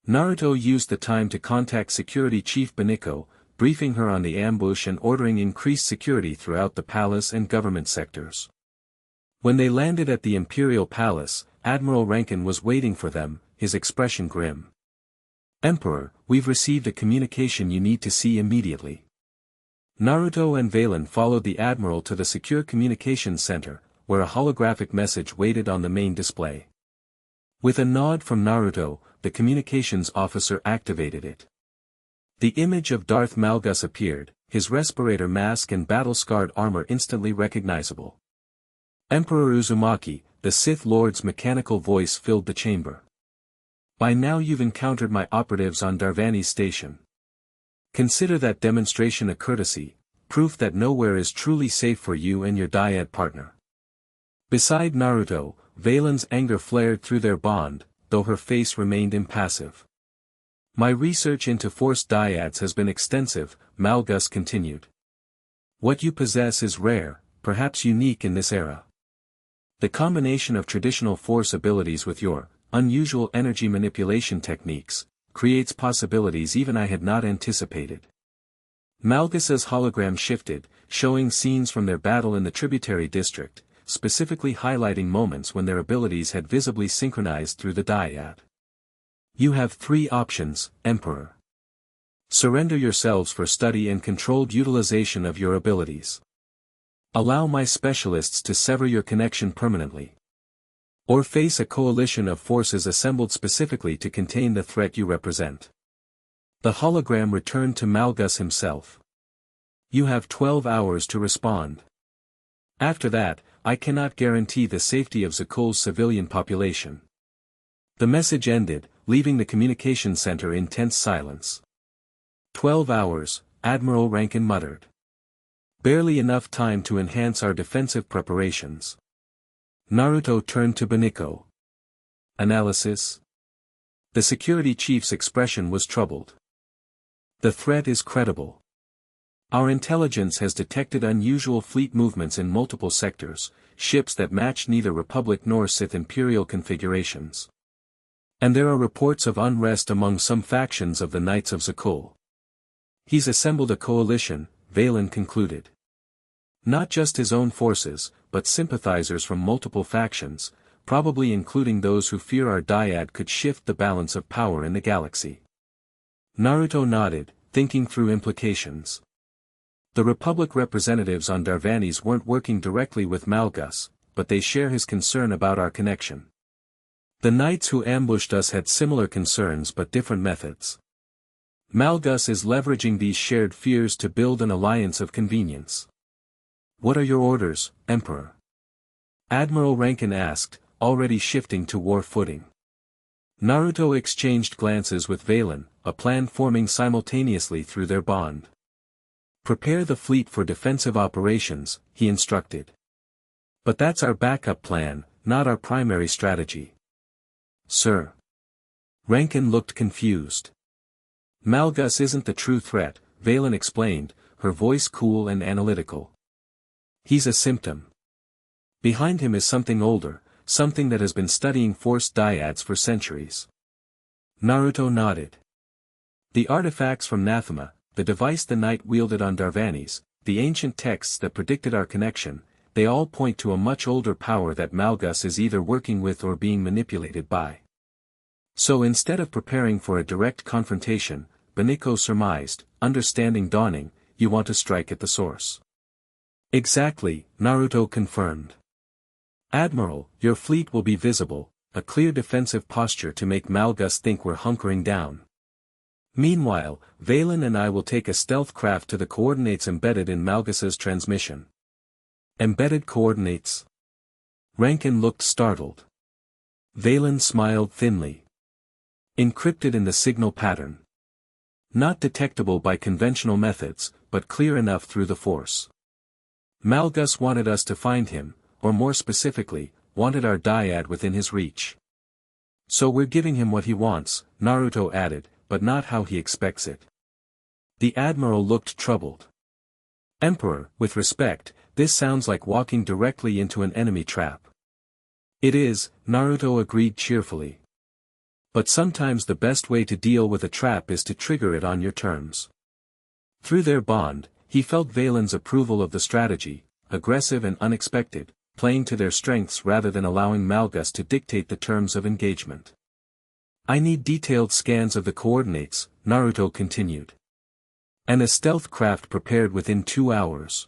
Naruto used the time to contact Security Chief Beniko, briefing her on the ambush and ordering increased security throughout the palace and government sectors. When they landed at the Imperial Palace, Admiral Rankin was waiting for them, his expression grim. Emperor, we've received a communication you need to see immediately. Naruto and Vaylin followed the Admiral to the secure communications center, where a holographic message waited on the main display. With a nod from Naruto, the communications officer activated it. The image of Darth Malgus appeared, his respirator mask and battle-scarred armor instantly recognizable. Emperor Uzumaki, the Sith Lord's mechanical voice filled the chamber. By now you've encountered my operatives on Darvani's station. Consider that demonstration a courtesy, proof that nowhere is truly safe for you and your dyad partner. Beside Naruto, Vaylin's anger flared through their bond, though her face remained impassive. My research into Force dyads has been extensive, Malgus continued. What you possess is rare, perhaps unique in this era. The combination of traditional Force abilities with your unusual energy manipulation techniques creates possibilities even I had not anticipated. Malgus's hologram shifted, showing scenes from their battle in the tributary district, specifically highlighting moments when their abilities had visibly synchronized through the dyad. You have 3 options, Emperor. Surrender yourselves for study and controlled utilization of your abilities. Allow my specialists to sever your connection permanently. Or face a coalition of forces assembled specifically to contain the threat you represent. The hologram returned to Malgus himself. You have 12 hours to respond. After that, I cannot guarantee the safety of Zakul's civilian population. The message ended, leaving the communication center in tense silence. 12 hours, Admiral Rankin muttered. Barely enough time to enhance our defensive preparations. Naruto turned to Beniko. Analysis? The security chief's expression was troubled. The threat is credible. Our intelligence has detected unusual fleet movements in multiple sectors, ships that match neither Republic nor Sith Imperial configurations. And there are reports of unrest among some factions of the Knights of Zakul. He's assembled a coalition, Vaylin concluded. Not just his own forces, but sympathizers from multiple factions, probably including those who fear our dyad could shift the balance of power in the galaxy. Naruto nodded, thinking through implications. The Republic representatives on Darvani's weren't working directly with Malgus, but they share his concern about our connection. The knights who ambushed us had similar concerns but different methods. Malgus is leveraging these shared fears to build an alliance of convenience. What are your orders, Emperor? Admiral Rankin asked, already shifting to war footing. Naruto exchanged glances with Vaylin, a plan forming simultaneously through their bond. Prepare the fleet for defensive operations, he instructed. But that's our backup plan, not our primary strategy. Sir. Rankin looked confused. Malgus isn't the true threat, Vaylin explained, her voice cool and analytical. He's a symptom. Behind him is something older, something that has been studying Force dyads for centuries. Naruto nodded. The artifacts from Nathema, the device the knight wielded on Darvani's, the ancient texts that predicted our connection, they all point to a much older power that Malgus is either working with or being manipulated by. So instead of preparing for a direct confrontation, Beniko surmised, understanding dawning, you want to strike at the source. Exactly, Naruto confirmed. Admiral, your fleet will be visible, a clear defensive posture to make Malgus think we're hunkering down. Meanwhile, Vaylin and I will take a stealth craft to the coordinates embedded in Malgus's transmission. Embedded coordinates? Rankin looked startled. Vaylin smiled thinly. Encrypted in the signal pattern. Not detectable by conventional methods, but clear enough through the Force. Malgus wanted us to find him, or more specifically, wanted our dyad within his reach. So we're giving him what he wants, Naruto added, but not how he expects it. The Admiral looked troubled. Emperor, with respect, this sounds like walking directly into an enemy trap. It is, Naruto agreed cheerfully. But sometimes the best way to deal with a trap is to trigger it on your terms. Through their bond, he felt Vaylin's approval of the strategy, aggressive and unexpected, playing to their strengths rather than allowing Malgus to dictate the terms of engagement. I need detailed scans of the coordinates, Naruto continued. And a stealth craft prepared within 2 hours.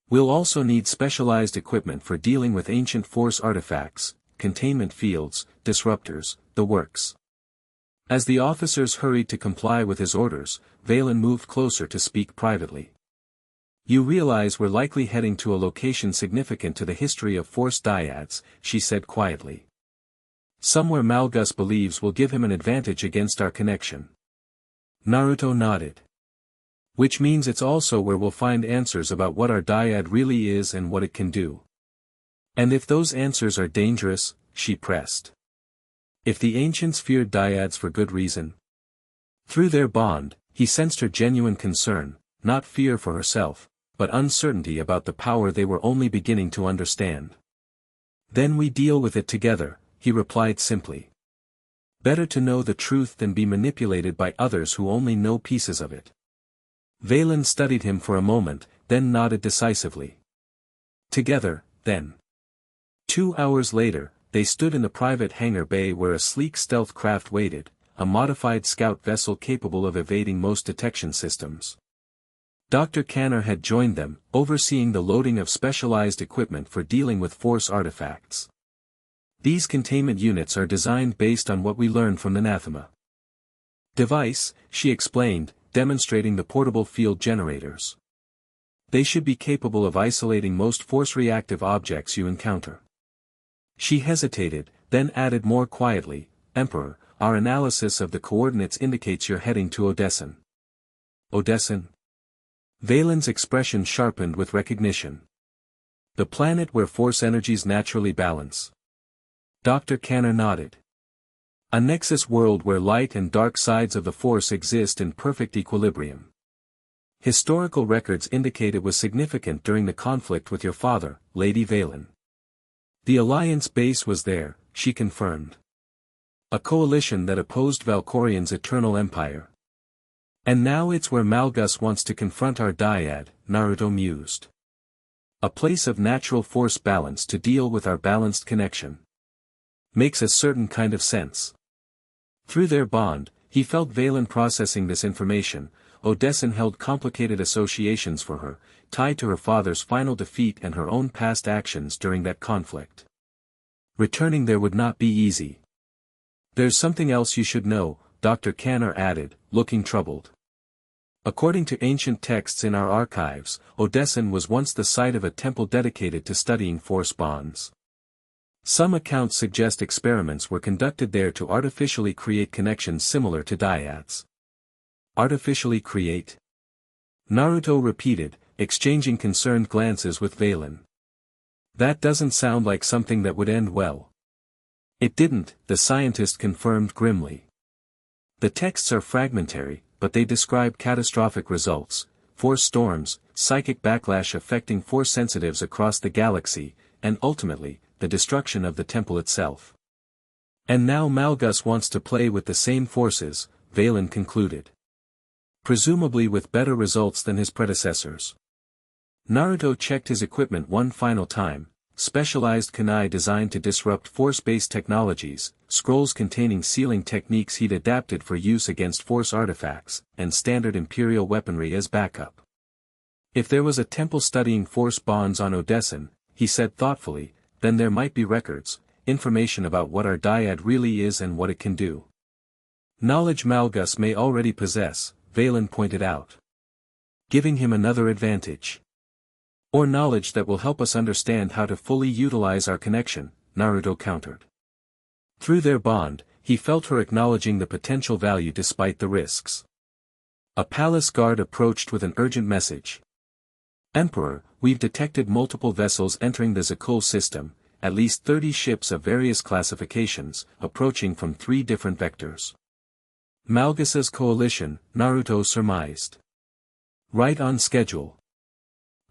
We'll also need specialized equipment for dealing with ancient force artifacts, containment fields, disruptors, the works. As the officers hurried to comply with his orders, Vaylin moved closer to speak privately. You realize we're likely heading to a location significant to the history of Force Dyads, she said quietly. Somewhere Malgus believes will give him an advantage against our connection. Naruto nodded. Which means it's also where we'll find answers about what our Dyad really is and what it can do. And if those answers are dangerous, she pressed. If the ancients feared Dyads for good reason. Through their bond, he sensed her genuine concern, not fear for herself, but uncertainty about the power they were only beginning to understand. Then we deal with it together, he replied simply. Better to know the truth than be manipulated by others who only know pieces of it. Vaylin studied him for a moment, then nodded decisively. Together, then. 2 hours later, they stood in the private hangar bay where a sleek stealth craft waited, a modified scout vessel capable of evading most detection systems. Dr. Kanner had joined them, overseeing the loading of specialized equipment for dealing with force artifacts. These containment units are designed based on what we learned from the Anathema device, she explained, demonstrating the portable field generators. They should be capable of isolating most force-reactive objects you encounter. She hesitated, then added more quietly, Emperor, our analysis of the coordinates indicates you're heading to Odessen. Odessen? Vaylin's expression sharpened with recognition. The planet where force energies naturally balance. Dr. Kanner nodded. A nexus world where light and dark sides of the force exist in perfect equilibrium. Historical records indicate it was significant during the conflict with your father, Lady Vaylin. The Alliance base was there, she confirmed. A coalition that opposed Valkorian's eternal empire. And now it's where Malgus wants to confront our Dyad, Naruto mused. A place of natural force balance to deal with our balanced connection. Makes a certain kind of sense. Through their bond, he felt Vaylin processing this information. Odessen held complicated associations for her, tied to her father's final defeat and her own past actions during that conflict. Returning there would not be easy. There's something else you should know, Dr. Kanner added, looking troubled. According to ancient texts in our archives, Odessen was once the site of a temple dedicated to studying force bonds. Some accounts suggest experiments were conducted there to artificially create connections similar to Dyads. Artificially create? Naruto repeated, exchanging concerned glances with Vaylin. That doesn't sound like something that would end well. It didn't, the scientist confirmed grimly. The texts are fragmentary, but they describe catastrophic results, force storms, psychic backlash affecting force sensitives across the galaxy, and ultimately, the destruction of the temple itself. And now Malgus wants to play with the same forces, Vaylin concluded. Presumably with better results than his predecessors. Naruto checked his equipment one final time, specialized kunai designed to disrupt force-based technologies, scrolls containing sealing techniques he'd adapted for use against force artifacts, and standard imperial weaponry as backup. If there was a temple studying force bonds on Odessen, he said thoughtfully, then there might be records, information about what our Dyad really is and what it can do. Knowledge Malgus may already possess, Vaylin pointed out. Giving him another advantage. Or knowledge that will help us understand how to fully utilize our connection, Naruto countered. Through their bond, he felt her acknowledging the potential value despite the risks. A palace guard approached with an urgent message. Emperor, we've detected multiple vessels entering the Zakul system, at least 30 ships of various classifications, approaching from 3 different vectors. Malgus's coalition, Naruto surmised. Right on schedule.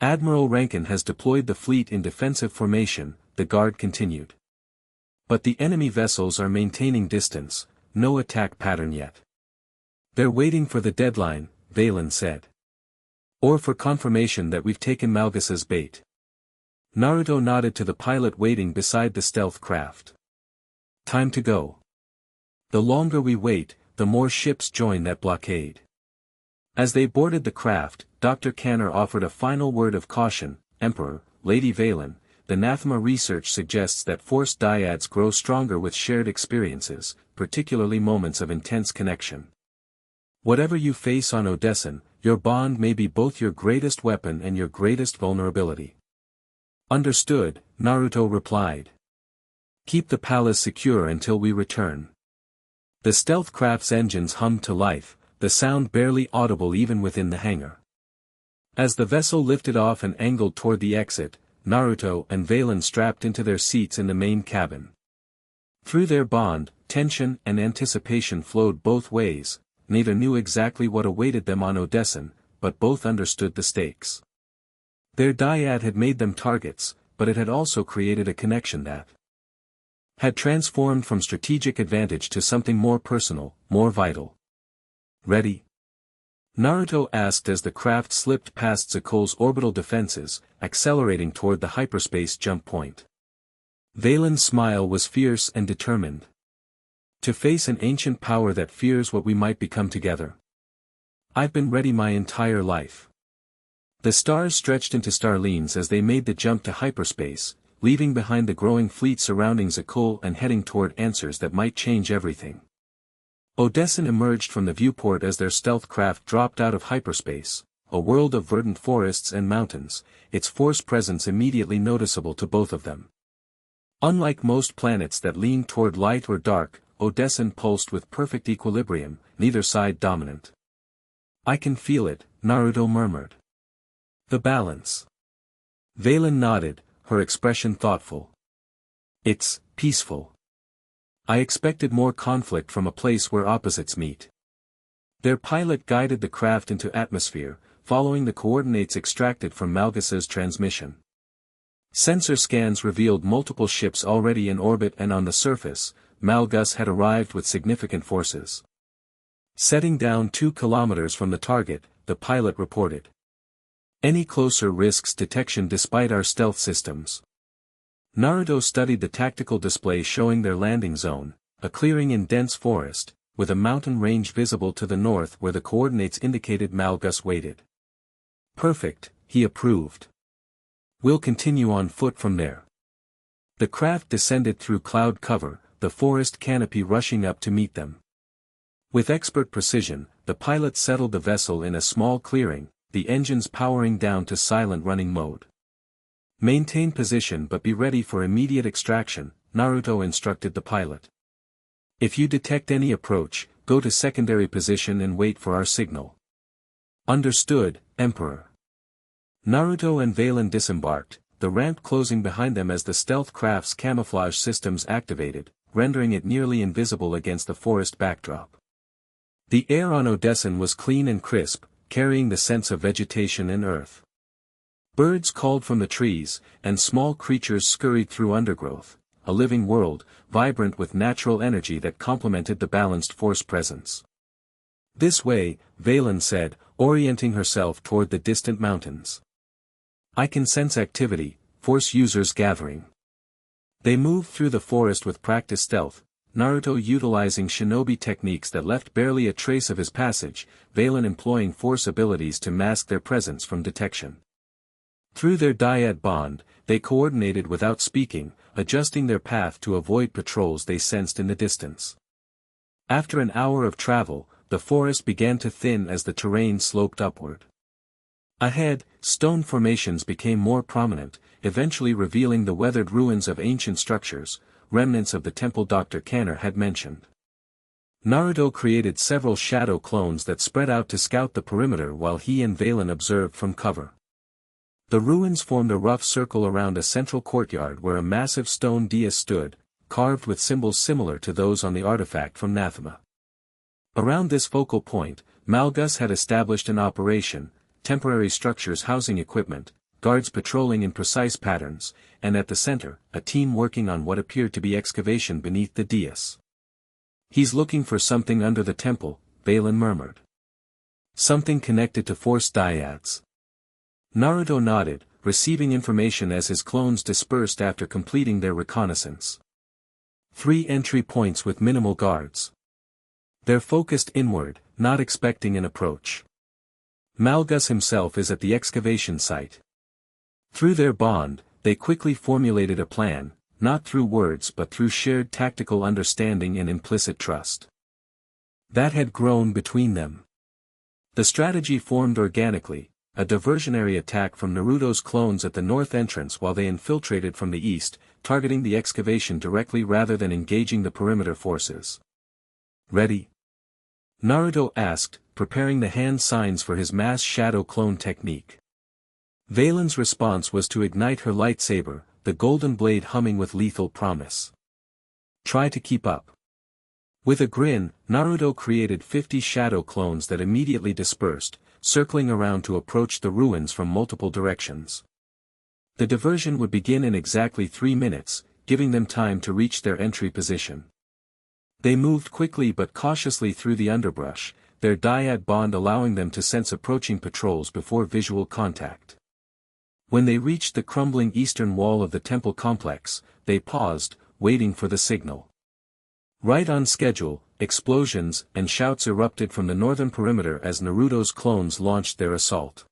Admiral Rankin has deployed the fleet in defensive formation, the guard continued. But the enemy vessels are maintaining distance, no attack pattern yet. They're waiting for the deadline, Vaylin said. Or for confirmation that we've taken Malgus's bait. Naruto nodded to the pilot waiting beside the stealth craft. Time to go. The longer we wait, the more ships join that blockade. As they boarded the craft, Dr. Canner offered a final word of caution. Emperor, Lady Vaylin, the Nathema research suggests that Force dyads grow stronger with shared experiences, particularly moments of intense connection. Whatever you face on Odessen, your bond may be both your greatest weapon and your greatest vulnerability. Understood, Naruto replied. Keep the palace secure until we return. The stealth craft's engines hummed to life, the sound barely audible even within the hangar. As the vessel lifted off and angled toward the exit, Naruto and Vaylin strapped into their seats in the main cabin. Through their bond, tension and anticipation flowed both ways. Neither knew exactly what awaited them on Odessen, but both understood the stakes. Their dyad had made them targets, but it had also created a connection that had transformed from strategic advantage to something more personal, more vital. Ready? Naruto asked as the craft slipped past Zuko's orbital defenses, accelerating toward the hyperspace jump point. Vaylin's smile was fierce and determined. To face an ancient power that fears what we might become together. I've been ready my entire life. The stars stretched into starlines as they made the jump to hyperspace, leaving behind the growing fleet surrounding Zuko and heading toward answers that might change everything. Odessen emerged from the viewport as their stealth craft dropped out of hyperspace, a world of verdant forests and mountains, its force presence immediately noticeable to both of them. Unlike most planets that lean toward light or dark, Odessen pulsed with perfect equilibrium, neither side dominant. I can feel it, Naruto murmured. The balance. Vaylin nodded, her expression thoughtful. It's peaceful. I expected more conflict from a place where opposites meet. Their pilot guided the craft into atmosphere, following the coordinates extracted from Malgus's transmission. Sensor scans revealed multiple ships already in orbit and on the surface. Malgus had arrived with significant forces. Setting down 2 kilometers from the target, the pilot reported. Any closer risks detection despite our stealth systems. Naruto studied the tactical display showing their landing zone, a clearing in dense forest, with a mountain range visible to the north where the coordinates indicated Malgus waited. Perfect, he approved. We'll continue on foot from there. The craft descended through cloud cover, the forest canopy rushing up to meet them. With expert precision, the pilot settled the vessel in a small clearing, the engines powering down to silent running mode. Maintain position but be ready for immediate extraction, Naruto instructed the pilot. If you detect any approach, go to secondary position and wait for our signal. Understood, Emperor. Naruto and Vaylin disembarked, the ramp closing behind them as the stealth craft's camouflage systems activated, rendering it nearly invisible against the forest backdrop. The air on Odessen was clean and crisp, carrying the sense of vegetation and earth. Birds called from the trees, and small creatures scurried through undergrowth, a living world, vibrant with natural energy that complemented the balanced force presence. This way, Vaylin said, orienting herself toward the distant mountains. I can sense activity, force users gathering. They moved through the forest with practiced stealth, Naruto utilizing shinobi techniques that left barely a trace of his passage, Vaylin employing force abilities to mask their presence from detection. Through their dyad bond, they coordinated without speaking, adjusting their path to avoid patrols they sensed in the distance. After an hour of travel, the forest began to thin as the terrain sloped upward. Ahead, stone formations became more prominent, eventually revealing the weathered ruins of ancient structures, remnants of the temple Dr. Canner had mentioned. Naruto created several shadow clones that spread out to scout the perimeter while he and Vaylin observed from cover. The ruins formed a rough circle around a central courtyard where a massive stone dais stood, carved with symbols similar to those on the artifact from Nathema. Around this focal point, Malgus had established an operation, temporary structures housing equipment, guards patrolling in precise patterns, and at the center, a team working on what appeared to be excavation beneath the dais. He's looking for something under the temple, Vaylin murmured. Something connected to Force dyads. Naruto nodded, receiving information as his clones dispersed after completing their reconnaissance. 3 entry points with minimal guards. They're focused inward, not expecting an approach. Malgus himself is at the excavation site. Through their bond, they quickly formulated a plan, not through words but through shared tactical understanding and implicit trust. That had grown between them. The strategy formed organically, a diversionary attack from Naruto's clones at the north entrance while they infiltrated from the east, targeting the excavation directly rather than engaging the perimeter forces. "Ready?" Naruto asked, preparing the hand signs for his mass shadow clone technique. Vaylin's response was to ignite her lightsaber, the golden blade humming with lethal promise. "Try to keep up." With a grin, Naruto created 50 shadow clones that immediately dispersed, circling around to approach the ruins from multiple directions. The diversion would begin in exactly 3 minutes, giving them time to reach their entry position. They moved quickly but cautiously through the underbrush, their dyad bond allowing them to sense approaching patrols before visual contact. When they reached the crumbling eastern wall of the temple complex, they paused, waiting for the signal. Right on schedule, explosions and shouts erupted from the northern perimeter as Naruto's clones launched their assault.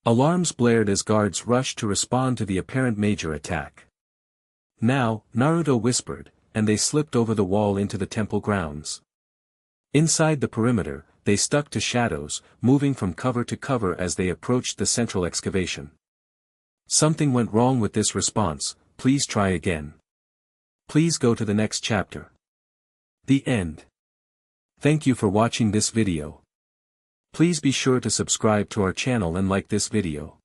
Alarms blared as guards rushed to respond to the apparent major attack. "Now," Naruto whispered, and they slipped over the wall into the temple grounds. Inside the perimeter, they stuck to shadows, moving from cover to cover as they approached the central excavation. "Something went wrong with this response, please try again. Please go to the next chapter." The end. Thank you for watching this video. Please be sure to subscribe to our channel and like this video.